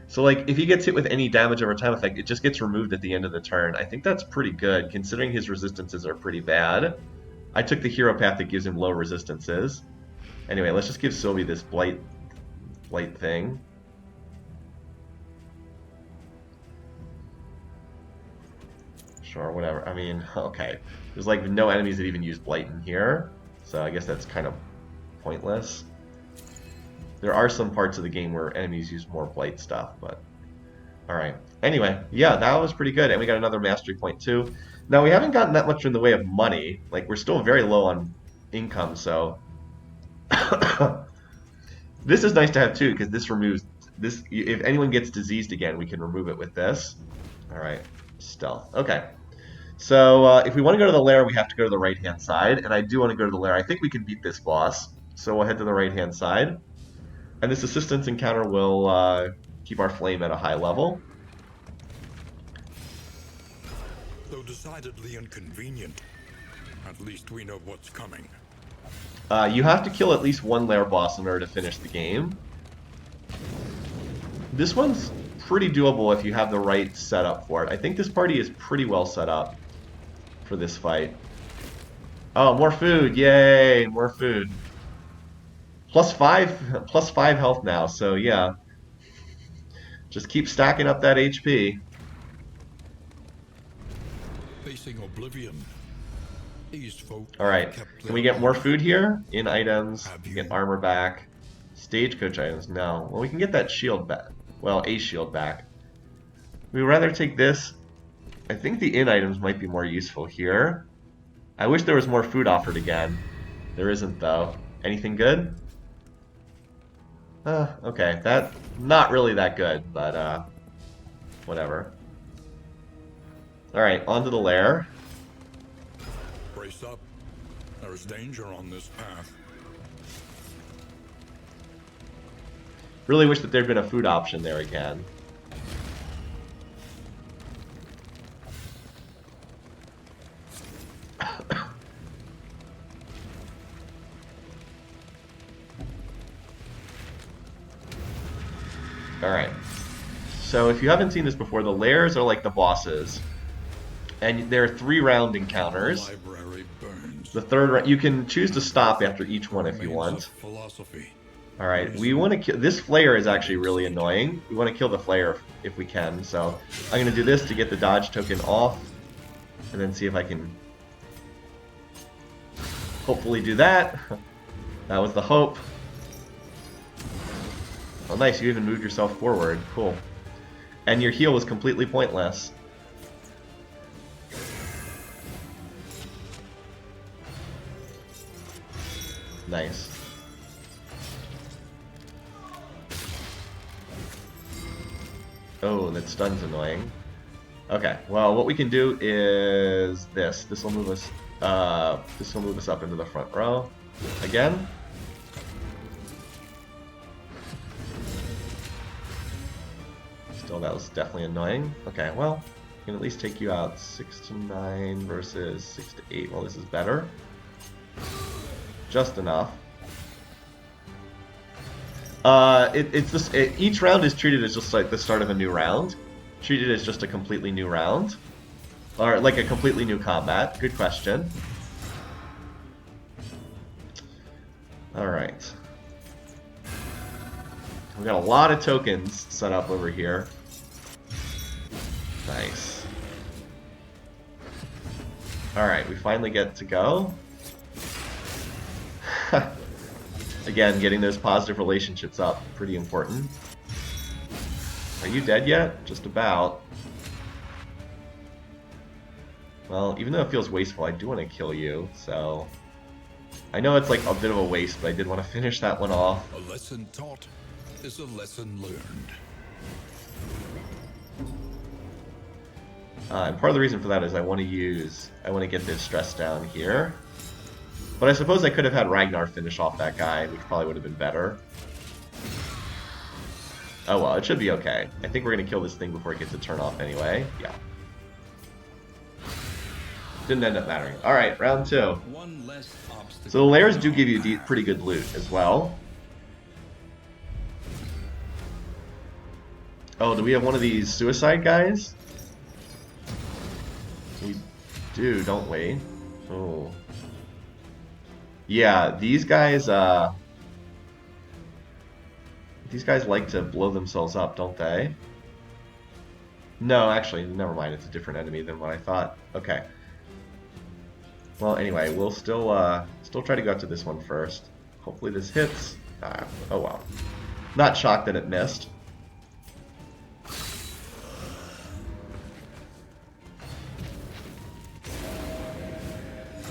S1: So, like, if he gets hit with any damage over time effect, it just gets removed at the end of the turn. I think that's pretty good, considering his resistances are pretty bad. I took the hero path that gives him low resistances. Anyway, let's just give Sylvie this blight thing. Sure, whatever. I mean, okay. There's like no enemies that even use Blight in here, so I guess that's kind of pointless. There are some parts of the game where enemies use more Blight stuff, but... Alright. Anyway, yeah, that was pretty good, and we got another mastery point too. Now, we haven't gotten that much in the way of money. Like, we're still very low on income, so... This is nice to have too, because this removes... this. If anyone gets diseased again, we can remove it with this. Alright. Stealth. Okay. So, if we want to go to the lair, we have to go to the right-hand side, and I do want to go to the lair. I think we can beat this boss, so we'll head to the right-hand side. And this assistance encounter will keep our flame at a high level.
S2: Though decidedly inconvenient, at least we know what's coming.
S1: You have to kill at least one lair boss in order to finish the game. This one's pretty doable if you have the right setup for it. I think this party is pretty well set up for this fight. Oh, more food! Yay, more food. Plus five health now, so yeah. Just keep stacking up that HP.
S2: Facing oblivion. These folk
S1: Alright,
S2: kept
S1: can we
S2: their
S1: get more
S2: honor.
S1: food here? In items,
S2: Have
S1: we
S2: you?
S1: get armor back. Stagecoach items, no. Well, we can get that shield back. Well, a shield back. We'd rather take this. I think the inn items might be more useful here. I wish there was more food offered again. There isn't, though. Anything good? Okay. That, not really that good, but, whatever. Alright, on to the lair.
S2: Brace up. There is danger on this path.
S1: Really wish that there'd been a food option there again. Alright. So if you haven't seen this before, the lairs are like the bosses. And they're 3-round encounters.
S2: The library burns.
S1: The third round, you can choose to stop after each one if you
S2: Remains
S1: want.
S2: of philosophy.
S1: Alright, we want to kill... This flare is actually really annoying. We want to kill the flare if we can, so... I'm going to do this to get the dodge token off. And then see if I can... hopefully do that. That was the hope. Oh nice, you even moved yourself forward. Cool. And your heal was completely pointless. Nice. Oh, that stun's annoying. Okay, well, what we can do is this. This will move us. This will move us up into the front row. Again. Still, that was definitely annoying. Okay, well, we can at least take you out 6 to 9 versus 6 to 8. Well, this is better. Just enough. It's just each round is treated as just like the start of a new round. Treated as just a completely new round, or like a completely new combat. Good question. All right, we got a lot of tokens set up over here. Nice. All right, we finally get to go. Again, getting those positive relationships up, pretty important. Are you dead yet? Just about. Well, even though it feels wasteful, I do want to kill you, so... I know it's like a bit of a waste, but I did want to finish that one off.
S2: A lesson taught is a lesson learned.
S1: And part of the reason for that is I want to get this stress down here. But I suppose I could have had Ragnar finish off that guy, which probably would have been better. Oh well, it should be okay. I think we're going to kill this thing before it gets a turn off anyway. Yeah. Didn't end up mattering. Alright, round 2.
S2: One less obstacle.
S1: So the lairs do give you pretty good loot as well. Oh, do we have one of these suicide guys? We do, don't we? Oh. Yeah, these guys like to blow themselves up, don't they? No, actually, never mind. It's a different enemy than what I thought. Okay. Well, anyway, we'll still try to go up to this one first. Hopefully this hits. Oh well. Not shocked that it missed.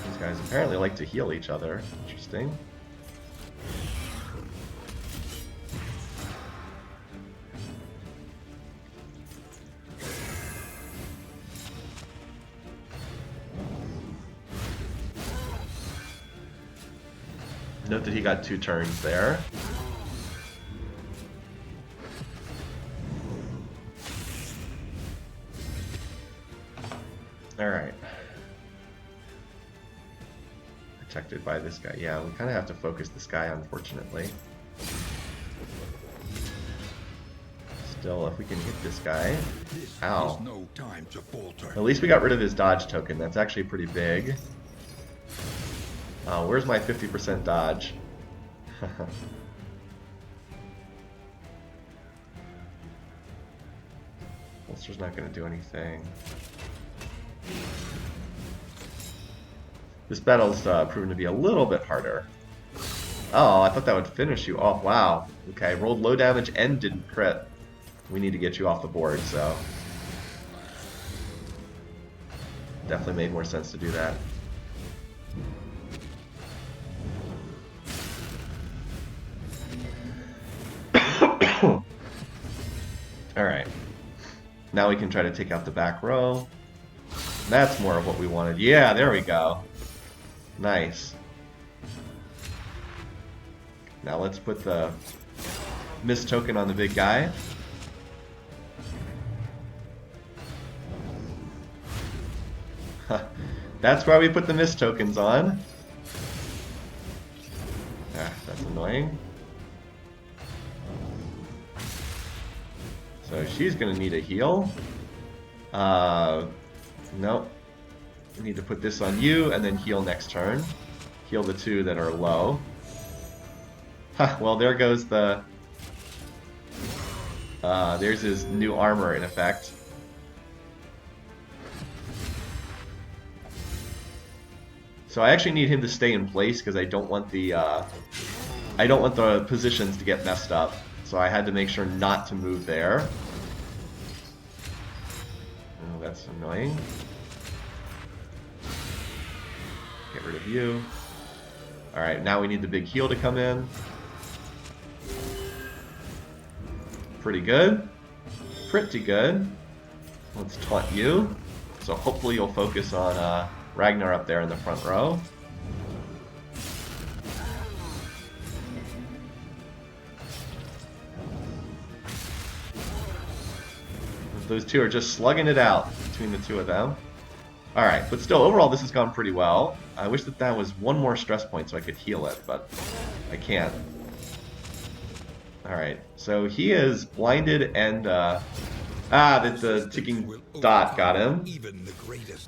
S1: These guys apparently like to heal each other. Interesting. Note that he got 2 turns there. fortify this guy. Yeah, we kind of have to focus this guy, unfortunately. Still, if we can hit this guy... Ow.
S2: No time to falter.
S1: At least we got rid of his dodge token. That's actually pretty big. Oh, where's my 50% dodge? Holster's not going to do anything. This battle's proven to be a little bit harder. Oh, I thought that would finish you off. Wow. Okay, rolled low damage and didn't crit. We need to get you off the board, so... Definitely made more sense to do that. Alright. Now we can try to take out the back row. That's more of what we wanted. Yeah, there we go. Nice. Now let's put the mist token on the big guy. That's why we put the mist tokens on. Ah, that's annoying. So she's gonna need a heal. Nope. We need to put this on you and then heal next turn. Heal the two that are low. Well, there goes the... there's his new armor in effect. So I actually need him to stay in place because I don't want the positions to get messed up. So I had to make sure not to move there. Oh, that's annoying. Get rid of you. Alright, now we need the big heal to come in. Pretty good. Pretty good. Let's taunt you. So hopefully you'll focus on Ragnar up there in the front row. Those two are just slugging it out between the two of them. Alright, but still, overall this has gone pretty well. I wish that was one more stress point so I could heal it, but I can't. Alright, so he is blinded and... the ticking dot got him.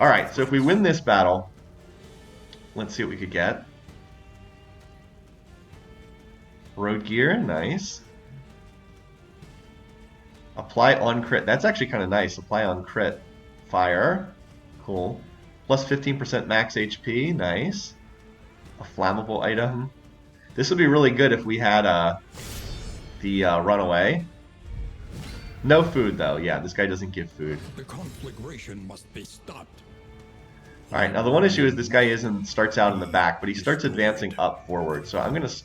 S1: Alright, so if we win this battle, let's see what we could get. Road gear, nice. Apply on crit. That's actually kind of nice. Apply on crit. Fire. Cool. Plus 15% max HP. Nice. A flammable item. This would be really good if we had the runaway. No food, though. Yeah, this guy doesn't give food.
S2: The conflagration must be stopped.
S1: Alright, now the one issue is this guy starts out in the back, but he starts advancing up forward. So I'm going to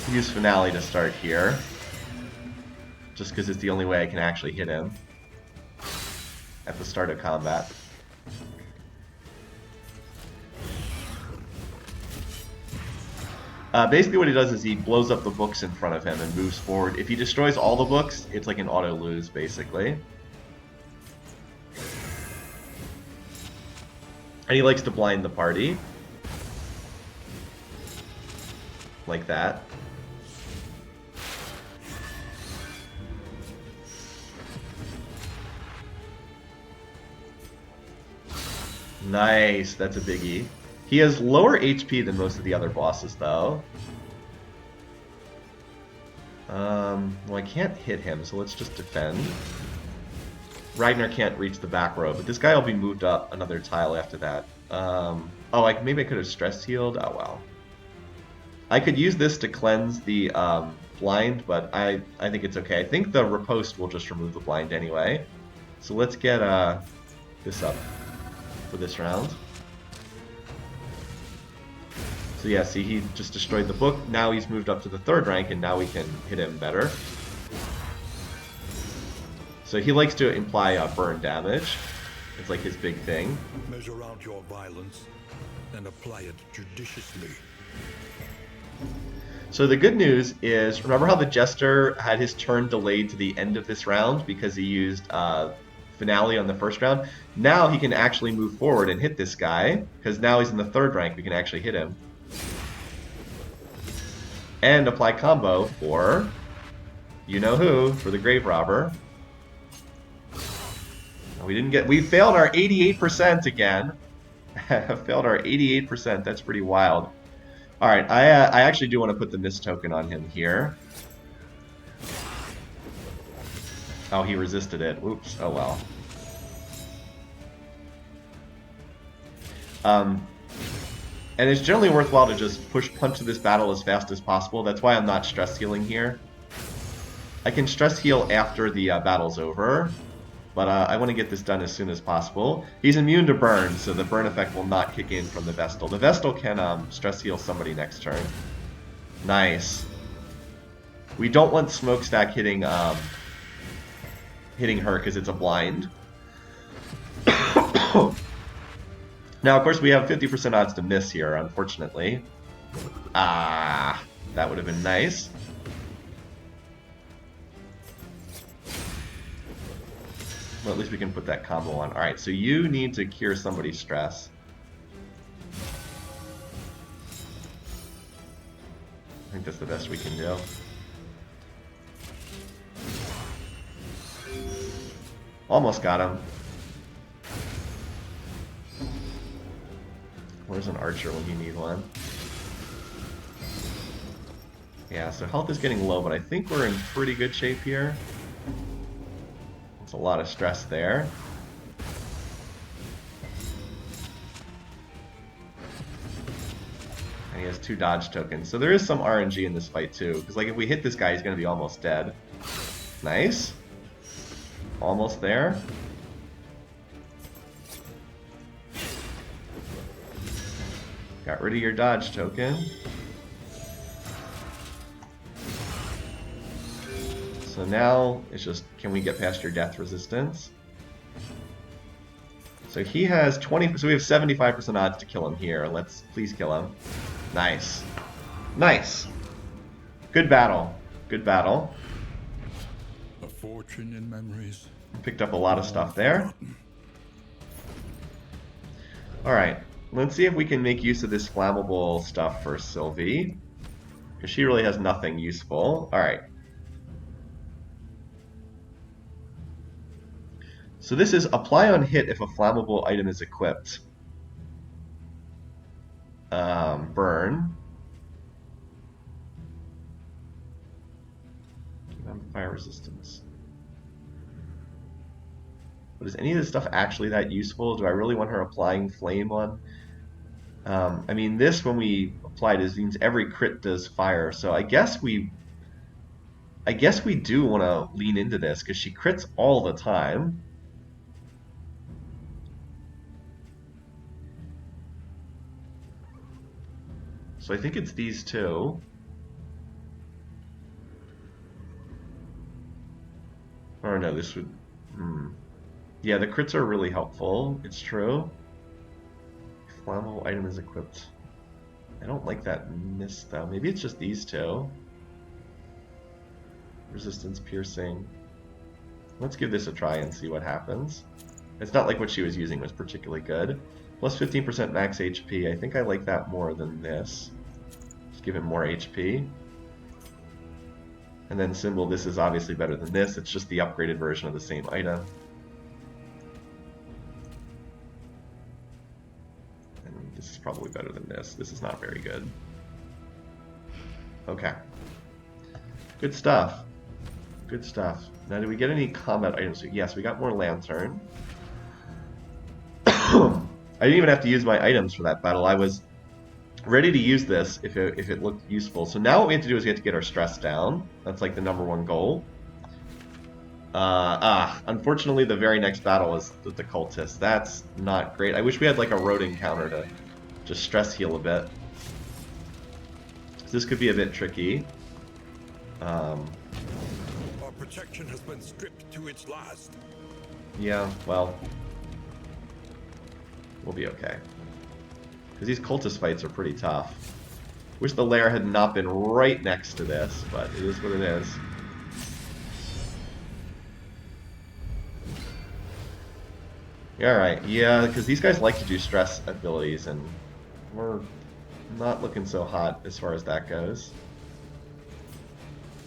S1: use Finale to start here. Just because it's the only way I can actually hit him at the start of combat. Basically what he does is he blows up the books in front of him and moves forward. If he destroys all the books, it's like an auto-lose, basically. And he likes to blind the party. Like that. Nice, that's a biggie. He has lower HP than most of the other bosses, though. Well, I can't hit him, so let's just defend. Ragnar can't reach the back row, but this guy will be moved up another tile after that. Maybe I could have stress healed. Oh, well. I could use this to cleanse the blind, but I think it's okay. I think the riposte will just remove the blind anyway. So let's get this up for this round. So yeah, see, he just destroyed the book. Now he's moved up to the 3rd rank, and now we can hit him better. So he likes to imply burn damage. It's like his big thing.
S2: Measure out your violence and apply it judiciously.
S1: So the good news is, remember how the Jester had his turn delayed to the end of this round because he used finale on the first round. Now he can actually move forward and hit this guy, because now he's in the 3rd rank, we can actually hit him. And apply combo for you-know-who, for the Grave Robber. We failed our 88% again. Failed our 88%, that's pretty wild. Alright, I actually do want to put the Mist token on him here. Oh, he resisted it. Oops, oh well. And it's generally worthwhile to just punch to this battle as fast as possible. That's why I'm not stress healing here. I can stress heal after the battle's over, but I want to get this done as soon as possible. He's immune to burn, so the burn effect will not kick in from the Vestal. The Vestal can stress heal somebody next turn. Nice. We don't want Smokestack hitting her because it's a blind. Now, of course, we have 50% odds to miss here, unfortunately. That would have been nice. Well, at least we can put that combo on. Alright, so you need to cure somebody's stress. I think that's the best we can do. Almost got him. Where's an archer when you need one? Yeah, so health is getting low, but I think we're in pretty good shape here. That's a lot of stress there. And he has 2 dodge tokens. So there is some RNG in this fight too, because like if we hit this guy, he's going to be almost dead. Nice. Almost there. Got rid of your dodge token. So now it's just, can we get past your death resistance? So he has 20, so we have 75% odds to kill him here. Let's please kill him. Nice. Nice. Good battle. Good battle.
S2: A fortune in memories.
S1: Picked up a lot of stuff there. Alright. Let's see if we can make use of this flammable stuff for Sylvie. Because she really has nothing useful. Alright. So this is apply on hit if a flammable item is equipped. Burn. Fire resistance. But is any of this stuff actually that useful? Do I really want her applying flame on? I mean, this, when we apply it, means every crit does fire. So I guess we do want to lean into this because she crits all the time. So I think it's these two. Or no, this would... Yeah, the crits are really helpful. It's true. Flammable item is equipped. I don't like that miss, though. Maybe it's just these two. Resistance, piercing. Let's give this a try and see what happens. It's not like what she was using was particularly good. Plus 15% max HP. I think I like that more than this. Just give it more HP. And then symbol, this is obviously better than this. It's just the upgraded version of the same item. And this is probably better than this. This is not very good. Okay. Good stuff. Good stuff. Now, did we get any combat items? Yes, we got more lantern. I didn't even have to use my items for that battle. I was ready to use this if it looked useful. So now what we have to do is we have to get our stress down. That's like the #1 goal. Unfortunately the very next battle is with the cultist. That's not great. I wish we had like a road encounter to just stress heal a bit. This could be a bit tricky.
S2: Our protection has been stripped to its last.
S1: Yeah, well, we'll be okay. Because these cultist fights are pretty tough. Wish the lair had not been right next to this, but it is what it is. Alright, yeah, because these guys like to do stress abilities, and we're not looking so hot as far as that goes.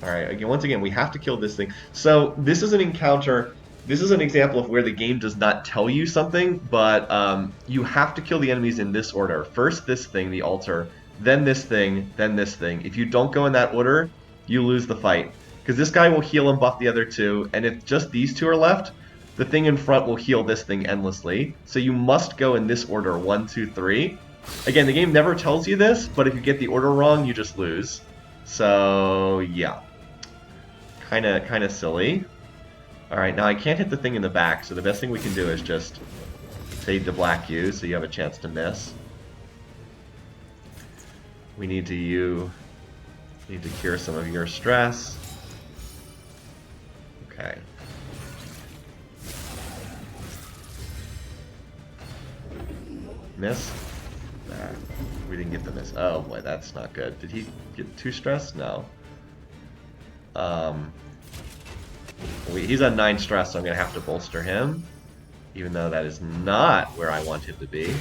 S1: Alright, again, once again, we have to kill this thing. So, this is an encounter. This is an example of where the game does not tell you something, but you have to kill the enemies in this order. First this thing, the altar, then this thing, then this thing. If you don't go in that order, you lose the fight. Because this guy will heal and buff the other two, and if just these two are left, the thing in front will heal this thing endlessly. So you must go in this order, 1, 2, 3. Again, the game never tells you this, but if you get the order wrong, you just lose. So, yeah. Kinda silly. Alright, now I can't hit the thing in the back, so the best thing we can do is just fade to black you, so you have a chance to miss. We need to cure some of your stress. Okay. Miss? Nah, we didn't get the miss. Oh boy, that's not good. Did he get 2 stress? No. He's on 9 stress, so I'm going to have to bolster him. Even though that is not where I want him to be.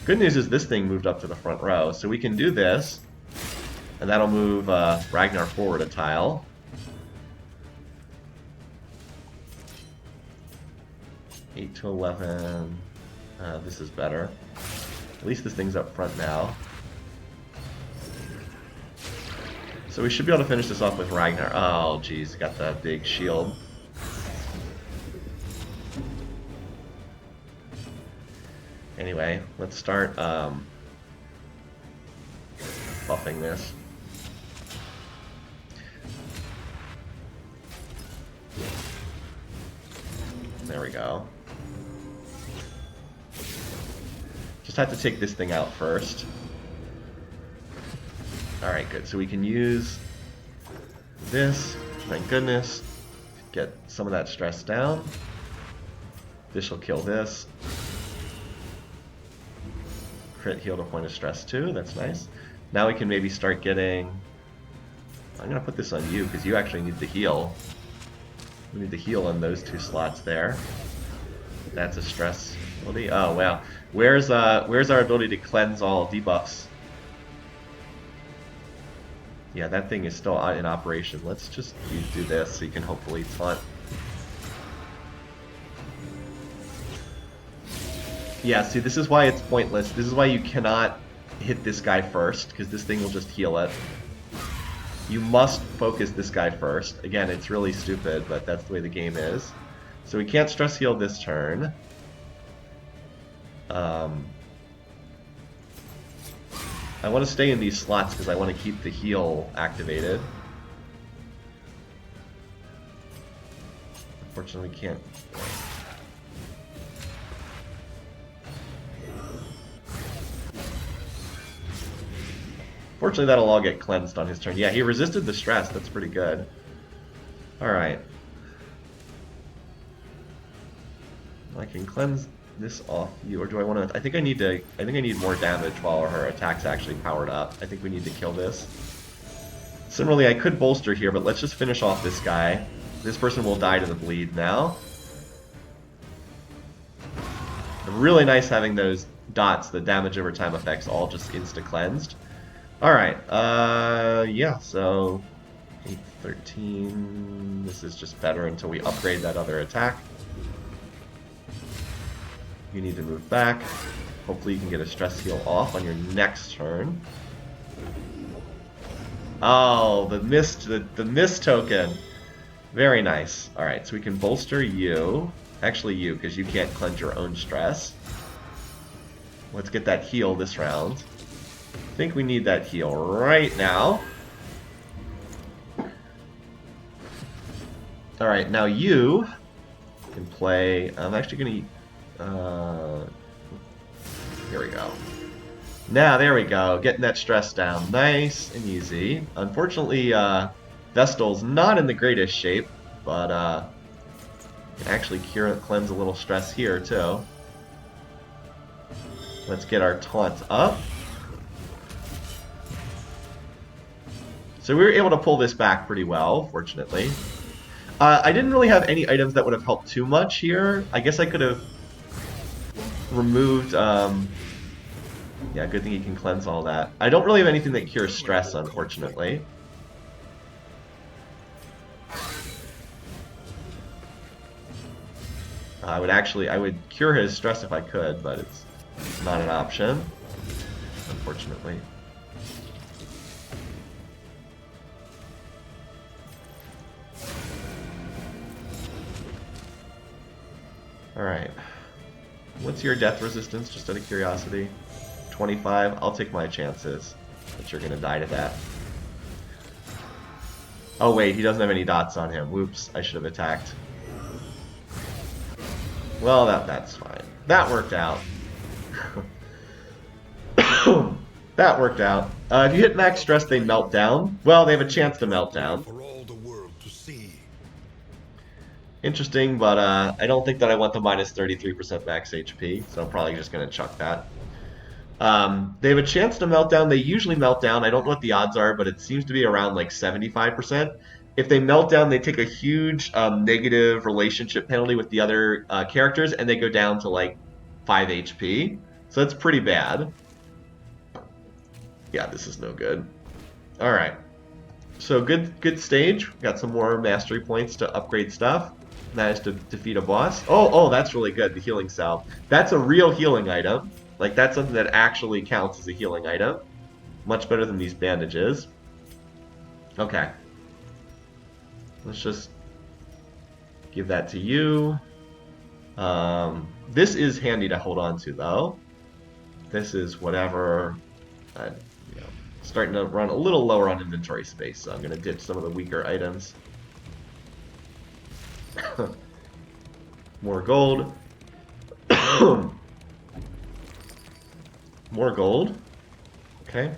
S1: Good news is this thing moved up to the front row, so we can do this. And that'll move Ragnar forward a tile. Eight to 11. This is better. At least this thing's up front now. So we should be able to finish this off with Ragnar. Oh, geez, got the big shield. Anyway, let's start buffing this. There we go. Just have to take this thing out first. Alright, good. So we can use this, thank goodness, get some of that stress down. This will kill this. Crit healed a point of stress too, that's nice. Now we can maybe start getting... I'm going to put this on you because you actually need the heal. We need the heal in those 2 slots there. That's a stress ability. Oh wow. Where's our ability to cleanse all debuffs? Yeah, that thing is still in operation. Let's just do this so you can hopefully taunt. Yeah, see, this is why it's pointless. This is why you cannot hit this guy first, because this thing will just heal it. You must focus this guy first. Again, it's really stupid, but that's the way the game is. So we can't stress heal this turn. I want to stay in these slots because I want to keep the heal activated. Unfortunately, we can't. Fortunately, that'll all get cleansed on his turn. Yeah, he resisted the stress. That's pretty good. Alright. I can cleanse this off you, or do I want to... I think I need more damage while her attack's actually powered up. I think we need to kill this. Similarly, I could bolster here, but let's just finish off this guy. This person will die to the bleed now. Really nice having those dots, the damage over time effects, all just insta-cleansed. Alright, yeah, so 8-13, this is just better until we upgrade that other attack. You need to move back. Hopefully you can get a stress heal off on your next turn. Oh, the mist token. Very nice. Alright, so we can bolster you. Actually you, because you can't cleanse your own stress. Let's get that heal this round. I think we need that heal right now. Alright, now you can play... I'm actually going to... here we go. Now, there we go. Getting that stress down. Nice and easy. Unfortunately, Vestal's not in the greatest shape, but can actually cleanse a little stress here, too. Let's get our taunt up. So we were able to pull this back pretty well, fortunately. I didn't really have any items that would have helped too much here. I guess I could have removed... yeah, good thing you can cleanse all that. I don't really have anything that cures stress, unfortunately. I would cure his stress if I could, but it's not an option, unfortunately. Alright. What's your death resistance, just out of curiosity? 25? I'll take my chances that you're gonna die to that. Oh wait, he doesn't have any dots on him. Whoops, I should have attacked. Well, that's fine. That worked out. That worked out. If you hit max stress, they melt down. Well, they have a chance to melt down.
S2: For all the world to see.
S1: Interesting, but I don't think that I want the minus 33% max HP, so I'm probably just going to chuck that. They have a chance to melt down. They usually melt down. I don't know what the odds are, but it seems to be around like 75%. If they melt down, they take a huge negative relationship penalty with the other characters, and they go down to like 5 HP. So that's pretty bad. Yeah, this is no good. All right. So good stage. Got some more mastery points to upgrade stuff. Managed to defeat a boss. Oh, that's really good. The healing salve. That's a real healing item. Like, that's something that actually counts as a healing item. Much better than these bandages. Okay. Let's just give that to you. This is handy to hold on to, though. This is whatever. You know, starting to run a little lower on inventory space, so I'm going to ditch some of the weaker items. More gold. More gold. Okay.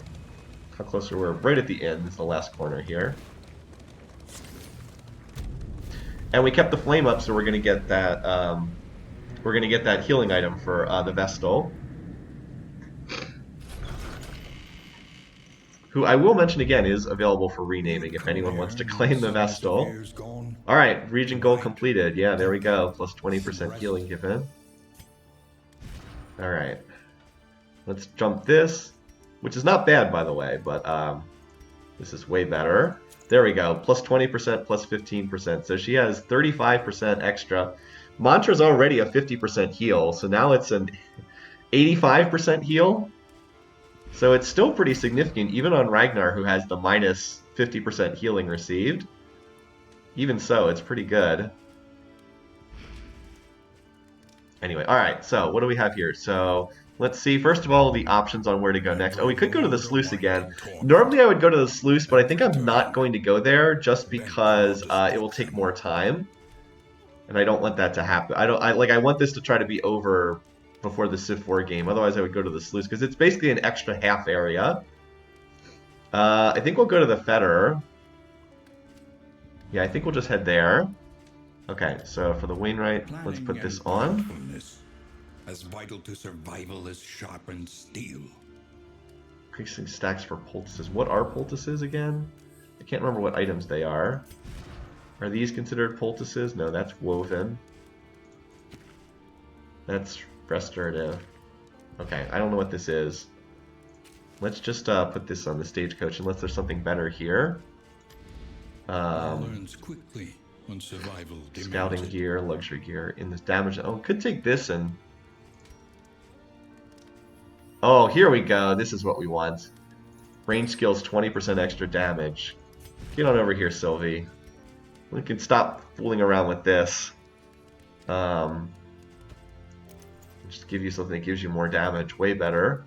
S1: How close are we? We're right at the end. This is the last corner here. And we kept the flame up, so we're gonna get that. We're gonna get that healing item for the Vestal. Who I will mention again is available for renaming if anyone wants to claim the Vestal. Alright, region goal completed. Yeah, there we go. Plus 20% healing given. Alright. Let's jump this, which is not bad, by the way, but this is way better. There we go. Plus 20%, plus 15%. So she has 35% extra. Mantra's already a 50% heal, so now it's an 85% heal. So it's still pretty significant, even on Ragnar, who has the minus 50% healing received. Even so, it's pretty good. Anyway, alright, so what do we have here? So let's see, first of all, the options on where to go next. Oh, we could go to the sluice again. Normally I would go to the sluice, but I think I'm not going to go there just because it will take more time. And I don't want that to happen. I want this to try to be over before the Civ 4 game. Otherwise I would go to the sluice, because it's basically an extra half area. I think we'll go to the Fetter. Yeah, I think we'll just head there. Okay, so for the Wainwright, let's put this on.
S2: As vital to survival as sharpened steel.
S1: Increasing stacks for poultices. What are poultices again? I can't remember what items they are. Are these considered poultices? No, that's woven. That's restorative. Okay, I don't know what this is. Let's just put this on the stagecoach unless there's something better here.
S2: Learns quickly when survival
S1: Scouting gear, luxury gear. In this damage. Oh, could take this and. Oh, here we go. This is what we want. Range skills 20% extra damage. Get on over here, Sylvie. We can stop fooling around with this. Just give you something that gives you more damage. Way better.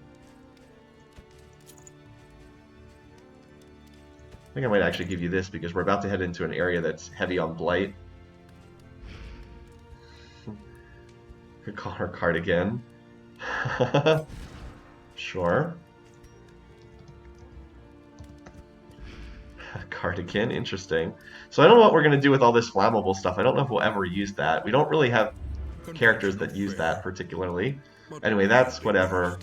S1: I think I might actually give you this because we're about to head into an area that's heavy on blight. Could call her cardigan. Sure. Cardigan, interesting. So I don't know what we're going to do with all this flammable stuff. I don't know if we'll ever use that. We don't really have characters that use that particularly. Anyway, that's whatever.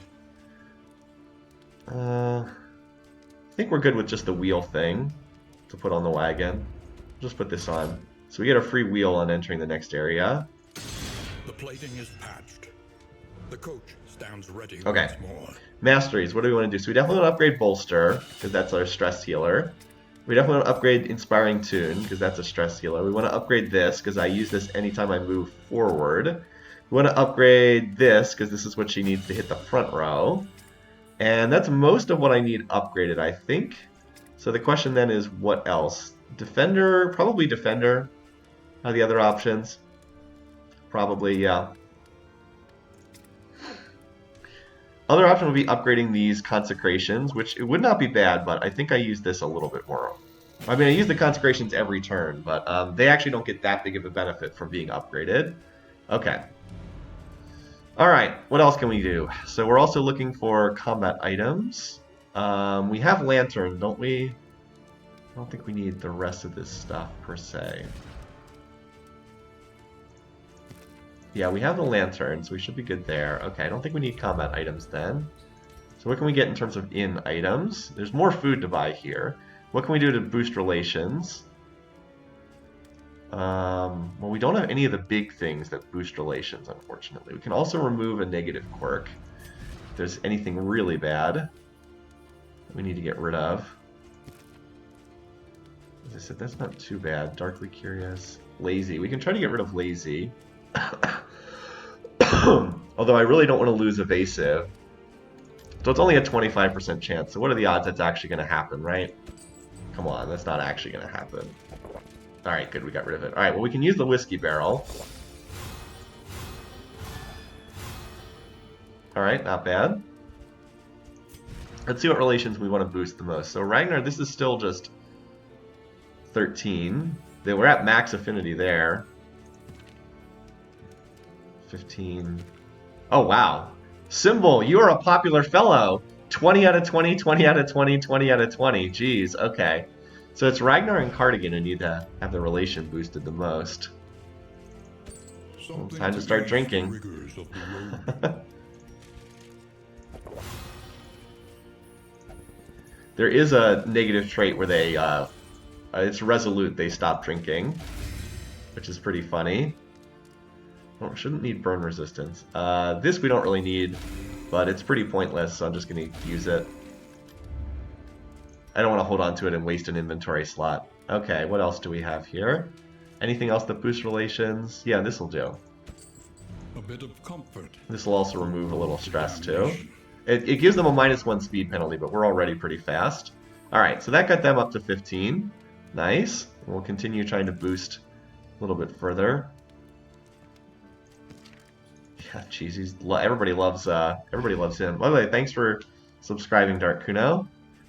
S1: I think we're good with just the wheel thing to put on the wagon. Just put this on. So we get a free wheel on entering the next area.
S2: The plating is patched. The coach stands ready
S1: Okay.
S2: once more.
S1: Masteries, what do we want to do? So we definitely want to upgrade Bolster, because that's our stress healer. We definitely want to upgrade Inspiring Tune, because that's a stress healer. We want to upgrade this, because I use this anytime I move forward. We want to upgrade this, because this is what she needs to hit the front row. And that's most of what I need upgraded, I think. So the question then is, what else? Defender, probably Defender. Are the other options? Probably, yeah. Other option would be upgrading these consecrations, which it would not be bad, but I think I use this a little bit more. I mean, I use the consecrations every turn, but they actually don't get that big of a benefit from being upgraded. Okay. Alright, what else can we do? So we're also looking for combat items. We have Lantern, don't we? I don't think we need the rest of this stuff, per se. Yeah, we have the Lantern, so we should be good there. Okay, I don't think we need combat items then. So what can we get in terms of in items? There's more food to buy here. What can we do to boost relations? Well, we don't have any of the big things that boost relations, unfortunately. We can also remove a negative quirk. If there's anything really bad that we need to get rid of. As I said, that's not too bad. Darkly Curious. Lazy. We can try to get rid of Lazy. Although I really don't want to lose Evasive. So it's only a 25% chance. So what are the odds that's actually going to happen, right? Come on, that's not actually going to happen. Alright, good, we got rid of it. Alright, well we can use the Whiskey Barrel. Alright, not bad. Let's see what relations we want to boost the most. So Ragnar, this is still just 13. We're at max affinity there. 15. Oh, wow. Symbol, you are a popular fellow. 20 out of 20, 20 out of 20, 20 out of 20. Jeez, okay. So it's Ragnar and Cardigan who need to have the relation boosted the most. Well, time to start drinking. There is a negative trait where they, it's resolute, they stop drinking, which is pretty funny. Well, shouldn't need burn resistance. This we don't really need, but it's pretty pointless, so I'm just going to use it. I don't want to hold on to it and waste an inventory slot. Okay, what else do we have here? Anything else that boosts relations? Yeah, this will do.
S2: A bit of comfort. This
S1: will also remove a little stress too. It gives them a -1 speed penalty, but we're already pretty fast. Alright, so that got them up to 15. Nice. We'll continue trying to boost a little bit further. Yeah, jeez, everybody loves him. By the way, thanks for subscribing, Dark Kuno.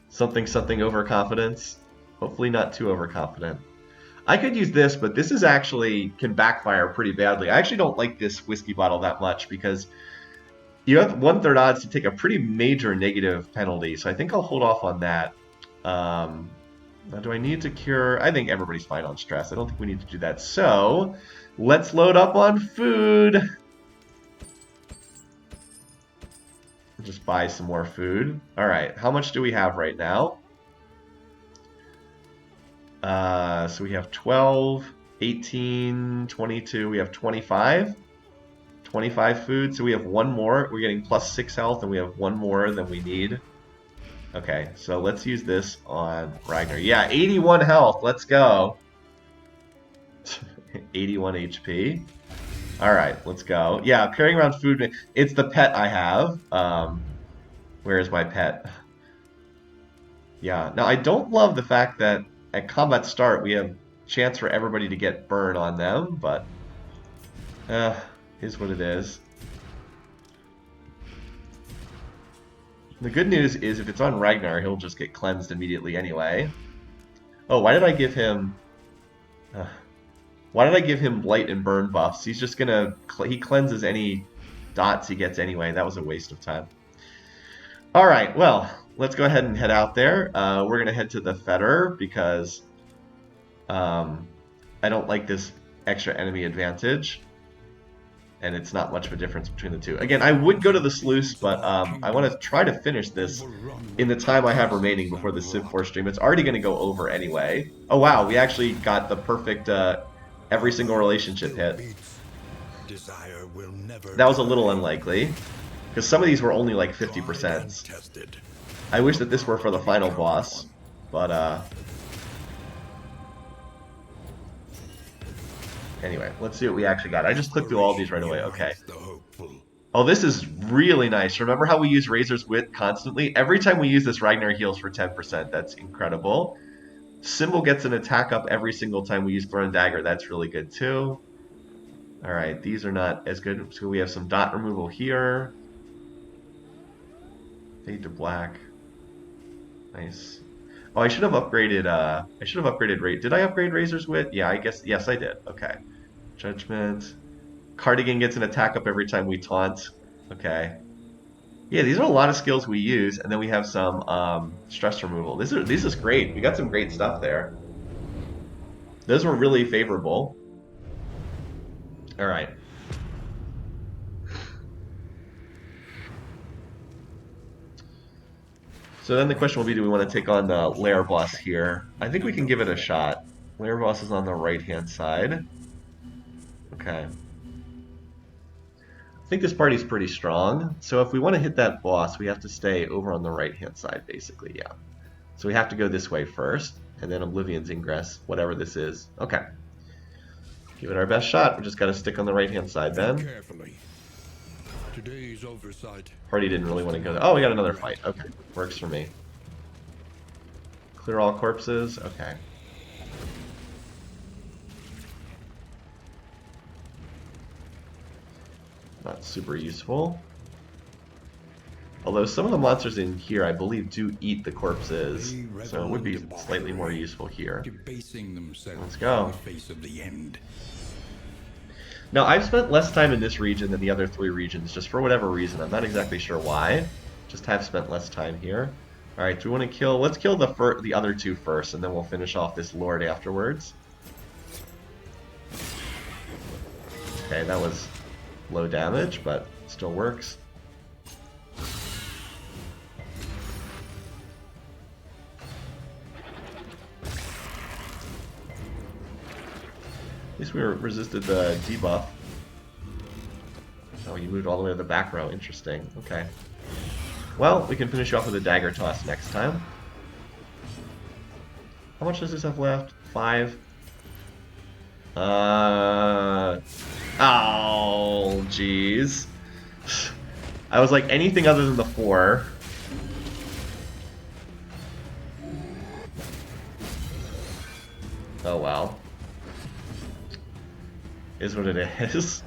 S1: Something overconfidence. Hopefully not too overconfident. I could use this, but this is actually can backfire pretty badly. I actually don't like this whiskey bottle that much because you have 1/3 odds to take a pretty major negative penalty, so I think I'll hold off on that. Now, do I need to cure? I think everybody's fine on stress. I don't think we need to do that. So, let's load up on food. Just buy some more food. Alright, how much do we have right now? So we have 12, 18, 22, we have 25. 25 food, so we have one more. We're getting +6 health, and we have one more than we need. Okay, so let's use this on Ragnar. Yeah, 81 health, let's go. 81 HP. Alright, let's go. Yeah, carrying around food, it's the pet I have. Where is my pet? Yeah, now I don't love the fact that at combat start we have chance for everybody to get burn on them, but is what it is. The good news is if it's on Ragnar, he'll just get cleansed immediately anyway. Oh, why did I give him... why did I give him Blight and Burn buffs? He's just gonna... he cleanses any dots he gets anyway. That was a waste of time. Alright, well, let's go ahead and head out there. We're gonna head to the Fetter because I don't like this extra enemy advantage. And it's not much of a difference between the two. Again, I would go to the Sluice, but I want to try to finish this in the time I have remaining before the Civ 4 stream. It's already going to go over anyway. Oh wow, we actually got the perfect Every single relationship hit.
S2: Beats. Desire will never
S1: That was a little
S2: die.
S1: unlikely, because some of these were only like 50%.
S2: Tested.
S1: I wish that this were for the final boss, but anyway, let's see what we actually got. I just clicked through all these right away. Okay.
S2: The hopeful.
S1: Oh, this is really nice. Remember how we use Razor's Wit constantly? Every time we use this, Ragnar heals for 10%. That's incredible. Symbol gets an attack up every single time we use Thrown Dagger. That's really good too. Alright, these are not as good. So we have some dot removal here. Fade to black. Nice. Oh, I should have upgraded, Did I upgrade Razor's Wit? Yeah, I guess, yes, I did. Okay. Judgment. Cardigan gets an attack up every time we taunt. Okay. Yeah, these are a lot of skills we use, and then we have some stress removal. This is great. We got some great stuff there. Those were really favorable. All right. So then the question will be, do we want to take on the Lair boss here? I think we can give it a shot. Lair boss is on the right-hand side. Okay. I think this party's pretty strong. So if we want to hit that boss, we have to stay over on the right-hand side, basically, yeah. So we have to go this way first, and then Oblivion's Ingress, whatever this is. Okay. Give it our best shot. We just got to stick on the right-hand side then.
S2: Carefully. Today's oversight.
S1: Party didn't really want to go there. Oh, we got another fight. Okay, works for me. Clear all corpses. Okay. Not super useful. Although some of the monsters in here, I believe, do eat the corpses, so it would be slightly more useful here.
S2: Debasing themselves.
S1: Let's go.
S2: In the face of the end.
S1: Now, I've spent less time in this region than the other 3 regions, just for whatever reason. I'm not exactly sure why. Just have spent less time here. Alright, do we want to kill... Let's kill the other 2 first, and then we'll finish off this Lord afterwards. Okay, that was low damage, but still works. At least we resisted the debuff. Oh, you moved all the way to the back row. Interesting. Okay. Well, we can finish off with a dagger toss next time. How much does this have left? 5. Oh, jeez. I was like, anything other than the 4. Oh, well. Is what it is.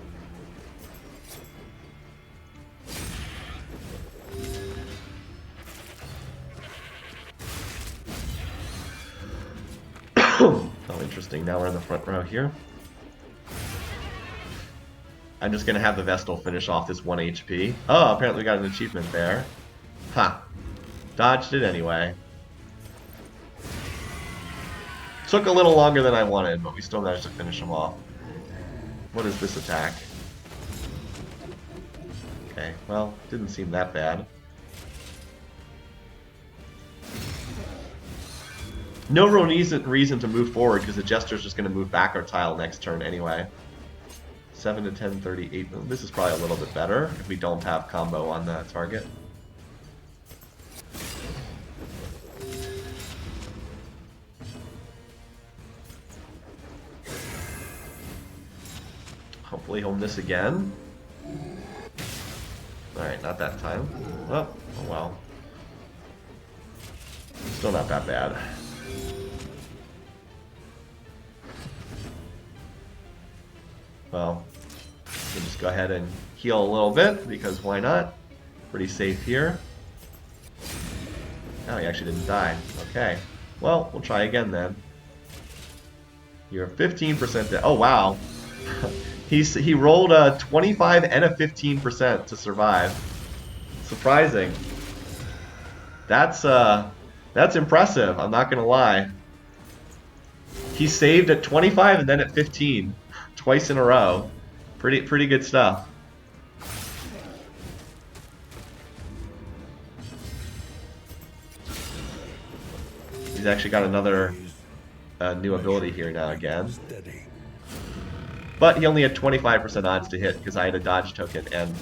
S1: Oh, interesting. Now we're in the front row here. I'm just gonna have the Vestal finish off this 1 HP. Oh, apparently we got an achievement there. Ha. Dodged it anyway. Took a little longer than I wanted, but we still managed to finish him off. What is this attack? Okay, well, didn't seem that bad. No real reason to move forward because the Jester's just going to move back our tile next turn anyway. 7 to 10, 38. This is probably a little bit better if we don't have combo on the target. Hopefully he'll miss again. Alright, not that time. Oh well. Still not that bad. Well, we'll just go ahead and heal a little bit, because why not? Pretty safe here. Oh, he actually didn't die. Okay. Well, we'll try again then. You're 15% dead. Oh, wow. He rolled a 25 and a 15% to survive. Surprising. That's impressive, I'm not gonna lie. He saved at 25 and then at 15. Twice in a row. Pretty good stuff. He's actually got another new ability here now again. But he only had 25% odds to hit because I had a dodge token, and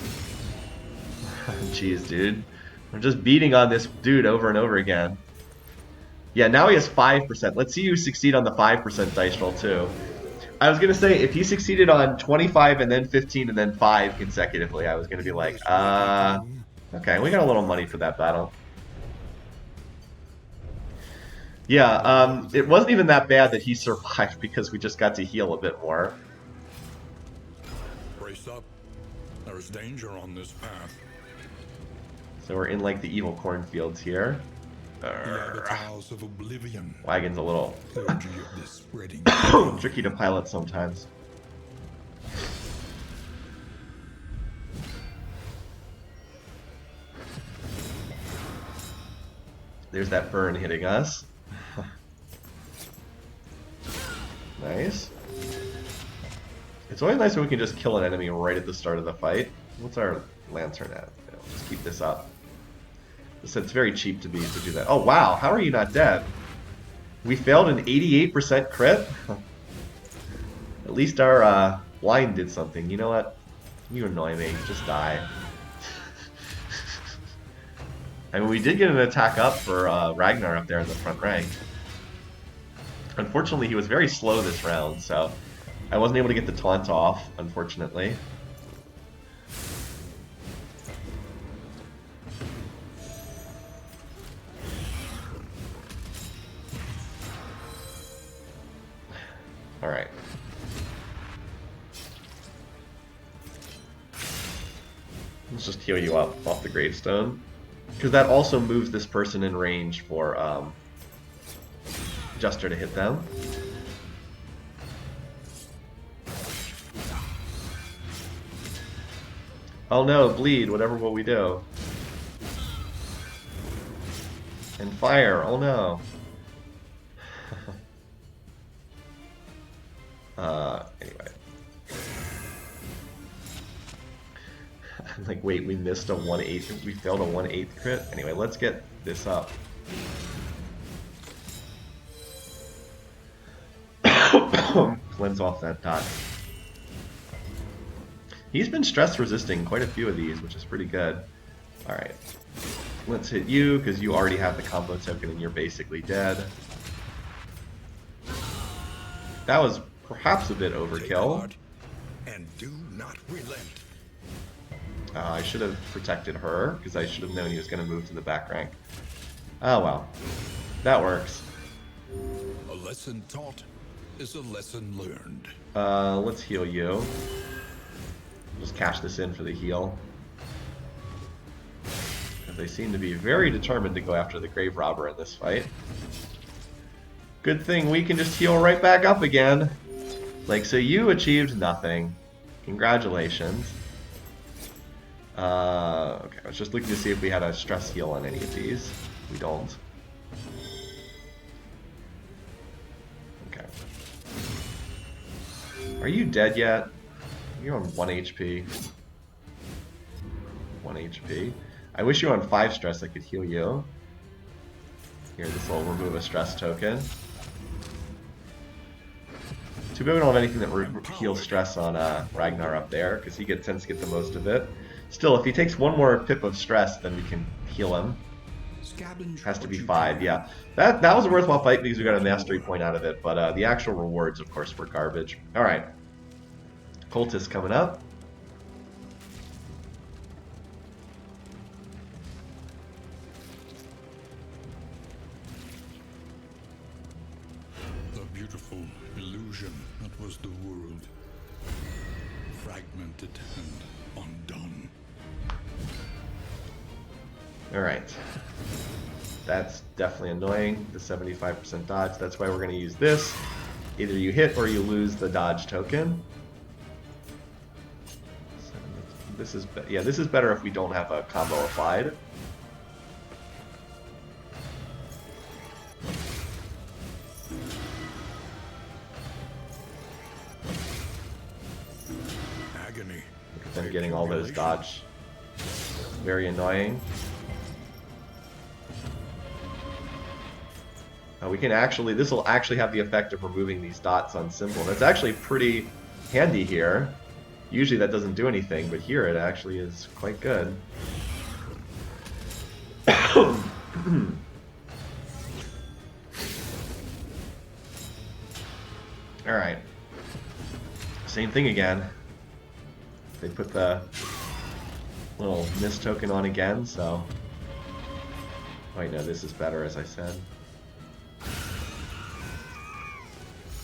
S1: jeez, dude. I'm just beating on this dude over and over again. Yeah, now he has 5%. Let's see you succeed on the 5% dice roll, too. I was going to say, if he succeeded on 25 and then 15 and then 5 consecutively, I was going to be like, okay, we got a little money for that battle. Yeah, it wasn't even that bad that he survived because we just got to heal a bit more.
S2: Brace up. There's danger on this path.
S1: So we're in like the evil cornfields here.
S2: The avatars of oblivion.
S1: Wagon's a little
S2: Clergy of this spreading.
S1: tricky to pilot sometimes. There's that burn hitting us. Nice. It's always nice when we can just kill an enemy right at the start of the fight. What's our lantern at? Just keep this up. It's very cheap to do that. Oh wow, how are you not dead? We failed an 88% crit? At least our blind did something. You know what? You annoy me. Just die. I mean, we did get an attack up for Ragnar up there in the front rank. Unfortunately, he was very slow this round, so I wasn't able to get the taunt off, unfortunately. Alright. Let's just heal you up off the gravestone. Because that also moves this person in range for Juster to hit them. Oh no, bleed, whatever will we do? And fire, oh no. Anyway. Like, wait, we missed a 1/8, we failed a 1/8 crit? Anyway, let's get this up. Cleanse off that dot. He's been stress resisting quite a few of these, which is pretty good. Alright. Let's hit you, because you already have the combo token and you're basically dead. That was perhaps a bit overkill.
S2: And do not relent.
S1: I should have protected her, because I should have known he was going to move to the back rank. Oh well. That works.
S2: A lesson taught is a lesson learned.
S1: Let's heal you. Just cash this in for the heal. They seem to be very determined to go after the Grave Robber in this fight. Good thing we can just heal right back up again. Like, so you achieved nothing. Congratulations. Okay, I was just looking to see if we had a stress heal on any of these. We don't. Okay. Are you dead yet? You're on 1 HP. 1 HP. I wish you were on 5 stress, I could heal you. Here, this will remove a stress token. Too bad we don't have anything that heals stress on Ragnar up there, because he tends to get the most of it. Still, if he takes one more pip of stress, then we can heal him. Has to be 5, yeah. That was a worthwhile fight because we got a mastery point out of it, but the actual rewards, of course, were garbage. Alright. Cultist coming up.
S2: The beautiful illusion that was the world. Fragmented and undone.
S1: Alright. That's definitely annoying, the 75% dodge. That's why we're going to use this. Either you hit or you lose the dodge token. This is this is better if we don't have a combo applied.
S2: Agony.
S1: Look at them getting all those dodge. Very annoying. We can actually, this will actually have the effect of removing these dots on symbol. That's actually pretty handy here. Usually that doesn't do anything, but here it actually is quite good. Alright. Same thing again. They put the little mist token on again, so... Wait, no, this is better, as I said.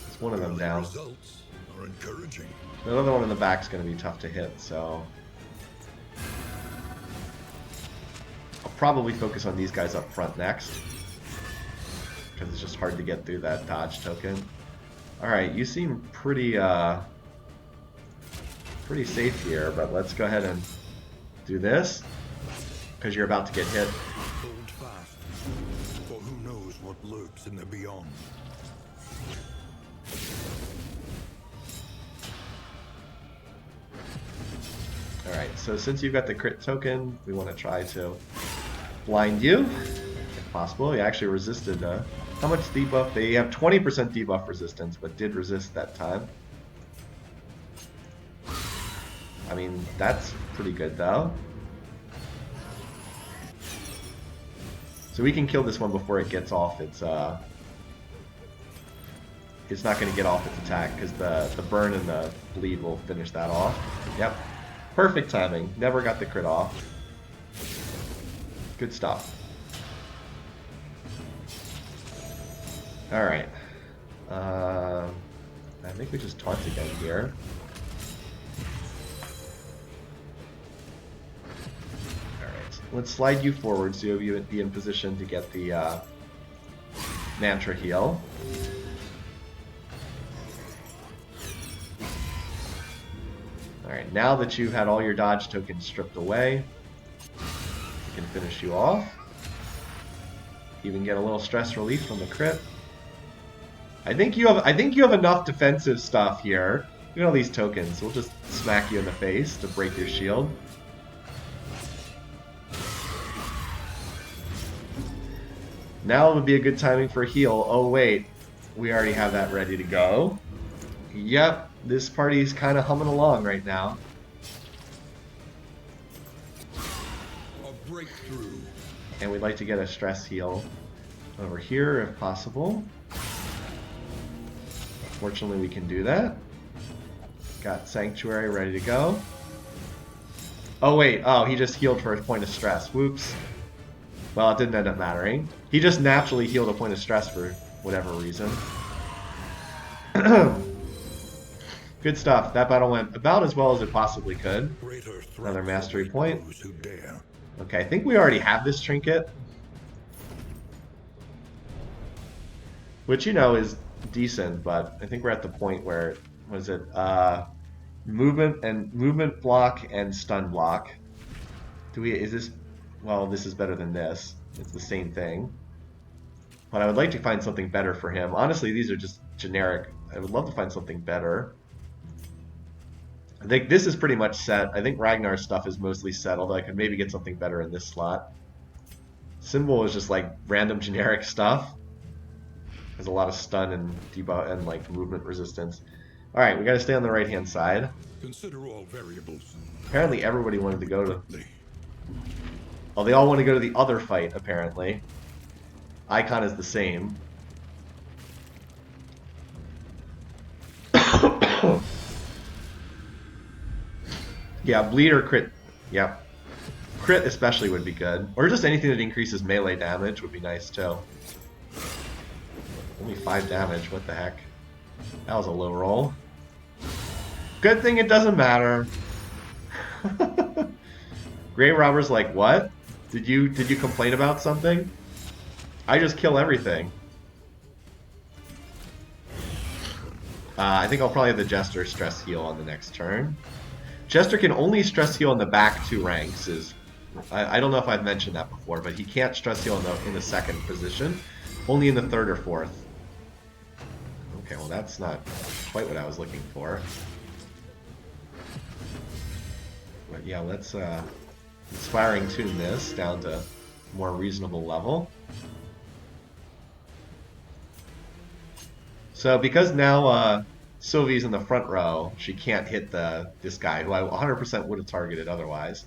S1: It's one of them down.
S2: Results are encouraging.
S1: The other one in the back is going to be tough to hit, so... I'll probably focus on these guys up front next. Because it's just hard to get through that dodge token. Alright, you seem pretty, pretty safe here, but let's go ahead and do this. Because you're about to get hit.
S2: Hold fast, for who knows what lurks in the beyond.
S1: Alright, so since you've got the crit token, we want to try to blind you, if possible. You actually resisted, how much debuff? They have 20% debuff resistance, but did resist that time. I mean, that's pretty good, though. So we can kill this one before it gets off its, it's not going to get off its attack, because the burn and the bleed will finish that off. Yep. Perfect timing. Never got the crit off. Good stuff. Alright. I think we just taunt again here. Alright. Let's slide you forward so you'll be in position to get the mantra heal. Alright, now that you've had all your dodge tokens stripped away, we can finish you off. Even get a little stress relief from the crit. I think you have enough defensive stuff here. Look at all these tokens. We'll just smack you in the face to break your shield. Now would be a good timing for a heal. Oh wait, we already have that ready to go. Yep, this party's kind of humming along right now.
S2: A breakthrough.
S1: And we'd like to get a stress heal over here if possible. Fortunately, we can do that. Got Sanctuary ready to go. Oh wait, oh, he just healed for a point of stress. Whoops. Well, it didn't end up mattering. He just naturally healed a point of stress for whatever reason. Good stuff. That battle went about as well as it possibly could. Another mastery point. Okay, I think we already have this trinket. Which, you know, is decent, but I think we're at the point where, was it, movement block and stun block. Is this, well, this is better than this. It's the same thing. But I would like to find something better for him. Honestly, these are just generic. I would love to find something better. I think this is pretty much set. I think Ragnar's stuff is mostly set, although I could maybe get something better in this slot. Symbol is just like random generic stuff. There's a lot of stun and debuff and like movement resistance. Alright, we gotta stay on the right hand side.
S2: Consider all variables.
S1: Apparently everybody wanted to go to... Oh, they all want to go to the other fight, apparently. Icon is the same. Yeah, bleed or crit. Yep. Crit especially would be good. Or just anything that increases melee damage would be nice too. Only 5 damage, what the heck. That was a low roll. Good thing it doesn't matter. Grave Robber's like, what? Did you complain about something? I just kill everything. I think I'll probably have the Jester stress heal on the next turn. Jester can only stress heal in the back 2 ranks. I don't know if I've mentioned that before, but he can't stress heal in the second position. Only in the 3rd or 4th. Okay, well that's not quite what I was looking for. But yeah, let's Inspiring Tune this down to a more reasonable level. So because now Sylvie's in the front row, she can't hit this guy, who I 100% would have targeted otherwise.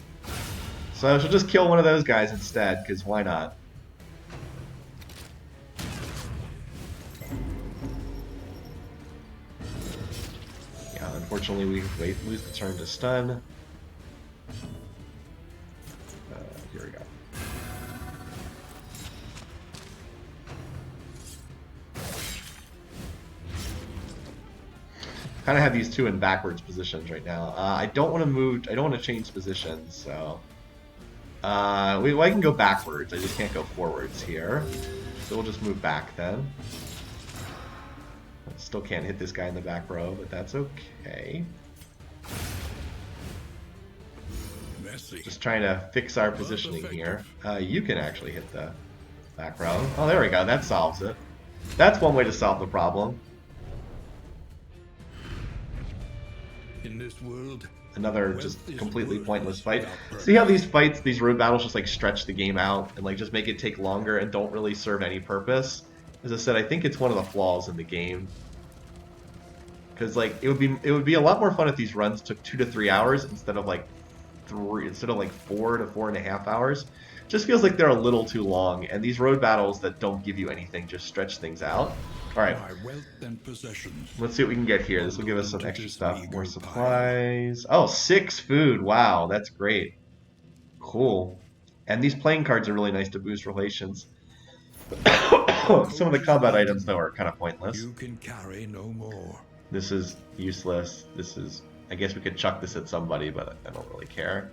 S1: So she'll just kill one of those guys instead, because why not? Yeah, unfortunately we lose the turn to stun. Here we go. Kind of have these two in backwards positions right now. I don't want to move. I don't want to change positions, so I can go backwards. I just can't go forwards here. So we'll just move back then. Still can't hit this guy in the back row, but that's okay.
S2: Messy.
S1: Just trying to fix our positioning here. You can actually hit the back row. Oh, there we go. That solves it. That's one way to solve the problem.
S2: In this world,
S1: Another just completely pointless fight. See how these fights, these road battles just like stretch the game out and like just make it take longer and don't really serve any purpose? As I said, I think it's one of the flaws in the game. Because like it would be a lot more fun if these runs took 2 to 3 hours instead of like 4 to 4.5 hours. Just feels like they're a little too long, and these road battles that don't give you anything just stretch things out. Alright, let's see what we can get here. This will give us some extra stuff. More supplies. Oh, 6 food. Wow, that's great. Cool. And these playing cards are really nice to boost relations. Some of the combat items, though, are kind of pointless.
S2: You can carry no more.
S1: This is useless. This is... I guess we could chuck this at somebody, but I don't really care.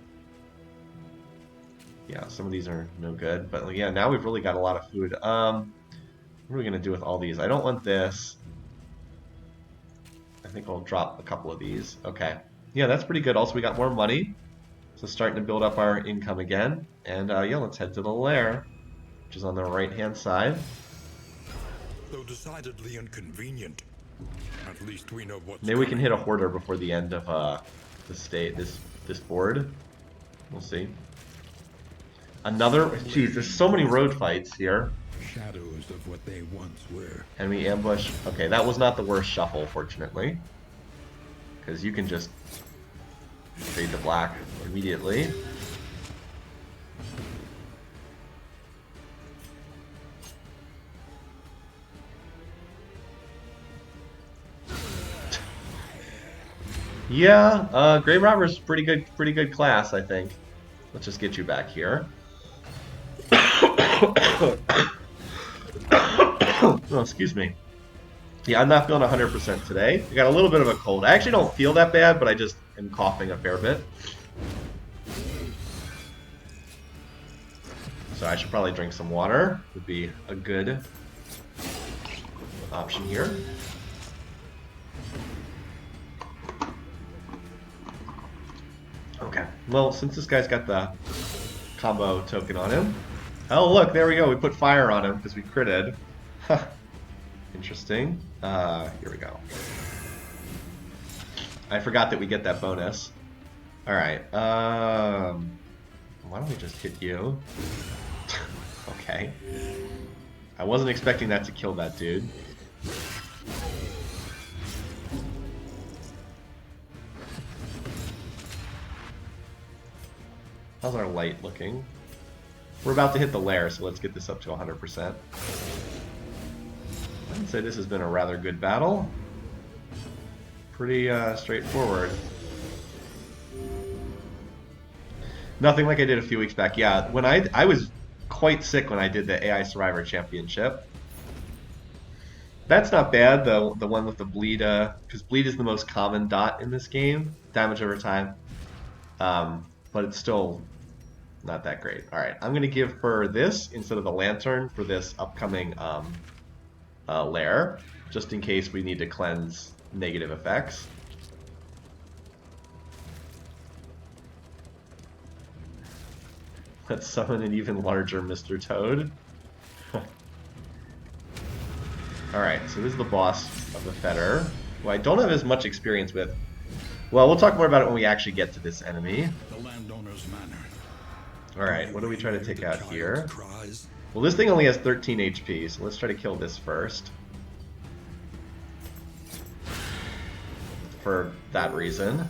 S1: Yeah, some of these are no good. But yeah, now we've really got a lot of food. What are we going to do with all these? I don't want this. I think I'll drop a couple of these. Okay. Yeah, that's pretty good. Also, we got more money. So starting to build up our income again. And yeah, let's head to the lair, which is on the right-hand side.
S2: Though decidedly inconvenient. At least we know what's
S1: Maybe we can hit a hoarder before the end of this board. We'll see. Another... Geez, there's so many road fights here.
S2: Shadows of what they once were.
S1: And we ambush. Okay, that was not the worst shuffle, fortunately. Because you can just fade to black immediately. Yeah, Grave Robber's pretty good class, I think. Let's just get you back here. Oh, excuse me. Yeah, I'm not feeling 100% today. I got a little bit of a cold. I actually don't feel that bad, but I just am coughing a fair bit. So I should probably drink some water. Would be a good option here. Okay. Well, since this guy's got the combo token on him. Oh, look, there we go. We put fire on him because we critted. Interesting. Here we go. I forgot that we get that bonus. Alright. Why don't we just hit you? Okay. I wasn't expecting that to kill that dude. How's our light looking? We're about to hit the lair, so let's get this up to 100%. I'd say this has been a rather good battle. Pretty straightforward. Nothing like I did a few weeks back. Yeah, when I was quite sick when I did the AI Survivor Championship. That's not bad, the one with the bleed, because bleed is the most common dot in this game, damage over time. But it's still not that great. Alright, I'm going to give her this instead of the lantern for this upcoming lair, just in case we need to cleanse negative effects. Let's summon an even larger Mr. Toad. Alright, so this is the boss of the Fetter, who I don't have as much experience with. Well, we'll talk more about it when we actually get to this enemy.
S2: The landowner's manor.
S1: Alright, what do we try to take out here? Well, this thing only has 13 HP, so let's try to kill this first. for that reason.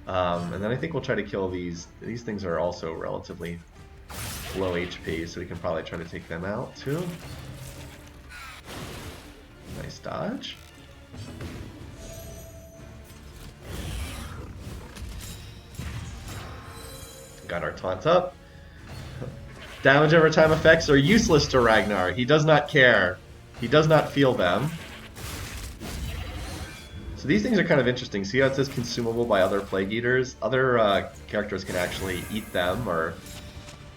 S1: And then I think we'll try to kill these. These things are also relatively low HP, so we can probably try to take them out too. Nice dodge. Got our taunt up. Damage over time effects are useless to Ragnar. He does not care. He does not feel them. So these things are kind of interesting. See how it says consumable by other Plague Eaters? Other characters can actually eat them or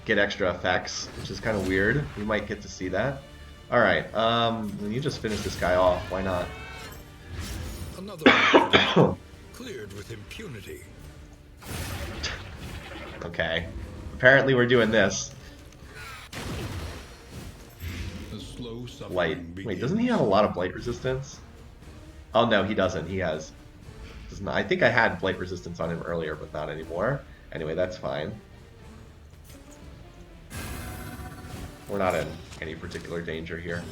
S1: get extra effects, which is kind of weird. We might get to see that. Alright, you just finish this guy off. Why not?
S2: Another cleared with impunity.
S1: Okay. Apparently we're doing this.
S2: The slow
S1: Blight. Wait, doesn't he have a lot of blight resistance? Oh no, he doesn't. He has... Doesn't, I think I had blight resistance on him earlier, but not anymore. Anyway, that's fine. We're not in any particular danger here.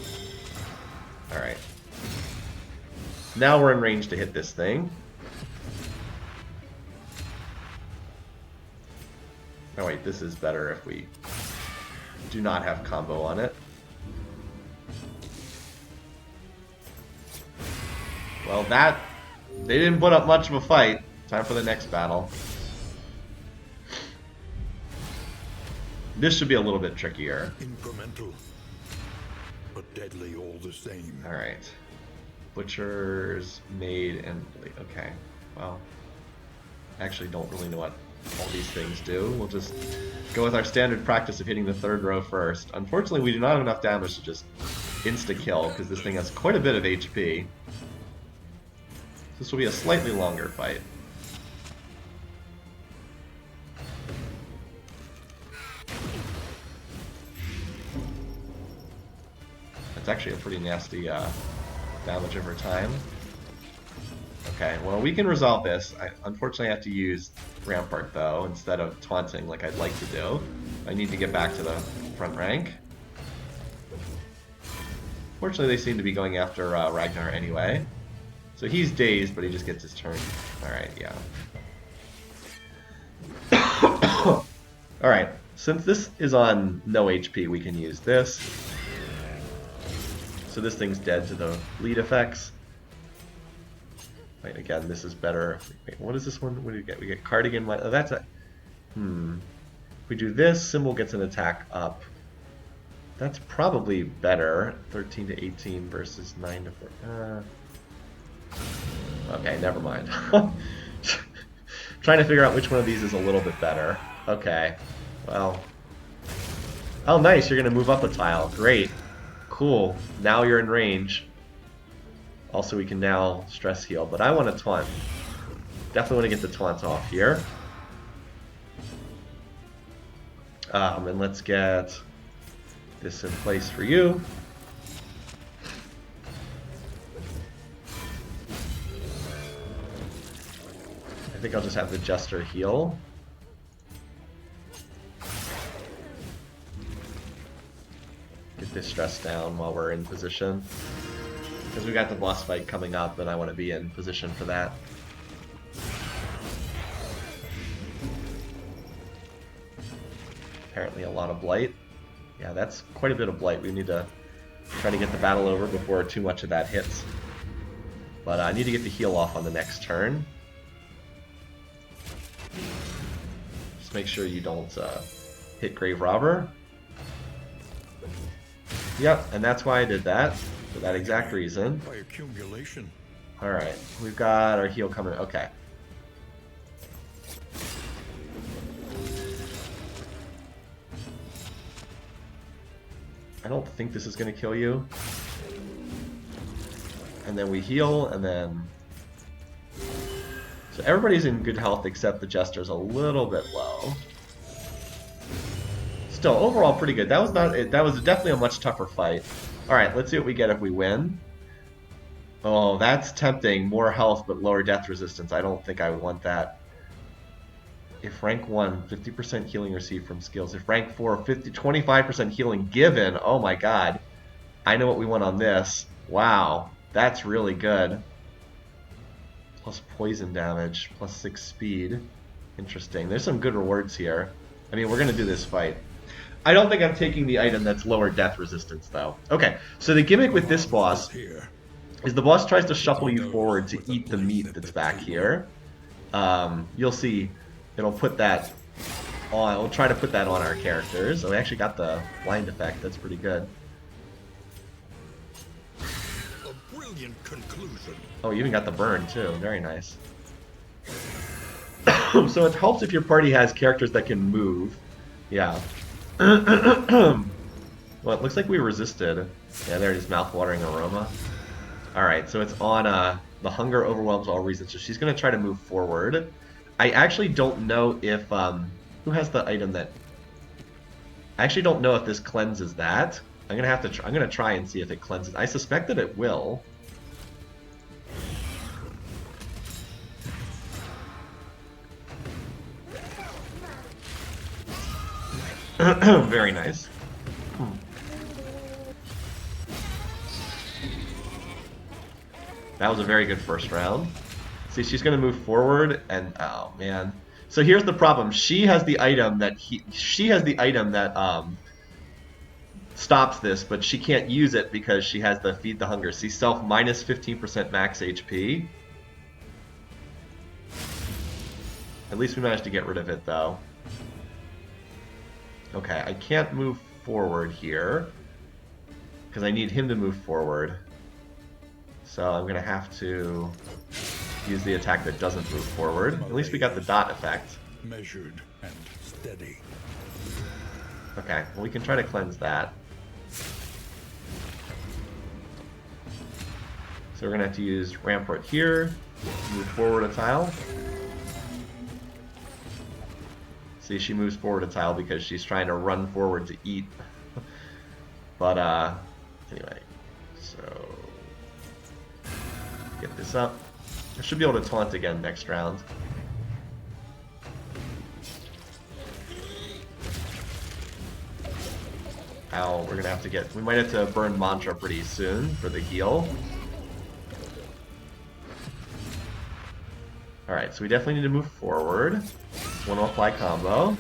S1: Alright. Now we're in range to hit this thing. Oh wait, this is better if we do not have combo on it. Well, they didn't put up much of a fight. Time for the next battle. This should be a little bit trickier.
S2: Incremental, but deadly all the same.
S1: Alright. Butchers, Maid, and... Okay. Well, I actually don't really know what all these things do. We'll just go with our standard practice of hitting the third row first. Unfortunately, we do not have enough damage to just insta-kill, because this thing has quite a bit of HP. This will be a slightly longer fight. That's actually a pretty nasty damage over time. Okay, well we can resolve this. I unfortunately have to use Rampart though, instead of taunting like I'd like to do. I need to get back to the front rank. Fortunately they seem to be going after Ragnar anyway. So he's dazed, but he just gets his turn. Alright, yeah. Alright, since this is on no HP, we can use this. So this thing's dead to the lead effects. Wait, again, this is better. Wait, what is this one? What do we get? We get Cardigan. Oh, that's a... If we do this, Symbol gets an attack up. That's probably better. 13 to 18 versus 9 to 4. Okay, never mind. Trying to figure out which one of these is a little bit better. Okay, well. Oh, nice, you're going to move up a tile. Great. Cool. Now you're in range. Also, we can now stress heal, but I want to taunt. Definitely want to get the taunt off here. And let's get this in place for you. I think I'll just have the Jester heal. Get this stress down while we're in position. Because we got the boss fight coming up and I want to be in position for that. Apparently a lot of blight. Yeah, that's quite a bit of blight. We need to try to get the battle over before too much of that hits. But I need to get the heal off on the next turn. Just make sure you don't hit Grave Robber. Yep, and that's why I did that. For that exact reason.
S2: By accumulation.
S1: Alright, we've got our heal coming. Okay. I don't think this is going to kill you. And then we heal, and then... So everybody's in good health except the Jester's a little bit low. Still, overall pretty good. That was not. That was definitely a much tougher fight. Alright, let's see what we get if we win. Oh, that's tempting. More health but lower death resistance. I don't think I would want that. If rank 1, 50% healing received from skills. If rank 4, 25% healing given. Oh my god. I know what we want on this. Wow, that's really good. plus poison damage, plus 6 speed. Interesting. There's some good rewards here. I mean, we're going to do this fight. I don't think I'm taking the item that's lower death resistance, though. Okay, so the gimmick with this boss is the boss tries to shuffle you forward to eat the meat that's back here. You'll see it'll put that on. We'll try to put that on our characters. Oh, we actually got the blind effect. That's pretty good.
S2: A brilliant conclusion.
S1: Oh, you even got the burn, too. Very nice. So it helps if your party has characters that can move. Yeah. Well, it looks like we resisted. Yeah, there it is, mouth-watering aroma. Alright, so it's on the hunger overwhelms all reasons, so she's going to try to move forward. I actually don't know if... who has the item that... I actually don't know if this cleanses that. I'm going to have to I'm going to try and see if it cleanses. I suspect that it will. Very nice. That was a very good first round. See, she's going to move forward, and oh man. So here's the problem. She has the item that stops this, but she can't use it because she has the Feed the Hunger. See, self minus 15% max HP. At least we managed to get rid of it, though. Okay, I can't move forward here because I need him to move forward. So I'm going to have to use the attack that doesn't move forward. At least we got the dot effect.
S2: Measured and steady.
S1: Okay, well we can try to cleanse that. So we're going to have to use Rampart here, move forward a tile. See, she moves forward a tile because she's trying to run forward to eat. But, anyway, so... get this up. I should be able to taunt again next round. Ow, we're gonna have to get... we might have to burn Mantra pretty soon for the heal. Alright, so we definitely need to move forward. One apply combo.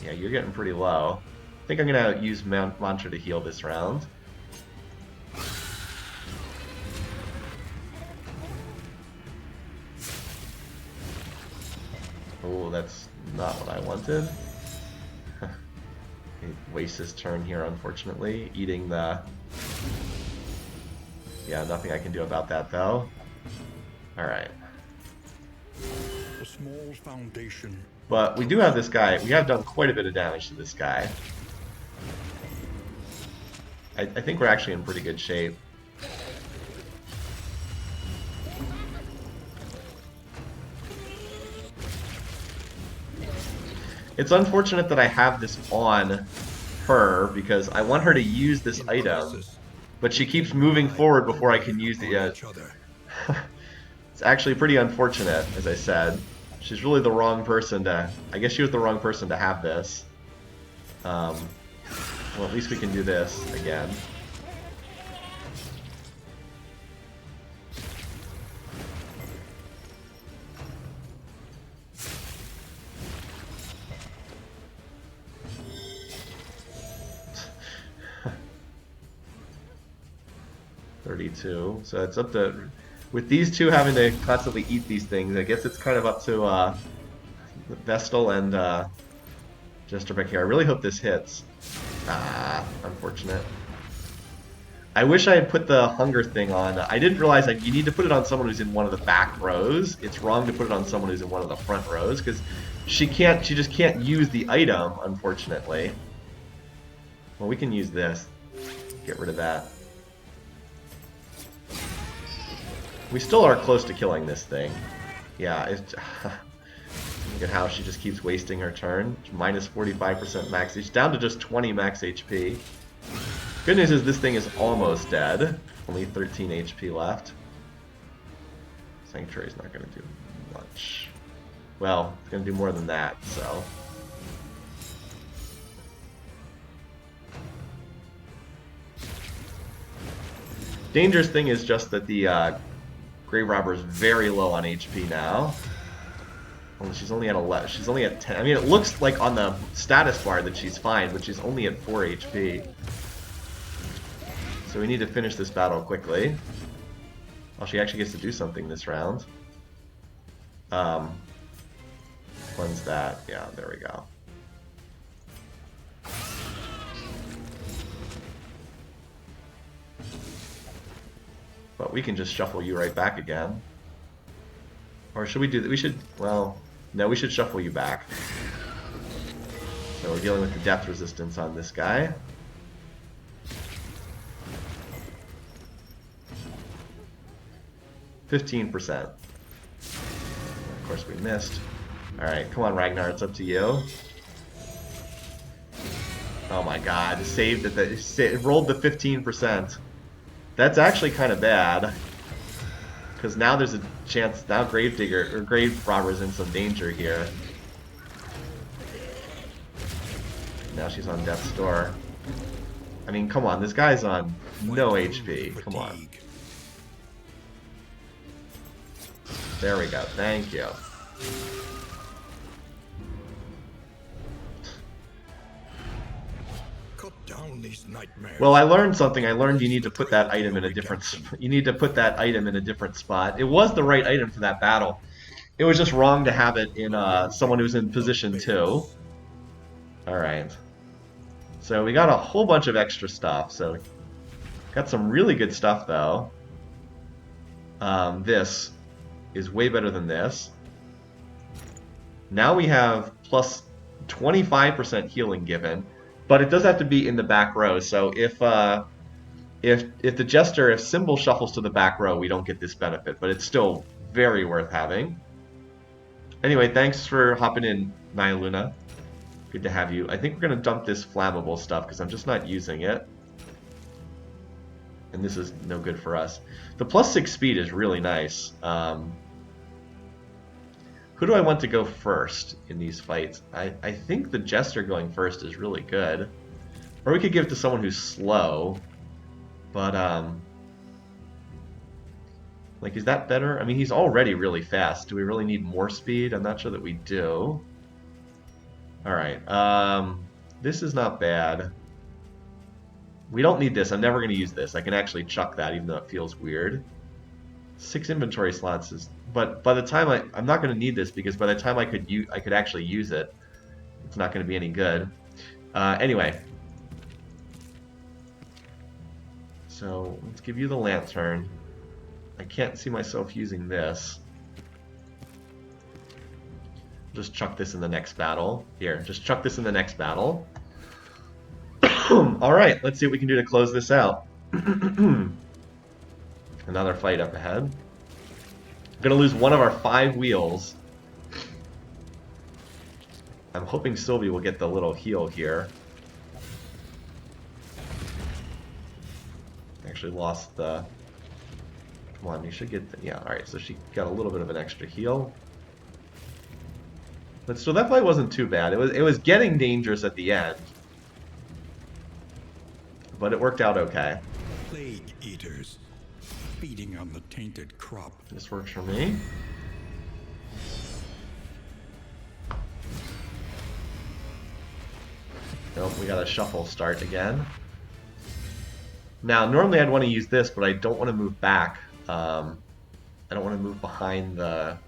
S1: Yeah, you're getting pretty low. I think I'm gonna use Mantra to heal this round. Oh, that's not what I wanted. He wastes his turn here, unfortunately. Eating the... yeah, nothing I can do about that, though. Alright.
S2: A small foundation.
S1: But we do have this guy. We have done quite a bit of damage to this guy. I think we're actually in pretty good shape. It's unfortunate that I have this on her because I want her to use this item, but she keeps moving forward before I can use the... It's actually pretty unfortunate, as I said. She's really the wrong person to... I guess she was the wrong person to have this. Well, at least we can do this again. $32. So it's up to... with these two having to constantly eat these things, I guess it's kind of up to Vestal and Jesterbeck here. I really hope this hits. Ah, unfortunate. I wish I had put the hunger thing on. I didn't realize that you need to put it on someone who's in one of the back rows. It's wrong to put it on someone who's in one of the front rows because she just can't use the item, unfortunately. Well, we can use this. Get rid of that. We still are close to killing this thing. Yeah, it's... look at how she just keeps wasting her turn. Minus 45% max. She's down to just 20 max HP. Good news is this thing is almost dead. Only 13 HP left. Sanctuary's not going to do much. Well, it's going to do more than that, so... dangerous thing is just that the Grave Robber is very low on HP now. Well, she's only at 11. She's only at 10. I mean, it looks like on the status bar that she's fine, but she's only at 4 HP. So we need to finish this battle quickly. Oh, she actually gets to do something this round. Cleanse that. Yeah, there we go. But we can just shuffle you right back again. Or should we do that? We should, well, no, we should shuffle you back. So we're dealing with the death resistance on this guy. %. Of course we missed. Alright, come on Ragnar, it's up to you. Oh my god, saved it. It rolled the 15%. That's actually kind of bad. Because now there's a chance, now Gravedigger, or Grave Robber's in some danger here. Now she's on death's door. I mean, come on, this guy's on no HP. Come on. There we go, thank you.
S2: Cut down these nightmares.
S1: Well, I learned something. I learned you need to put that item in a different. You need to put that item in a different spot. It was the right item for that battle. It was just wrong to have it in someone who's in position 2. All right. So we got a whole bunch of extra stuff. So got some really good stuff though. This is way better than this. Now we have plus 25% healing given. But it does have to be in the back row. So if the Jester, if Symbol shuffles to the back row, we don't get this benefit. But it's still very worth having. Anyway, thanks for hopping in, Naya Luna. Good to have you. I think we're going to dump this flammable stuff because I'm just not using it. And this is no good for us. The +6 speed is really nice. Who do I want to go first in these fights? I think the Jester going first is really good. Or we could give it to someone who's slow. But, like, is that better? I mean, he's already really fast. Do we really need more speed? I'm not sure that we do. Alright, this is not bad. We don't need this. I'm never going to use this. I can actually chuck that, even though it feels weird. 6 inventory slots is... But by the time I'm not going to need this, because by the time I could actually use it, it's not going to be any good. Anyway. So, let's give you the lantern. I can't see myself using this. Just chuck this in the next battle. Here, just chuck this in the next battle. Alright, let's see what we can do to close this out. Another fight up ahead. I'm going to lose one of our 5 wheels. I'm hoping Sylvie will get the little heal here. Actually lost the... Come on, you should get... Yeah, alright, so she got a little bit of an extra heal. But so that fight wasn't too bad. It was getting dangerous at the end. But it worked out okay.
S2: Plague eaters, feeding on the tainted crop.
S1: This works for me. Nope, we got a shuffle start again. Now, normally I'd want to use this, but I don't want to move back. I don't want to move behind the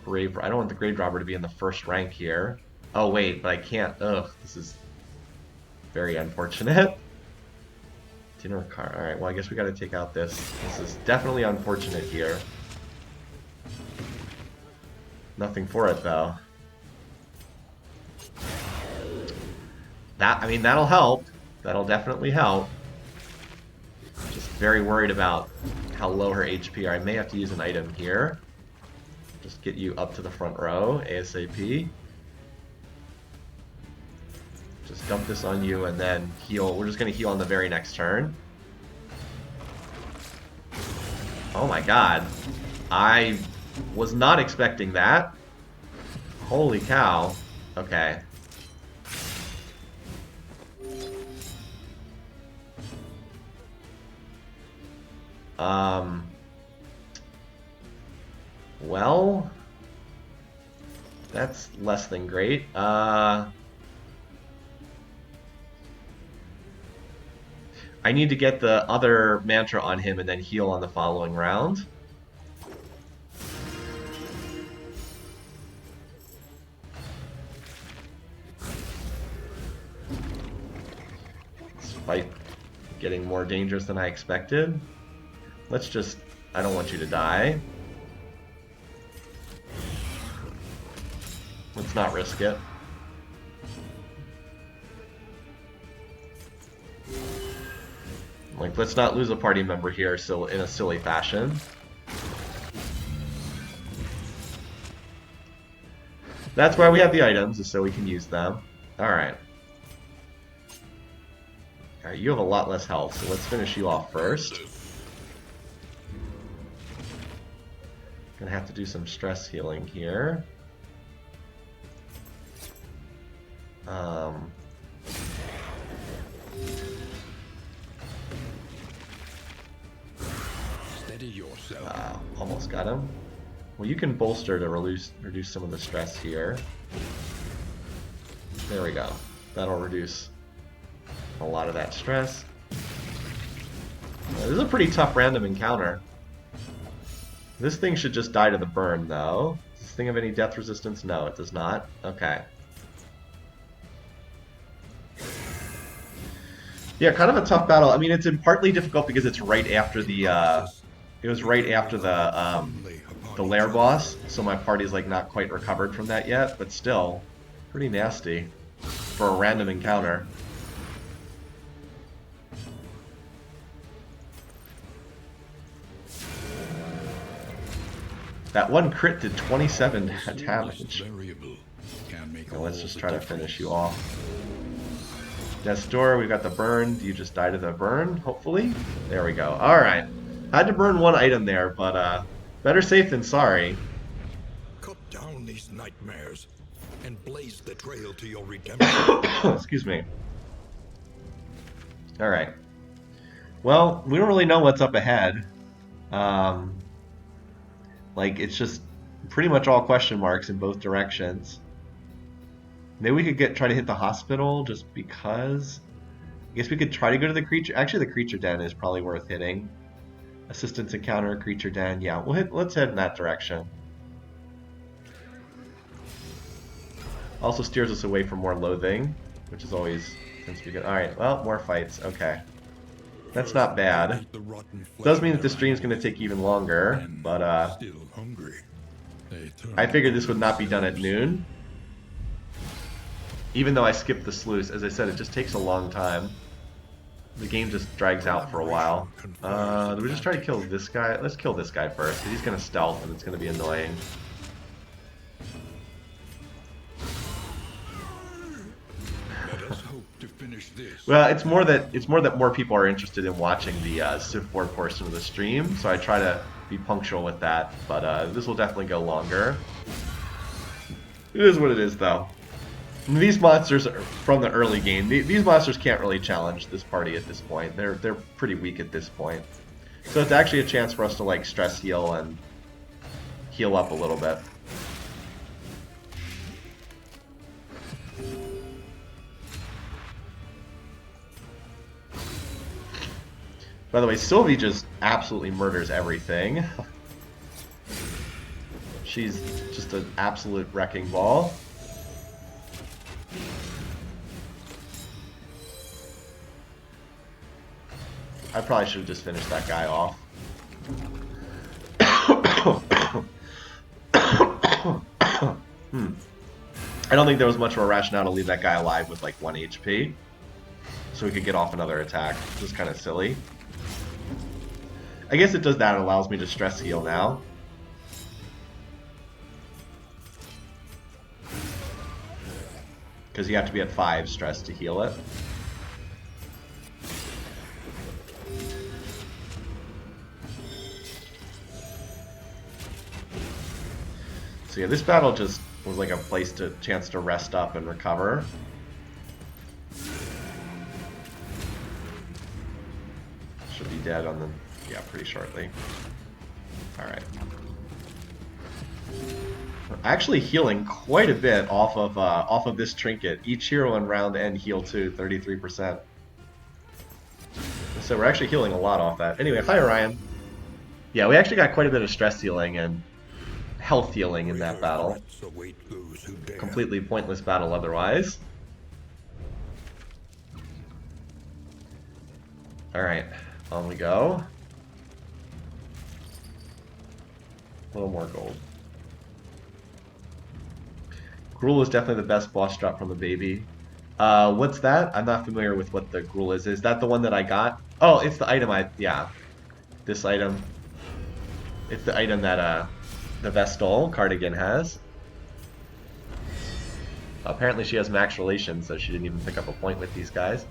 S1: grave. I don't want the grave robber to be in the first rank here. Oh wait, but I can't. Ugh, this is very unfortunate. Dinner car. Alright, well I guess we gotta take out this. This is definitely unfortunate here. Nothing for it though. I mean, that'll help. That'll definitely help. Just very worried about how low her HP are. I may have to use an item here. Just get you up to the front row, ASAP. Just dump this on you and then heal. We're just going to heal on the very next turn. Oh my god. I was not expecting that. Holy cow. Okay. Well, that's less than great. I need to get the other mantra on him and then heal on the following round. This fight getting more dangerous than I expected. Let's just... I don't want you to die. Let's not risk it. Like, let's not lose a party member here so in a silly fashion. That's why we have the items, is so we can use them. Alright. Alright, you have a lot less health, so let's finish you off first. Gonna have to do some stress healing here.
S2: Steady yourself.
S1: Almost got him. Well, you can bolster to reduce some of the stress here. There we go. That'll reduce a lot of that stress. This is a pretty tough random encounter. This thing should just die to the burn, though. Does this thing have any death resistance? No, it does not. Okay. Yeah, kind of a tough battle. I mean, it's partly difficult because it's right after the, it was right after the lair boss, so my party's like not quite recovered from that yet, but still, pretty nasty for a random encounter. That one crit did 27 damage. Now let's just try to finish you off. Death's Door, we've got the burn. Do you just die to the burn, hopefully? There we go. Alright. Had to burn one item there, but better safe than sorry.
S2: Cut down these nightmares and blaze the trail to your redemption.
S1: Excuse me. Alright. Well, we don't really know what's up ahead. Like, it's just pretty much all question marks in both directions. Maybe we could try to hit the hospital just because. I guess we could try to go to the creature. Actually, the creature den is probably worth hitting. Assistance encounter, creature den. Yeah, let's head in that direction. Also steers us away from more loathing, which is always since we get. All right, well, more fights. Okay, that's not bad. Does mean that this stream is going to take even longer, but I figured this would not be done at noon. Even though I skipped the sluice, as I said, it just takes a long time. The game just drags out for a while. Do we just try to kill this guy? Let's kill this guy first, because he's going to stealth and it's going to be annoying.
S2: Let us hope to finish this.
S1: Well, it's more that more people are interested in watching the Civ 4 portion of the stream, so I try to be punctual with that. But this will definitely go longer. It is what it is, though. These monsters are from the early game. These monsters can't really challenge this party at this point. They're pretty weak at this point. So it's actually a chance for us to like stress heal and heal up a little bit. By the way, Sylvie just absolutely murders everything. She's just an absolute wrecking ball. I probably should have just finished that guy off. I don't think there was much of a rationale to leave that guy alive with like 1 HP. So we could get off another attack. Which is kind of silly. I guess it does that. It allows me to stress heal now. Because you have to be at 5 stress to heal it. So yeah, this battle just was like a chance to rest up and recover. Should be dead on the, yeah, pretty shortly. Alright. Actually healing quite a bit off of this trinket. Each hero in round end heal too, 33%. So we're actually healing a lot off that. Anyway, hi Orion. Yeah, we actually got quite a bit of stress healing and health healing in that battle. Completely pointless battle otherwise. Alright, on we go. A little more gold. Gruul is definitely the best boss drop from the baby. What's that? I'm not familiar with what the Gruul is. Is that the one that I got? Oh, it's the item yeah. This item. It's the item that, the Vestal Cardigan has. Apparently she has max relations, so she didn't even pick up a point with these guys.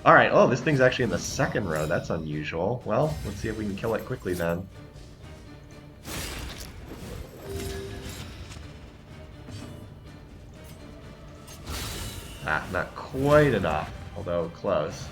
S1: Alright, oh, this thing's actually in the second row. That's unusual. Well, let's see if we can kill it quickly then. Ah, not quite enough, although close.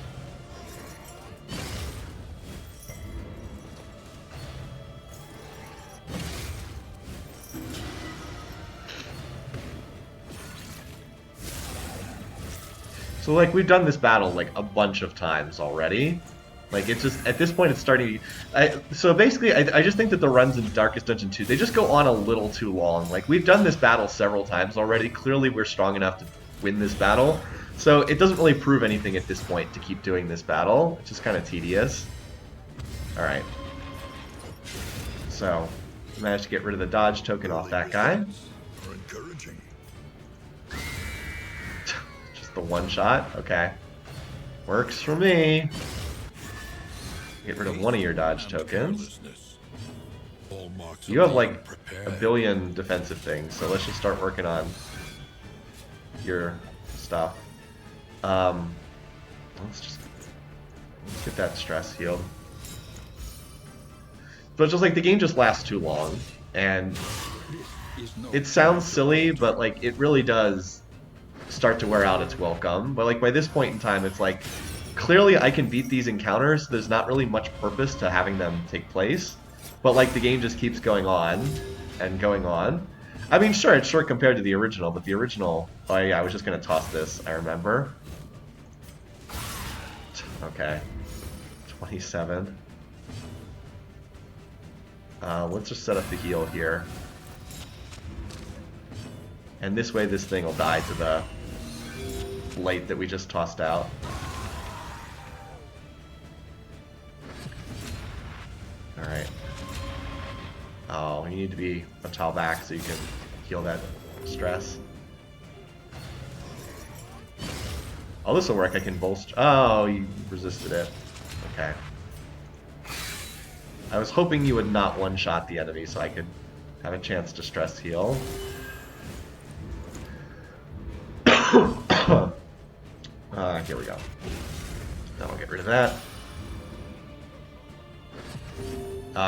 S1: So, like, we've done this battle, like, a bunch of times already. Like, it's just, at this point, it's starting to... So, basically, I just think that the runs in Darkest Dungeon 2, they just go on a little too long. Like, we've done this battle several times already. Clearly, we're strong enough to win this battle. So, it doesn't really prove anything at this point to keep doing this battle. It's just kind of tedious. Alright. So, managed to get rid of the dodge token off that guy. The one shot? Okay. Works for me. Get rid of one of your dodge tokens. You have like a billion defensive things, so let's just start working on your stuff. Let's get that stress healed. But just like the game just lasts too long, and it sounds silly, but like it really does start to wear out its welcome. But like by this point in time, it's like clearly I can beat these encounters. There's not really much purpose to having them take place, but like the game just keeps going on and going on. I mean, sure, it's short compared to the original, but the original, oh yeah, I was just gonna toss this, I remember. Okay, 27. Let's just set up the heal here, and this way this thing will die to the light that we just tossed out. Alright. Oh, you need to be a tile back so you can heal that stress. Oh, this will work. I can bolster. Oh, you resisted it. Okay. I was hoping you would not one-shot the enemy so I could have a chance to stress heal. Here we go. Now we'll get rid of that.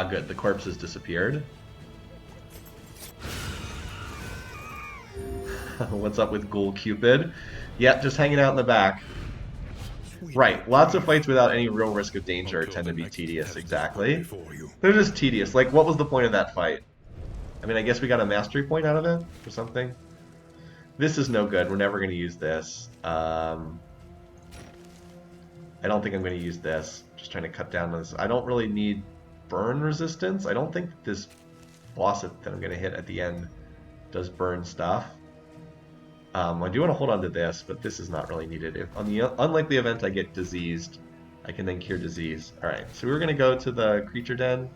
S1: Good. The corpse has disappeared. What's up with Ghoul Cupid? Yep, just hanging out in the back. Right, lots of fights without any real risk of danger tend to be tedious, exactly. They're just tedious. Like, what was the point of that fight? I mean, I guess we got a mastery point out of it, or something? This is no good. We're never going to use this. I don't think I'm going to use this. Just trying to cut down on this. I don't really need burn resistance. I don't think this boss that I'm going to hit at the end does burn stuff. I do want to hold on to this, but this is not really needed. If on the unlikely event I get diseased, I can then cure disease. Alright, so we're going to go to the creature den.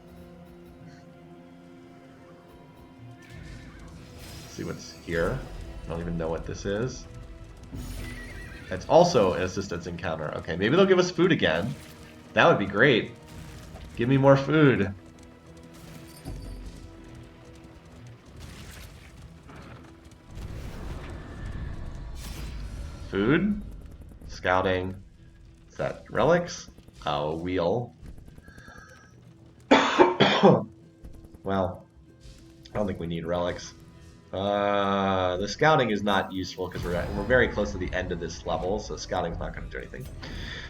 S1: See what's here. I don't even know what this is. It's also an assistance encounter. Okay, maybe they'll give us food again. That would be great. Give me more food. Food? Scouting. Is that relics? Oh, wheel. Well, I don't think we need relics. The scouting is not useful because we're very close to the end of this level, so scouting's not going to do anything.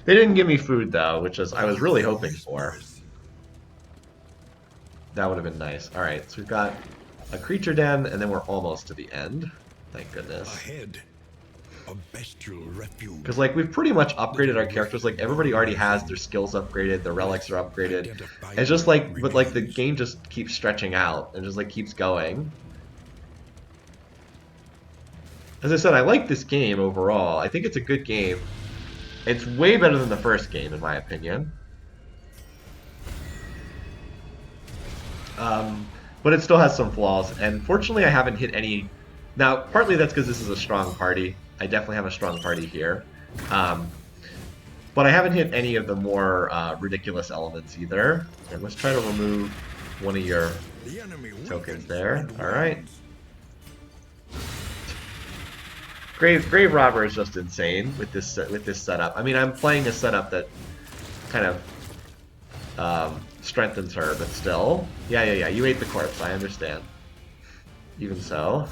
S1: They didn't give me food though, which is I was really hoping for. That would have been nice. All right, so we've got a creature den, and then we're almost to the end. Thank goodness.
S2: Ahead, a bestial refuge.
S1: Because, like, we've pretty much upgraded our characters. Like, everybody already has their skills upgraded, their relics are upgraded. It's just like, but like, the game just keeps stretching out and just like keeps going. As I said, I like this game overall. I think it's a good game. It's way better than the first game, in my opinion. But it still has some flaws, and fortunately I haven't hit any... Now, partly that's because this is a strong party. I definitely have a strong party here. But I haven't hit any of the more ridiculous elements either. And let's try to remove one of your tokens there. Alright. Grave Robber is just insane with this setup. I mean, I'm playing a setup that kind of strengthens her, but still. Yeah, you ate the corpse, I understand. Even so.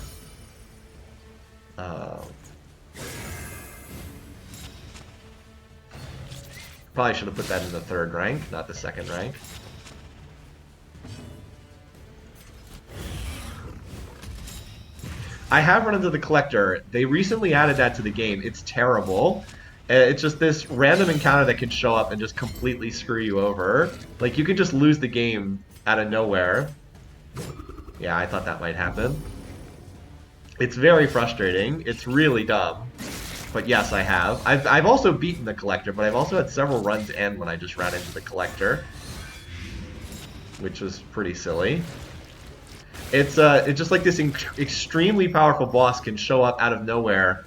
S1: Probably should have put that in the 3rd rank, not the 2nd rank. I have run into the Collector. They recently added that to the game. It's terrible. It's just this random encounter that can show up and just completely screw you over. Like, you can just lose the game out of nowhere. Yeah, I thought that might happen. It's very frustrating. It's really dumb. But yes, I have. I've also beaten the Collector, but I've also had several runs end when I just ran into the Collector. Which was pretty silly. It's just like this extremely powerful boss can show up out of nowhere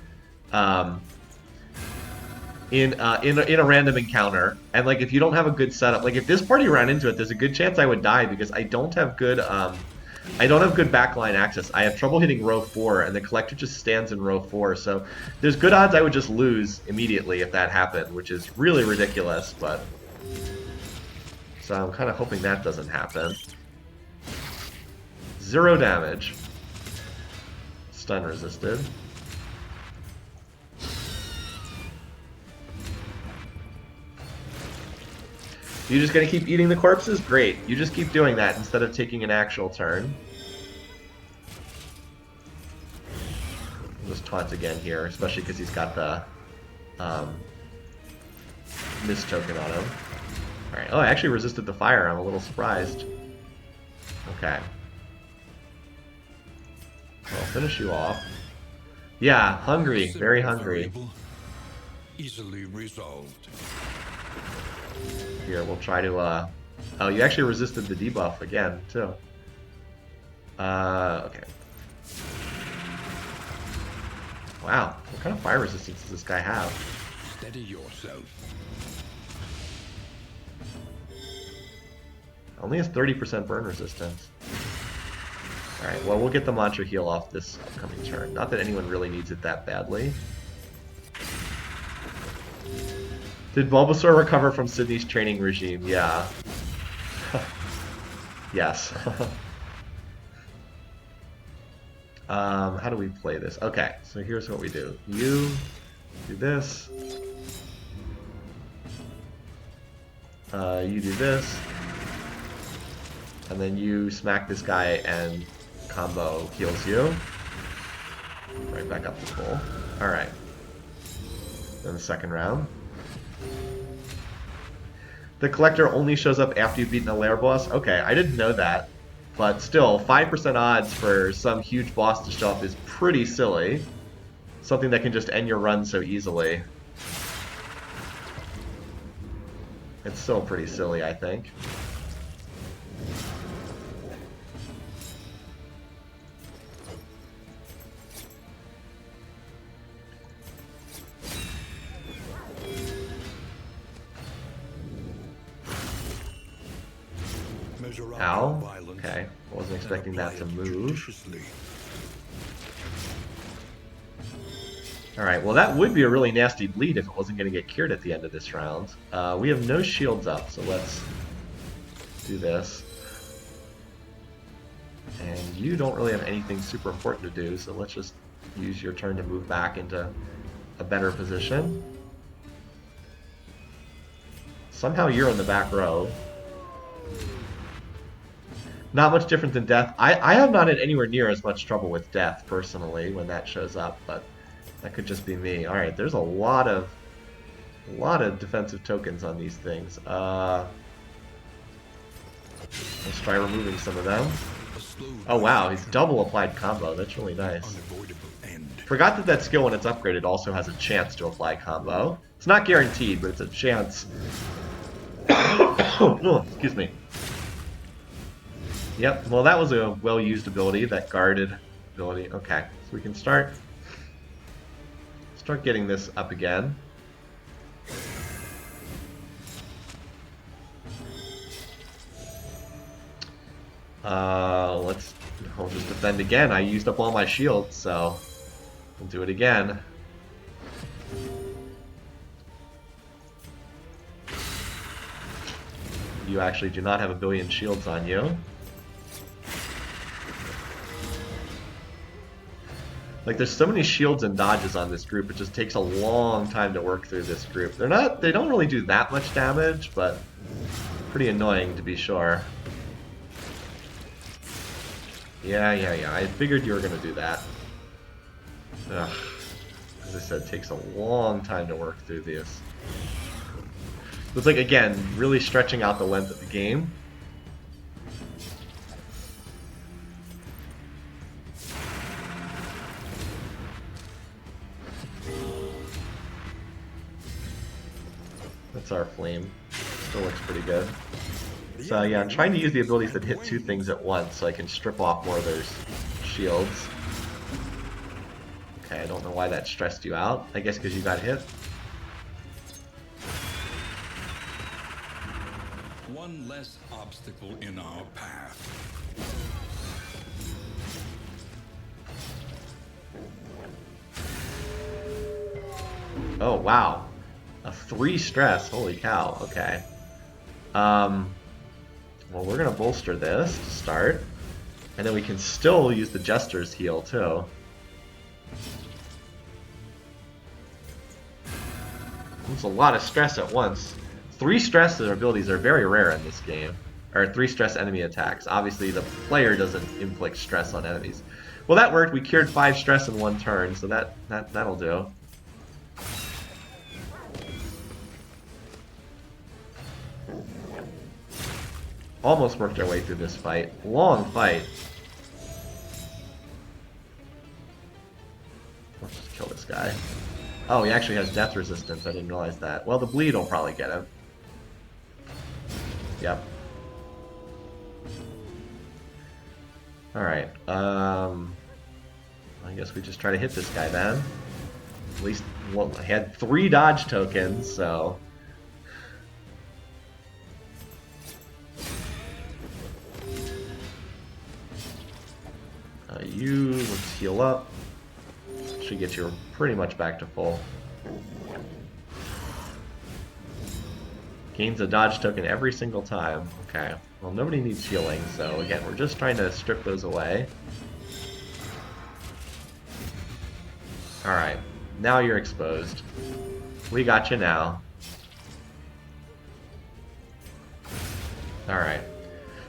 S1: in a random encounter, and like if you don't have a good setup, like if this party ran into it, there's a good chance I would die because I don't have good backline access. I have trouble hitting row 4, and the Collector just stands in row 4, so there's good odds I would just lose immediately if that happened, which is really ridiculous, but... So I'm kind of hoping that doesn't happen. 0 damage. Stun resisted. You just gonna keep eating the corpses? Great. You just keep doing that instead of taking an actual turn. Just taunts again here, especially because he's got the mist token on him. Alright. Oh, I actually resisted the fire. I'm a little surprised. Okay. I'll finish you off. Yeah, hungry. Very hungry.
S2: Easily resolved.
S1: Here, we'll try to, Oh, you actually resisted the debuff again, too. Okay. Wow, what kind of fire resistance does this guy have?
S2: Steady yourself.
S1: Only has 30% burn resistance. Alright, well, we'll get the mantra heal off this upcoming turn. Not that anyone really needs it that badly. Did Bulbasaur recover from Sydney's training regime? Yeah. Yes. How do we play this? Okay, so here's what we do. You do this. You do this. And then you smack this guy and combo heals you. Right back up to full. Alright. Then the second round. The Collector only shows up after you've beaten a lair boss? Okay, I didn't know that. But still, 5% odds for some huge boss to show up is pretty silly. Something that can just end your run so easily. It's still pretty silly, I think. Ow. Okay. Wasn't expecting that to move. Alright, well that would be a really nasty bleed if it wasn't going to get cured at the end of this round. We have no shields up, so let's do this. And you don't really have anything super important to do, so let's just use your turn to move back into a better position. Somehow you're in the back row. Not much different than death. I have not had anywhere near as much trouble with death, personally, when that shows up, but that could just be me. Alright, there's a lot of defensive tokens on these things. Let's try removing some of them. Oh wow, he's double applied combo. That's really nice. Forgot that that skill, when it's upgraded, also has a chance to apply combo. It's not guaranteed, but it's a chance. Oh, excuse me. Yep, well that was a well-used ability, that guarded ability. Okay, so we can start getting this up again. I'll just defend again. I used up all my shields, so we'll do it again. You actually do not have a billion shields on you. Like, there's so many shields and dodges on this group, it just takes a long time to work through this group. They don't really do that much damage, but pretty annoying to be sure. Yeah, I figured you were gonna do that. Ugh. As I said, it takes a long time to work through this. It's like, again, really stretching out the length of the game. That's our flame. Still looks pretty good. So yeah, I'm trying to use the abilities that hit two things at once so I can strip off more of their shields. Okay, I don't know why that stressed you out. I guess because you got hit.
S2: One less obstacle in our path.
S1: Oh wow. A 3 stress, holy cow, okay. Well, we're gonna bolster this to start. And then we can still use the Jester's heal too. It's a lot of stress at once. 3 stress abilities are very rare in this game. Or 3 stress enemy attacks. Obviously the player doesn't inflict stress on enemies. Well, that worked. We cured 5 stress in 1 turn, so that'll do. Almost worked our way through this fight. Long fight. Let's just kill this guy. Oh, he actually has death resistance. I didn't realize that. Well, the bleed will probably get him. Yep. Alright. I guess we just try to hit this guy then. At least, well, I had 3 dodge tokens, so... let's heal up. Should get you pretty much back to full. Gains a dodge token every single time. Okay. Well, nobody needs healing, so again, we're just trying to strip those away. Alright. Now you're exposed. We got you now. Alright.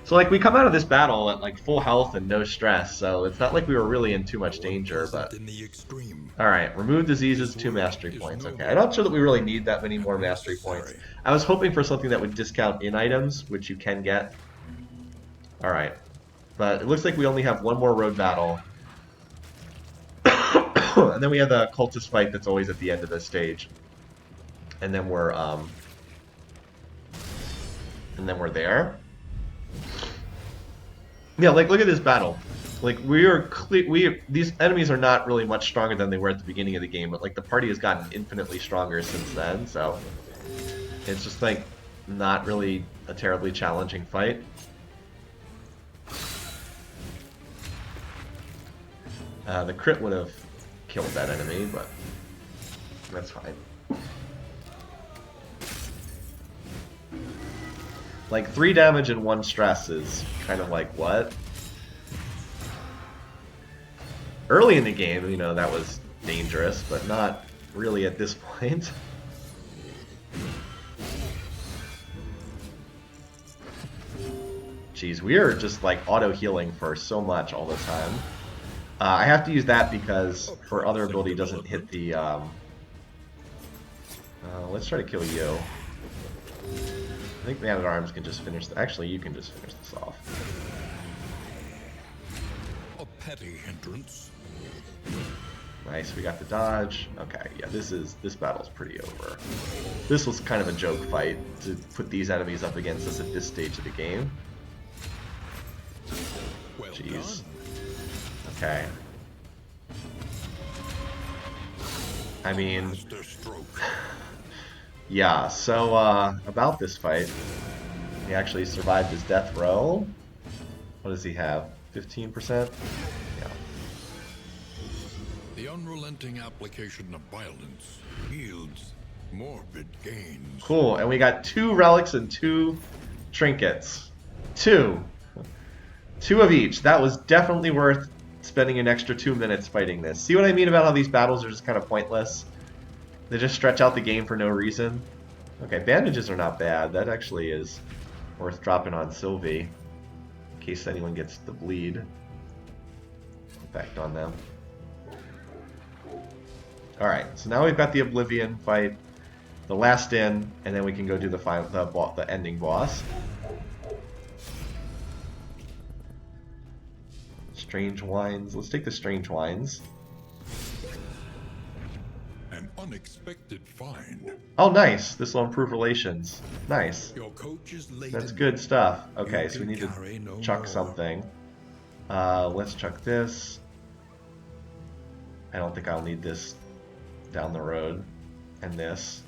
S1: So, like, we come out of this battle at, like, full health and no stress, so it's not like we were really in too much danger, but... Alright, remove diseases, 2 mastery points. Okay, I'm not sure that we really need that many more mastery points. I was hoping for something that would discount in items, which you can get. Alright. But it looks like we only have 1 more road battle. And then we have the cultist fight that's always at the end of this stage. And then we're there. Yeah, like, look at this battle. Like, these enemies are not really much stronger than they were at the beginning of the game, but, like, the party has gotten infinitely stronger since then, so... It's just, like, not really a terribly challenging fight. The crit would have killed that enemy, but that's fine. Like, 3 damage and 1 stress is kind of like, what? Early in the game, you know, that was dangerous, but not really at this point. Jeez, we are just like auto healing for so much all the time. I have to use that because her other ability doesn't hit the. Let's try to kill you. I think Man at Arms can just finish. Actually, you can just finish this off.
S2: A petty hindrance.
S1: Nice, we got the dodge. Okay, yeah, this battle's pretty over. This was kind of a joke fight to put these enemies up against us at this stage of the game.
S2: Well
S1: Jeez.
S2: done.
S1: Okay. I mean,
S2: Master stroke.
S1: yeah, so about this fight, he actually survived his death row. What does he have? 15%? Yeah.
S2: The unrelenting application of violence yields morbid gains.
S1: Cool, and we got 2 relics and 2 trinkets. 2. 2 of each. That was definitely worth spending an extra 2 minutes fighting this. See what I mean about how these battles are just kind of pointless? They just stretch out the game for no reason. Okay, bandages are not bad. That actually is worth dropping on Sylvie. In case anyone gets the bleed effect on them. Alright, so now we've got the Oblivion fight, the last in, and then we can go do the ending boss. Strange Wines. Let's take the Strange Wines.
S2: An unexpected find.
S1: Oh, nice. This will improve relations. Nice.
S2: Your coach is late.
S1: That's good stuff. Okay,
S2: You
S1: so we
S2: can
S1: need to
S2: carry no
S1: chuck
S2: more.
S1: something. Let's chuck this. I don't think I'll need this down the road. And this.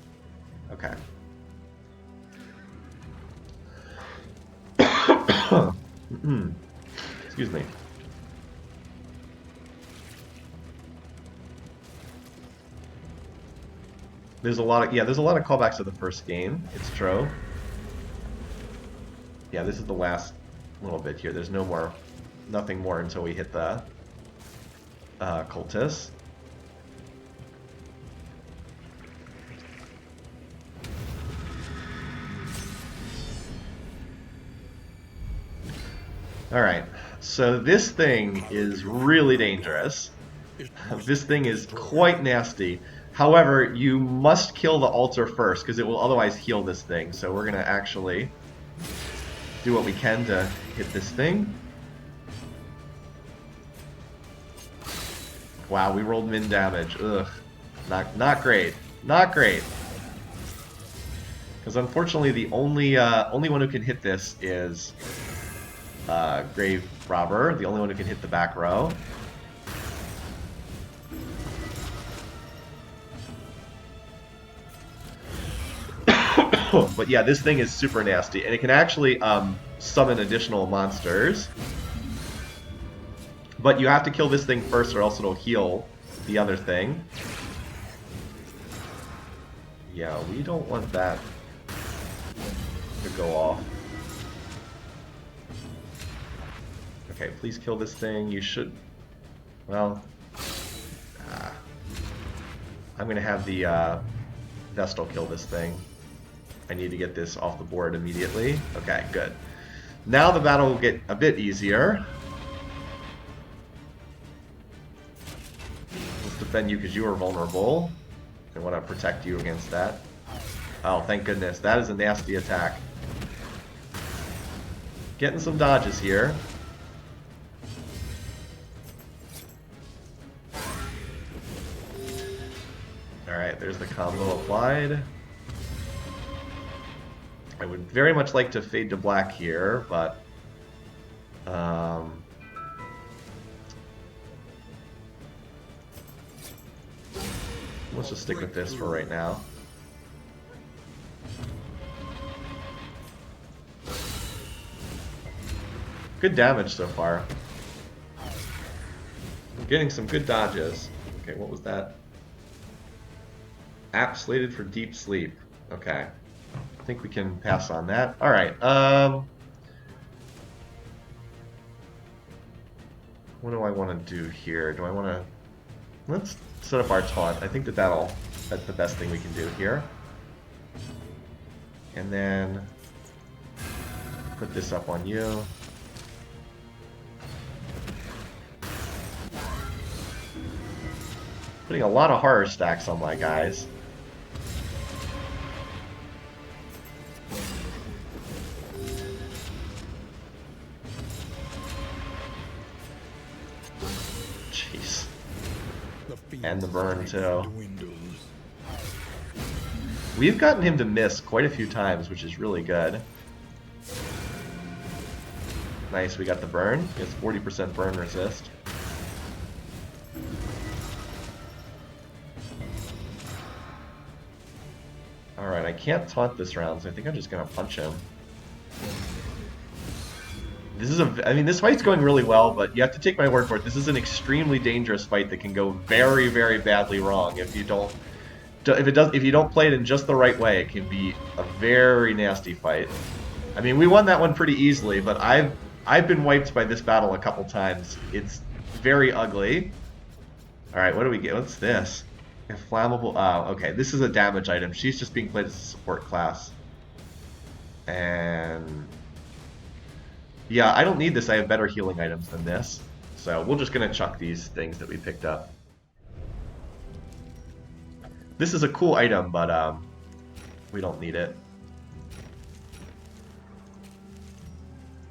S1: Okay. Excuse me. There's a lot of callbacks to the first game. It's true. Yeah, this is the last little bit here. There's nothing more until we hit the cultists. Alright, so this thing is really dangerous. This thing is quite nasty. However, you must kill the altar first, because it will otherwise heal this thing. So we're going to actually do what we can to hit this thing. Wow, we rolled min damage. Ugh. Not great. Not great. Because unfortunately the only one who can hit this is Grave Robber, the only one who can hit the back row. But yeah, this thing is super nasty, and it can actually summon additional monsters. But you have to kill this thing first, or else it'll heal the other thing. Yeah, we don't want that to go off. Okay, please kill this thing. You should... Well... I'm going to have the Vestal kill this thing. I need to get this off the board immediately. Okay, good. Now the battle will get a bit easier. Let's defend you because you are vulnerable. I want to protect you against that. Oh, thank goodness. That is a nasty attack. Getting some dodges here. Alright, there's the combo applied. I would very much like to fade to black here, but let's just stick with this for right now. Good damage so far. I'm getting some good dodges. Okay, what was that? App slated for deep sleep. Okay. I think we can pass on that. Alright, what do I want to do here? Do I want to... Let's set up our taunt. I think that's the best thing we can do here. And then put this up on you. Putting a lot of horror stacks on my guys. Jeez. And the burn too. We've gotten him to miss quite a few times, which is really good. Nice, we got the burn. He has 40% burn resist. Alright, I can't taunt this round, so I think I'm just gonna punch him. This is I mean, this fight's going really well, but you have to take my word for it. This is an extremely dangerous fight that can go very, very badly wrong if you don't if you don't play it in just the right way. It can be a very nasty fight. I mean, we won that one pretty easily, but I've been wiped by this battle a couple times. It's very ugly. All right, what do we get? What's this? Inflammable. Oh, okay. This is a damage item. She's just being played as a support class. And yeah, I don't need this. I have better healing items than this. So we're just gonna chuck these things that we picked up. This is a cool item, but we don't need it.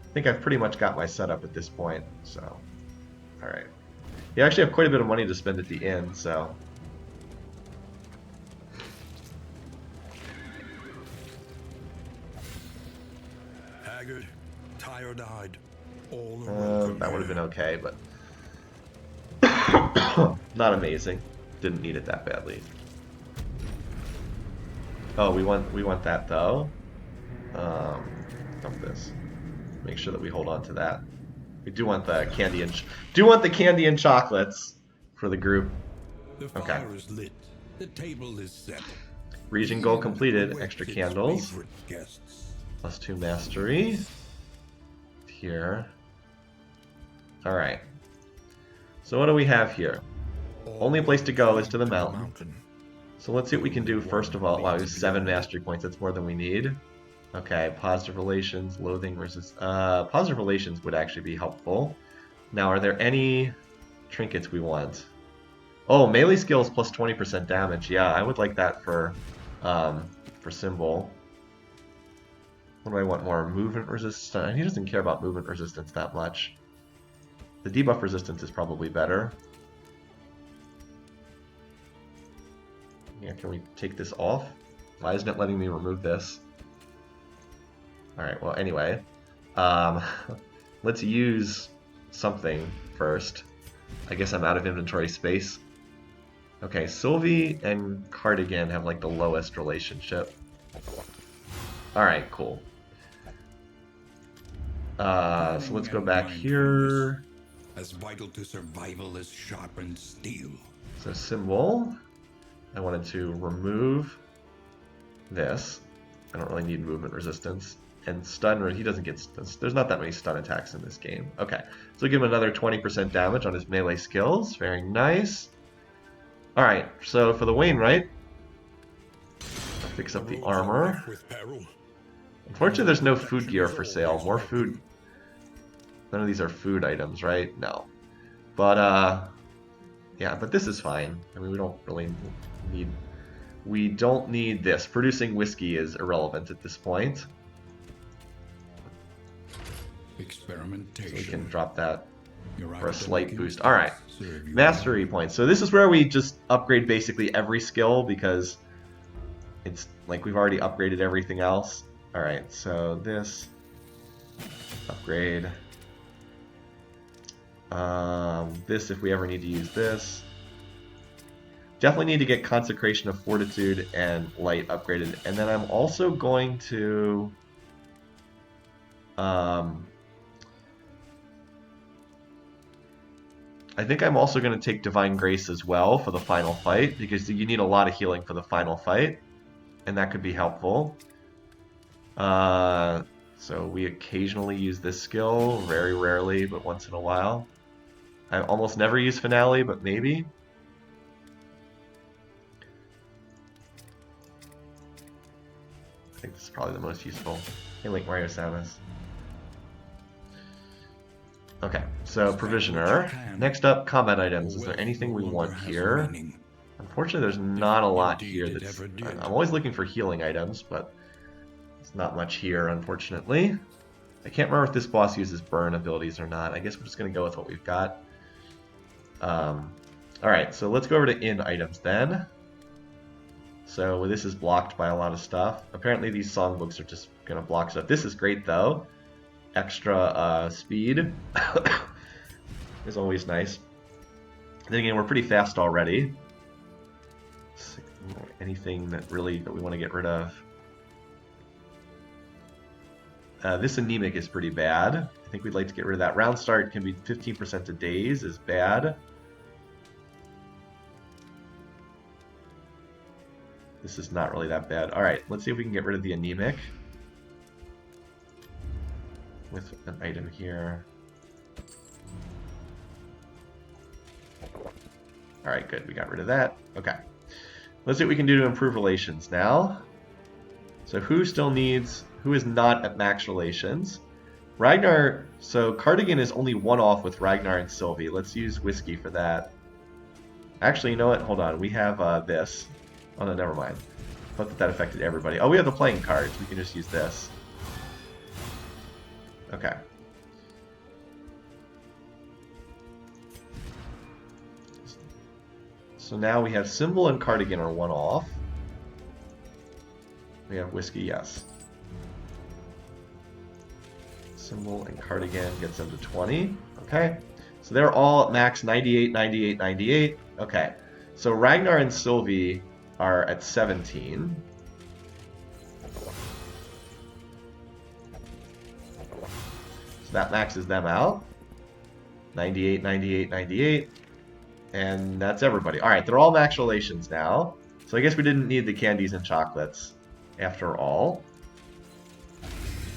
S1: I think I've pretty much got my setup at this point, so alright. You actually have quite a bit of money to spend at the end, so
S2: haggard, tired-eyed, all
S1: that would have been okay, but not amazing. Didn't need it that badly. Oh, we want that though. Dump this. Make sure that we hold on to that. We do want the candy and chocolates for the group.
S2: The fire is lit. The table is set.
S1: Region goal completed. Extra candles. Plus 2 mastery. Here. Alright. So what do we have here? Only place to go is to the mountain. So let's see what we can do first of all. Wow, we have 7 mastery points. That's more than we need. Okay, positive relations, loathing versus... positive relations would actually be helpful. Now, are there any trinkets we want? Oh, melee skills plus 20% damage. Yeah, I would like that for Symbol. What do I want more? Movement resistance? He doesn't care about movement resistance that much. The debuff resistance is probably better. Yeah, can we take this off? Why isn't it letting me remove this? Alright, well, anyway. Let's use something first. I guess I'm out of inventory space. Okay, Sylvie and Cardigan have, like, the lowest relationship. Alright, cool. So let's go back here.
S2: As vital to survival as sharpened steel.
S1: So, Symbol. I wanted to remove this. I don't really need movement resistance. And stun, he doesn't get stuns. There's not that many stun attacks in this game. Okay, so give him another 20% damage on his melee skills. Very nice. Alright, so for the Wainwright, I'll fix up the armor. Unfortunately, there's no food gear for sale. More food. None of these are food items, right? No. But, yeah, but this is fine. I mean, we don't really need... We don't need this. Producing whiskey is irrelevant at this point.
S2: Experimentation.
S1: So we can drop that for a slight boost. Alright. Mastery points. So this is where we just upgrade basically every skill because it's like we've already upgraded everything else. Alright, so this upgrade. This if we ever need to use this. Definitely need to get Consecration of Fortitude and Light upgraded. And then I'm also going to... I think I'm also going to take Divine Grace as well for the final fight, because you need a lot of healing for the final fight, and that could be helpful. So we occasionally use this skill, very rarely, but once in a while. I almost never use Finale, but maybe. I think this is probably the most useful. Hey, Link Mario Samus. Okay, so Provisioner. Next up, combat items. Is there anything we want here? Unfortunately, there's not a lot
S2: Indeed
S1: here.
S2: it
S1: That's
S2: ever did.
S1: I'm always looking for healing items, but there's not much here, unfortunately. I can't remember if this boss uses burn abilities or not. I guess we're just going to go with what we've got. Alright, so let's go over to in items then. So this is blocked by a lot of stuff. Apparently these songbooks are just going to block stuff. This is great though. Extra speed is always nice. Then again, we're pretty fast already. Anything that we want to get rid of. This anemic is pretty bad. I think we'd like to get rid of that. Round start can be 15% to days is bad. This is not really that bad. Alright, let's see if we can get rid of the anemic. With an item here. Alright, good. We got rid of that. Okay. Let's see what we can do to improve relations now. So who is not at max relations? Ragnar, so Cardigan is only one off with Ragnar and Sylvie. Let's use Whiskey for that. Actually, you know what? Hold on. We have this. Oh no, never mind. I thought that affected everybody. Oh, we have the playing cards. We can just use this. Okay. So now we have Symbol and Cardigan are one off. We have Whiskey, yes. Symbol and Cardigan gets them to 20. Okay. So they're all at max 98, 98, 98. Okay. So Ragnar and Sylvie are at 17. So that maxes them out. 98, 98, 98. And that's everybody. Alright, they're all max relations now. So I guess we didn't need the candies and chocolates after all.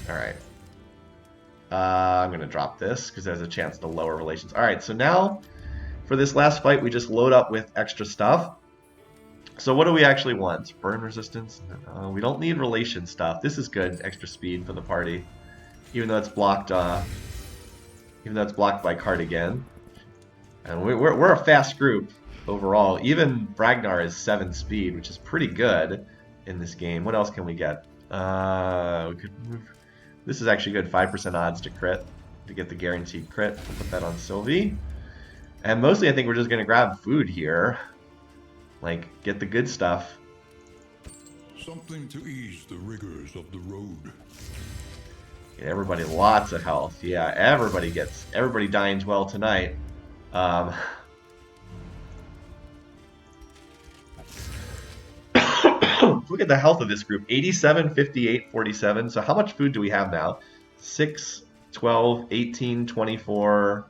S1: Alright. I'm going to drop this because there's a chance to lower relations. Alright, so now for this last fight we just load up with extra stuff. So what do we actually want? Burn resistance? We don't need relation stuff. This is good. Extra speed for the party. Even though it's blocked by Cardigan. And we're a fast group overall. Even Ragnar is 7 speed, which is pretty good in this game. What else can we get? We could move. This is actually good. 5% odds to crit, to get the guaranteed crit. We'll put that on Sylvie. And mostly I think we're just going to grab food here. Like, get the good stuff.
S2: Something to ease the rigors of the road.
S1: Get everybody lots of health. Yeah, everybody dines well tonight. Look at the health of this group. 87, 58, 47. So how much food do we have now? 6, 12, 18, 24,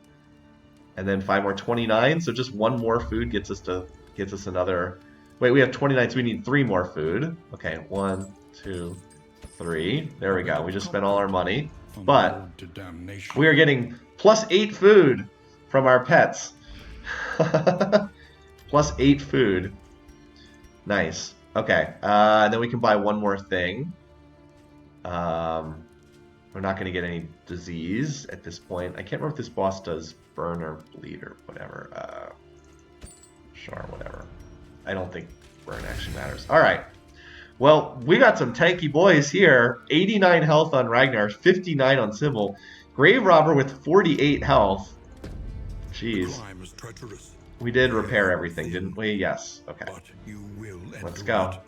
S1: and then 5 more, 29. So just one more food gets us another. Wait, we have 29, so we need 3 more food. Okay, 1, 2, 3. There we go. We just spent all our money. But we are getting plus 8 food from our pets. Plus 8 food. Nice. Okay. And then we can buy one more thing. We're not going to get any disease at this point. I can't remember if this boss does burn or bleed or whatever. Sure, whatever. I don't think burn actually matters. Alright. Well, we got some tanky boys here. 89 health on Ragnar, 59 on Symbol. Grave Robber with 48 health. Jeez. We did repair everything, didn't we? Yes. Okay. Let's go.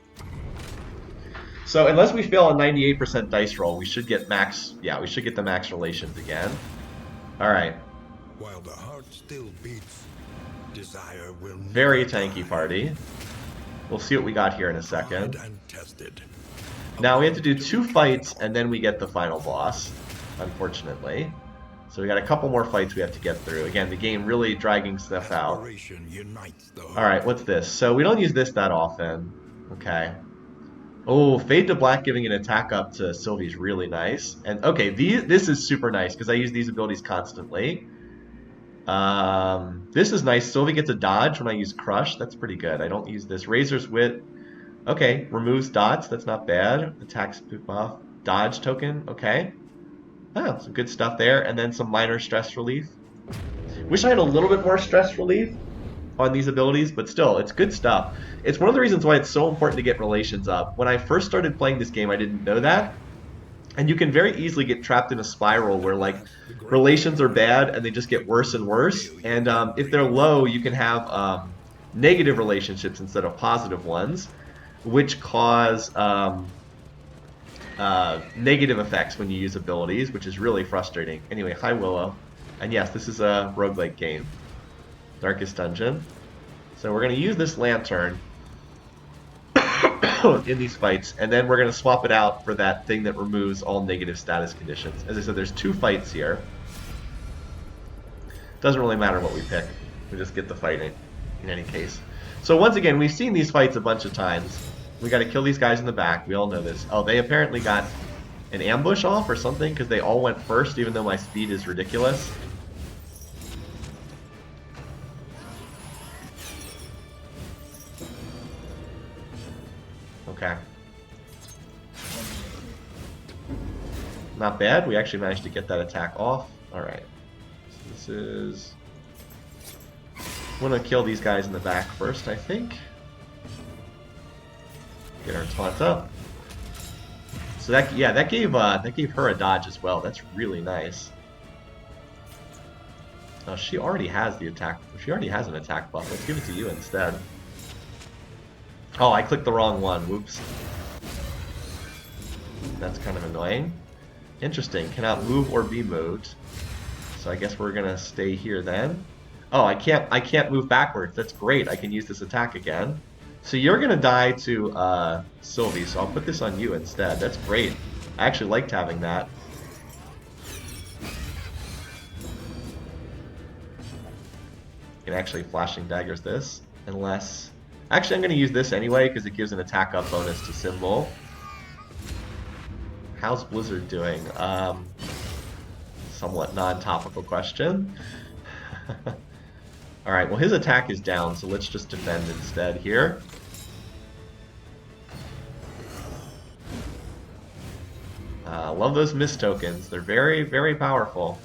S1: So unless we fail a 98% dice roll, we should get max. Yeah, we should get the max relations again. All right.
S2: While the heart still beats, desire will.
S1: Very tanky party. We'll see what we got here in a second. Now we have to do 2 fights and then we get the final boss, unfortunately. So we got a couple more fights we have to get through. Again, the game really dragging stuff out. Alright, what's this? So we don't use this that often. Okay. Oh, Fade to Black giving an attack up to Sylvie is really nice. And okay, this is super nice because I use these abilities constantly. This is nice. Sylvie gets a dodge when I use Crush. That's pretty good. I don't use this. Razor's Wit. Okay, removes dots. That's not bad. Attacks buff. Dodge token. Okay. Oh, some good stuff there. And then some minor stress relief. Wish I had a little bit more stress relief. on these abilities, but still, it's good stuff. It's one of the reasons why it's so important to get relations up. When I first started playing this game, I didn't know that. And you can very easily get trapped in a spiral where, like, relations are bad and they just get worse and worse. And if they're low, you can have negative relationships instead of positive ones, which cause negative effects when you use abilities, which is really frustrating. Anyway, hi Willow. And yes, this is a roguelike game. Darkest Dungeon. So we're going to use this lantern in these fights, and then we're going to swap it out for that thing that removes all negative status conditions. As I said, there's 2 fights here. Doesn't really matter what we pick. We just get the fighting in any case. So once again, we've seen these fights a bunch of times. We got to kill these guys in the back. We all know this. Oh, they apparently got an ambush off or something because they all went first, even though my speed is ridiculous. Okay. Not bad. We actually managed to get that attack off. Alright. So this is... I'm going to kill these guys in the back first, I think. Get our taunt up. So that, yeah, that gave her a dodge as well. That's really nice. Oh, she already has the attack. She already has an attack buff. Let's give it to you instead. Oh, I clicked the wrong one. Whoops. That's kind of annoying. Interesting. Cannot move or be moved. So I guess we're gonna stay here then. Oh, I can't move backwards. That's great. I can use this attack again. So you're gonna die to Sylvie, so I'll put this on you instead. That's great. I actually liked having that. You can actually flashing daggers this, unless... Actually, I'm going to use this anyway because it gives an attack up bonus to Symbol. How's Blizzard doing? Somewhat non-topical question. Alright, well his attack is down, so let's just defend instead here. Love those mist tokens. They're very, very powerful.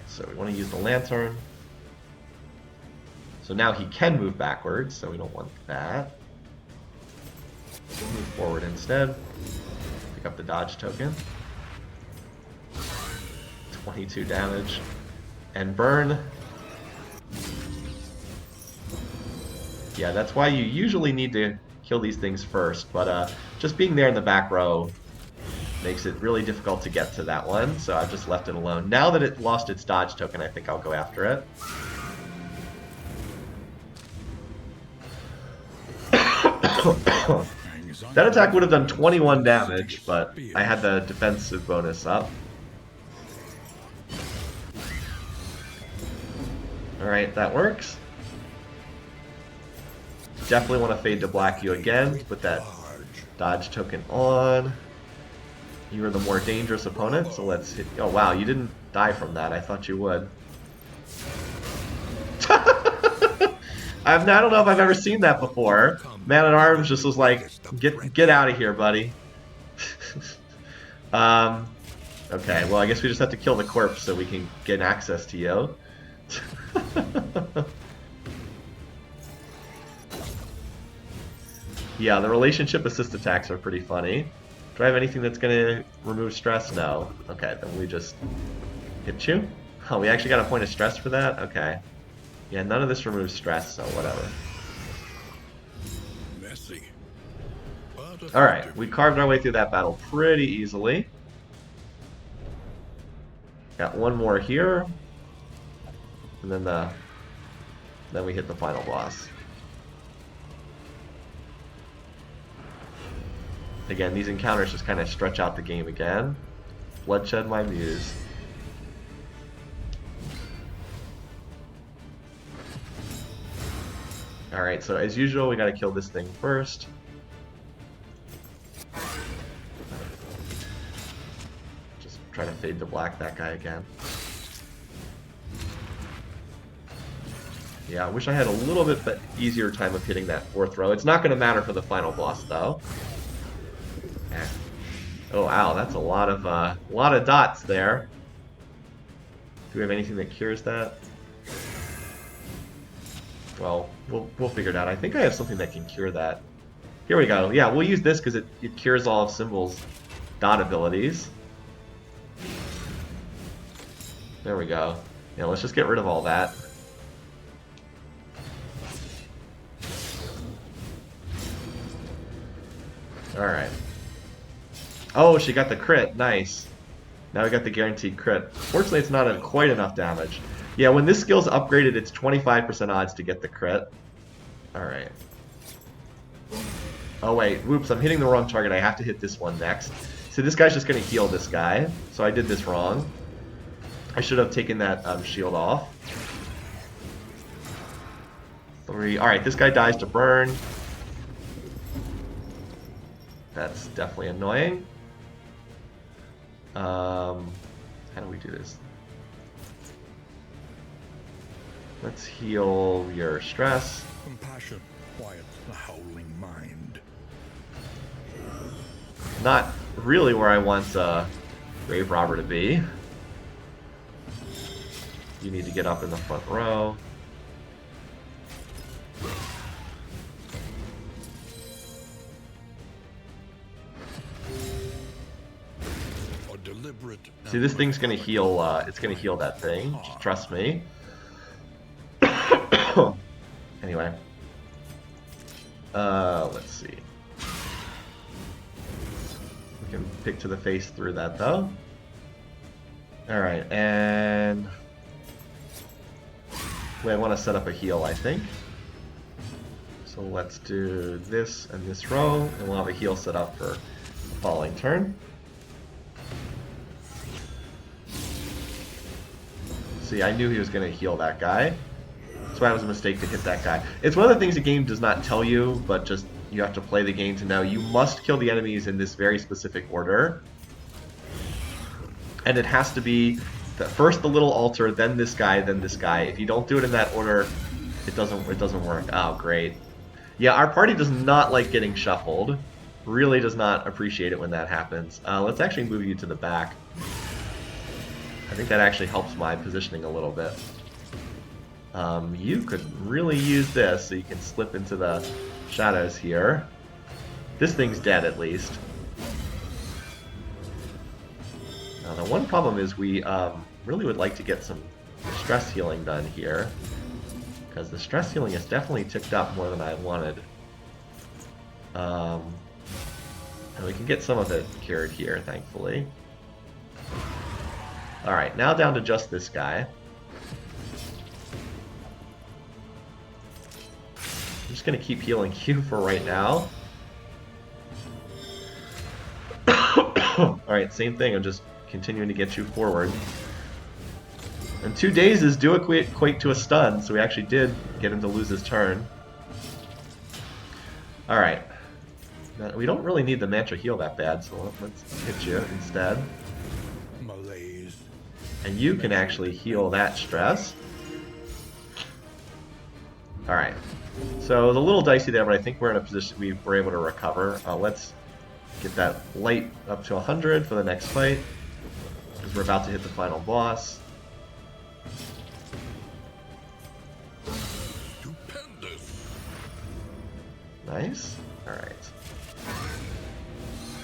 S1: So we want to use the lantern. So now he can move backwards, so we don't want that. We'll move forward instead. Pick up the dodge token. 22 damage. And burn. Yeah, that's why you usually need to kill these things first, but just being there in the back row makes it really difficult to get to that one, so I've just left it alone. Now that it lost its dodge token, I think I'll go after it. That attack would have done 21 damage, but I had the defensive bonus up. Alright, that works. Definitely want to fade to black you again, put that dodge token on. You are the more dangerous opponent, so let's hit... Oh wow, you didn't die from that. I thought you would. I don't know if I've ever seen that before. Man-at-Arms just was like, get out of here, buddy. Okay, well I guess we just have to kill the corpse so we can get access to you. Yeah, the relationship assist attacks are pretty funny. Do I have anything that's going to remove stress? No. Okay, then we just hit you. Oh, we actually got a point of stress for that? Okay. Yeah, none of this removes stress, so whatever.
S2: Messy.
S1: Alright, we carved our way through that battle pretty easily. Got one more here. And then we hit the final boss. Again, these encounters just kind of stretch out the game again. Bloodshed my muse. Alright, so as usual, we gotta kill this thing first. Just try to fade to black that guy again. Yeah, I wish I had a little bit easier time of hitting that fourth row. It's not gonna matter for the final boss, though. Oh wow, that's a lot of dots there. Do we have anything that cures that? Well, we'll figure it out. I think I have something that can cure that. Here we go. Yeah, we'll use this because it cures all of Symbol's dot abilities. There we go. Yeah, let's just get rid of all that. Alright. Oh, she got the crit. Nice. Now we got the guaranteed crit. Fortunately, it's not quite enough damage. Yeah, when this skill's upgraded, it's 25% odds to get the crit. Alright. Oh wait, whoops, I'm hitting the wrong target. I have to hit this one next. So this guy's just going to heal this guy. So I did this wrong. I should have taken that shield off. 3. Alright, this guy dies to burn. That's definitely annoying. How do we do this? Let's heal your stress.
S2: Compassion quiets the howling mind.
S1: Not really where I want Grave Robber to be. You need to get up in the front row.
S2: A deliberate.
S1: See, this thing's gonna heal. It's gonna heal that thing. Just trust me. Anyway, let's see. We can pick to the face through that though. All right, and I want to set up a heal, I think. So let's do this and this row, and we'll have a heal set up for the following turn. See, I knew he was going to heal that guy. That's why it was a mistake to hit that guy. It's one of the things the game does not tell you, but just you have to play the game to know. You must kill the enemies in this very specific order. And it has to be first the little altar, then this guy, then this guy. If you don't do it in that order, it doesn't work. Oh, great. Yeah, our party does not like getting shuffled. Really does not appreciate it when that happens. Let's actually move you to the back. I think that actually helps my positioning a little bit. You could really use this so you can slip into the shadows here. This thing's dead at least. Now the one problem is we really would like to get some stress healing done here. Because the stress healing is definitely ticked up more than I wanted. And we can get some of it cured here, thankfully. Alright, now down to just this guy. I'm just going to keep healing you for right now. Alright, same thing, I'm just continuing to get you forward. And 2 dazes do equate to a stun, so we actually did get him to lose his turn. Alright. We don't really need the Mantra heal that bad, so let's hit you instead.
S2: Malaise.
S1: And you can actually heal that stress. Alright. So it was a little dicey there, but I think we're in a position we were able to recover. Let's get that light up to 100 for the next fight, because we're about to hit the final boss.
S2: Stupendous.
S1: Nice. Alright.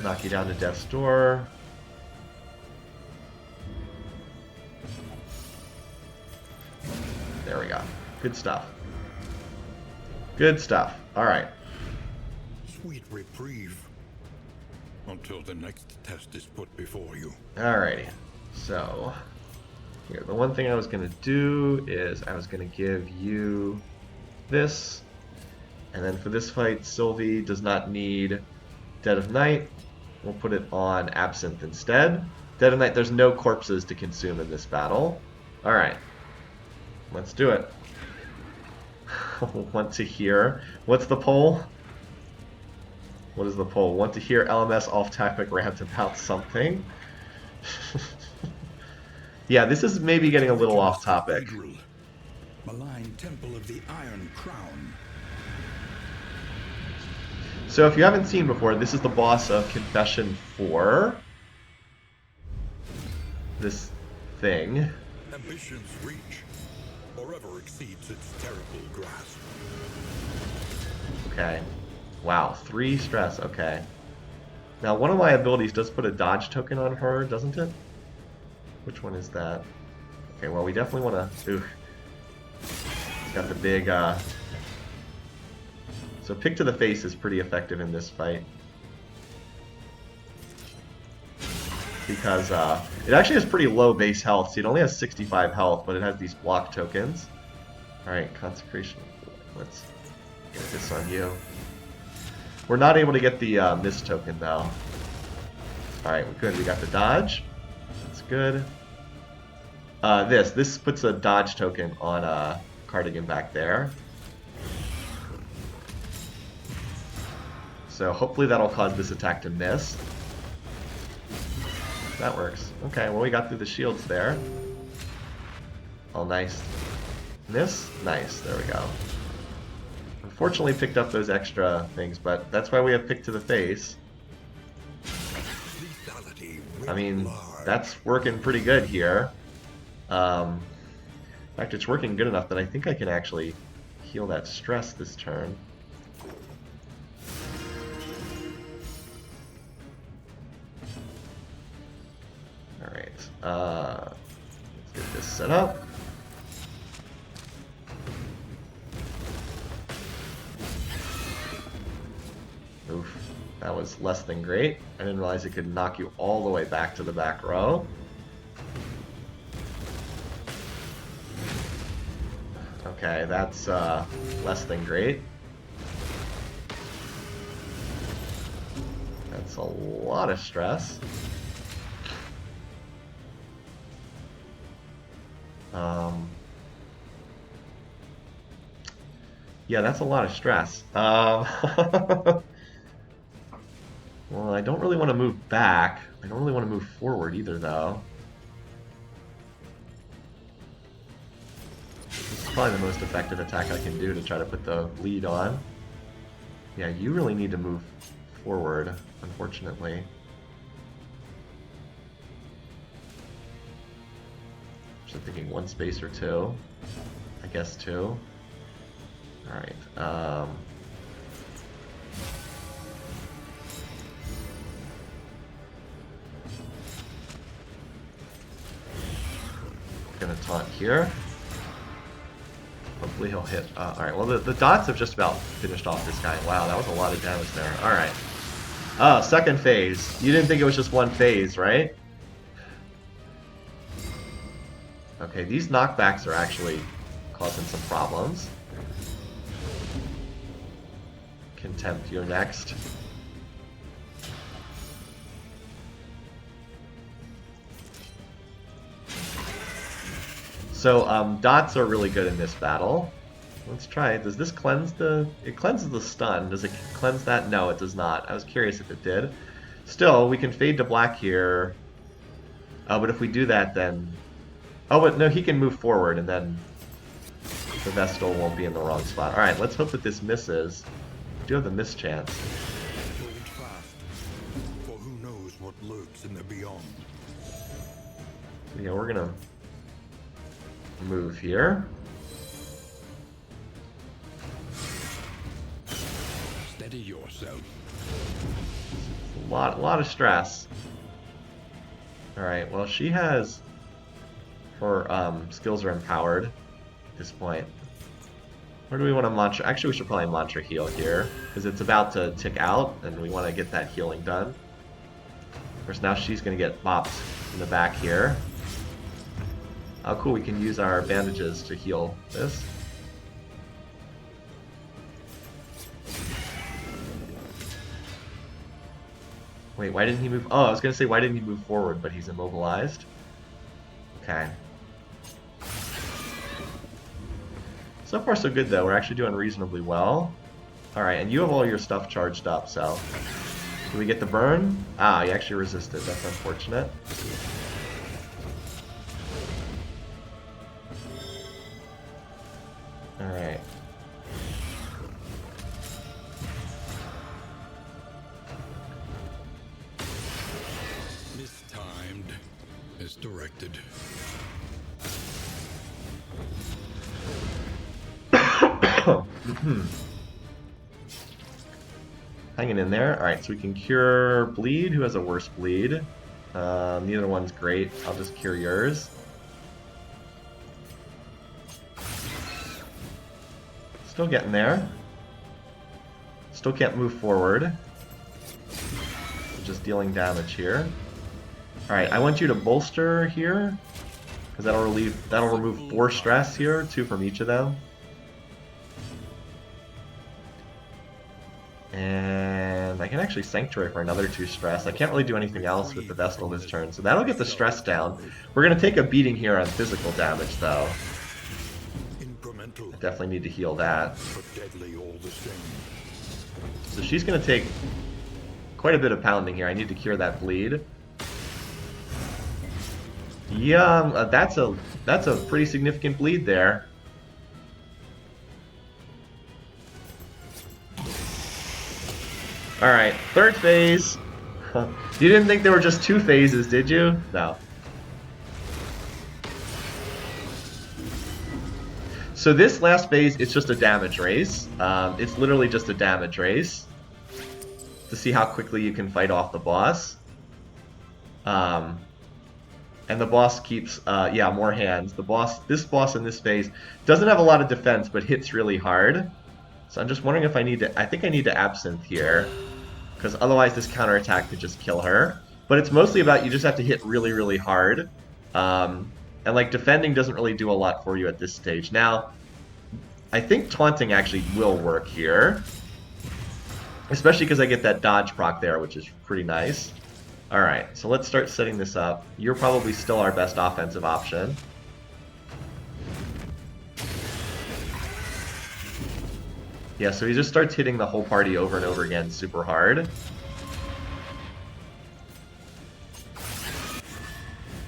S1: Knock you down to death's door. There we go. Good stuff. Good stuff. Alright.
S2: Sweet reprieve. Until the next test is put before you.
S1: Alrighty. So, here, the one thing I was going to do is I was going to give you this. And then for this fight, Sylvie does not need Dead of Night. We'll put it on Absinthe instead. Dead of Night, there's no corpses to consume in this battle. Alright. Let's do it. Want to hear. What's the poll? What is the poll? Want to hear LMS off-topic rant about something? Yeah, this is maybe getting a little off-topic.
S2: Malign Temple of the Iron Crown.
S1: So if you haven't seen before, this is the boss of Confession 4. This thing.
S2: Ambition's reach forever exceeds its terrible grasp.
S1: Okay. Wow, 3 stress, okay. Now, one of my abilities does put a dodge token on her, doesn't it? Which one is that? Okay, well, we definitely want to... Ooh. It's got the big, So pick to the face is pretty effective in this fight. Because, it actually has pretty low base health. See, it only has 65 health, but it has these block tokens. Alright, Consecration. Let's get this on you. We're not able to get the mist token, though. Alright, good. We got the dodge. That's good. This puts a dodge token on Cardigan back there. So hopefully that'll cause this attack to miss. That works. Okay, well we got through the shields there. Oh, nice. Miss? Nice, there we go. Unfortunately picked up those extra things, but that's why we have pick to the face. I mean, that's working pretty good here. In fact, it's working good enough that I think I can actually heal that stress this turn. Alright, let's get this set up. Oof, that was less than great. I didn't realize it could knock you all the way back to the back row. Okay, that's less than great. That's a lot of stress. Yeah, that's a lot of stress. Well, I don't really want to move back. I don't really want to move forward either, though. This is probably the most effective attack I can do to try to put the lead on. Yeah, you really need to move forward, unfortunately. Just thinking 1 space or 2. I guess 2. Alright, gonna taunt here. Hopefully he'll hit. Alright, well the dots have just about finished off this guy. Wow, that was a lot of damage there. Alright. Oh, second phase. You didn't think it was just 1 phase, right? Okay, these knockbacks are actually causing some problems. Contempt, you're next. So, dots are really good in this battle. Let's try it. Does this cleanse the... It cleanses the stun. Does it cleanse that? No, it does not. I was curious if it did. Still, we can fade to black here. But if we do that, then... Oh, but no, he can move forward, and then the Vestal won't be in the wrong spot. Alright, let's hope that this misses. We do have the miss chance.
S2: Hold fast, for who knows what lurks in the beyond.
S1: So yeah, we're gonna move here.
S2: Steady yourself.
S1: A lot of stress. Alright, well she has... Her skills are empowered at this point. Where do we want to mantra? Actually, we should probably mantra heal here, because it's about to tick out, and we want to get that healing done. Of course, now she's going to get bopped in the back here. Oh, cool, we can use our bandages to heal this. Wait, why didn't he move? Oh, I was going to say, why didn't he move forward, but he's immobilized. Okay. So far so good though, we're actually doing reasonably well. Alright, and you have all your stuff charged up, so... Do we get the burn? Ah, you actually resisted, that's unfortunate. Alright.
S2: directed.
S1: Hanging in there. Alright, so we can cure bleed. Who has a worse bleed? Neither one's great. I'll just cure yours. Still getting there. Still can't move forward. Just dealing damage here. Alright, I want you to bolster here. Because that'll remove 4 stress here, 2 from each of them. And I can actually Sanctuary for another 2 stress. I can't really do anything else with the Vestal this turn, so that'll get the stress down. We're going to take a beating here on physical damage, though. I definitely need to heal that. So she's going to take quite a bit of pounding here. I need to cure that bleed. Yeah, that's a pretty significant bleed there. Alright, 3rd phase. You didn't think there were just 2 phases, did you? No. So this last phase, it's just a damage race. It's literally just a damage race to see how quickly you can fight off the boss. And the boss keeps, yeah, more hands. This boss in this phase doesn't have a lot of defense, but hits really hard. So I'm just wondering if I think I need to Absinthe here, because otherwise this counterattack could just kill her. But it's mostly about you just have to hit really, really hard. And like defending doesn't really do a lot for you at this stage. Now, I think taunting actually will work here. Especially because I get that dodge proc there, which is pretty nice. Alright, so let's start setting this up. You're probably still our best offensive option. Yeah, so he just starts hitting the whole party over and over again super hard.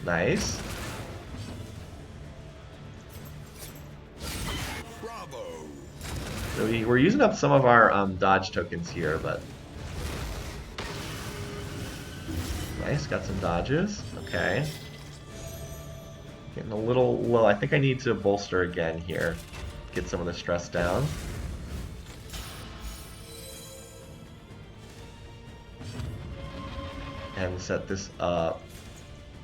S1: Nice.
S2: Bravo.
S1: So we're using up some of our dodge tokens here, but... Nice, got some dodges. Okay. Getting a little low. I think I need to bolster again here. Get some of the stress down. And set this up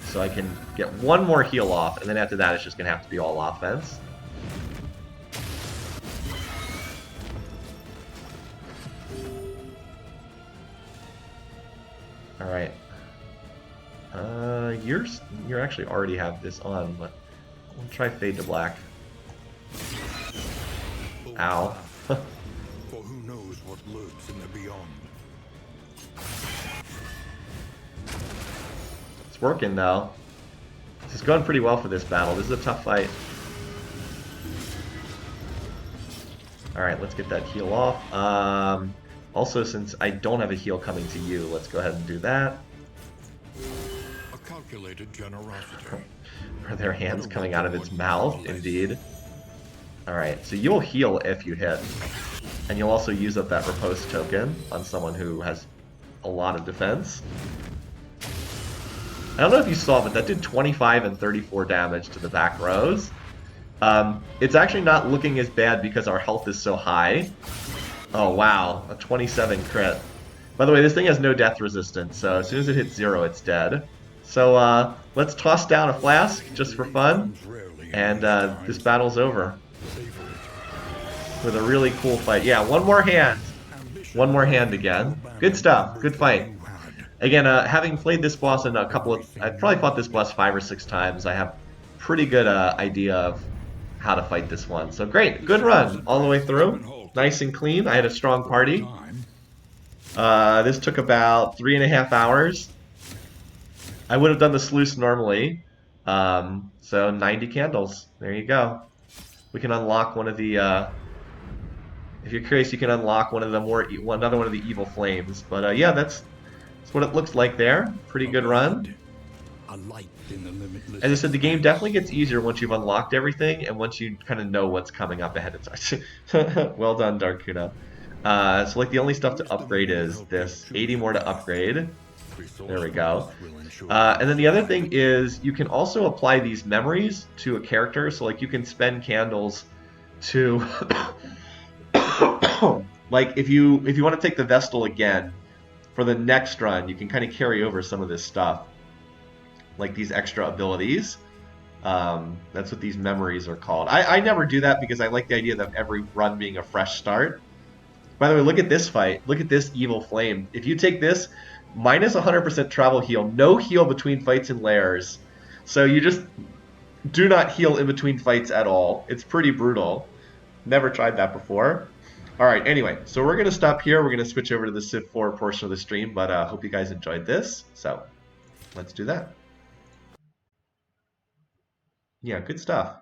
S1: so I can get one more heal off, and then after that it's just going to have to be all offense. Alright. You actually already have this on, but we'll try Fade to Black. Ow.
S2: For who knows what lurks in the beyond.
S1: It's working though. This is going pretty well for this battle. This is a tough fight. Alright, let's get that heal off. Also, since I don't have a heal coming to you, let's go ahead and do that.
S2: A calculated generosity.
S1: Are there hands coming out of its mouth? Indeed. Alright, so you'll heal if you hit. And you'll also use up that Riposte token on someone who has a lot of defense. I don't know if you saw, but that did 25 and 34 damage to the back rows. It's actually not looking as bad because our health is so high. Oh wow, a 27 crit. By the way, this thing has no death resistance, so as soon as it hits 0, it's dead. So let's toss down a flask just for fun, and this battle's over. With a really cool fight. Yeah, one more hand. One more hand again. Good stuff, good fight. Again, having played this boss in a couple of... I've probably fought this boss 5 or 6 times. I have pretty good idea of how to fight this one. So great, good run all the way through. Nice and clean. I had a strong party. This took about 3.5 hours. I would have done the sluice normally. So 90 candles. There you go. We can unlock one of the... if you're curious, you can unlock one of the another one of the evil flames. But yeah, that's what it looks like there. Pretty good run. As I said, the game definitely gets easier once you've unlocked everything and once you kind of know what's coming up ahead of time. Well done, Dark Kuna. So like the only stuff to upgrade is this. 80 more to upgrade. There we go.
S2: Will ensure
S1: And then the other thing is you can also apply these memories to a character. So like you can spend candles to like if you want to take the Vestal again for the next run, you can kind of carry over some of this stuff, like these extra abilities. That's what these memories are called. I never do that because I like the idea of every run being a fresh start. By the way, look at this fight. Look at this Evil Flame. If you take this, minus 100% travel heal. No heal between fights and layers. So you just do not heal in between fights at all. It's pretty brutal. Never tried that before. All right, anyway, so we're going to stop here. We're going to switch over to the Civ 4 portion of the stream, but I hope you guys enjoyed this. So let's do that. Yeah, good stuff.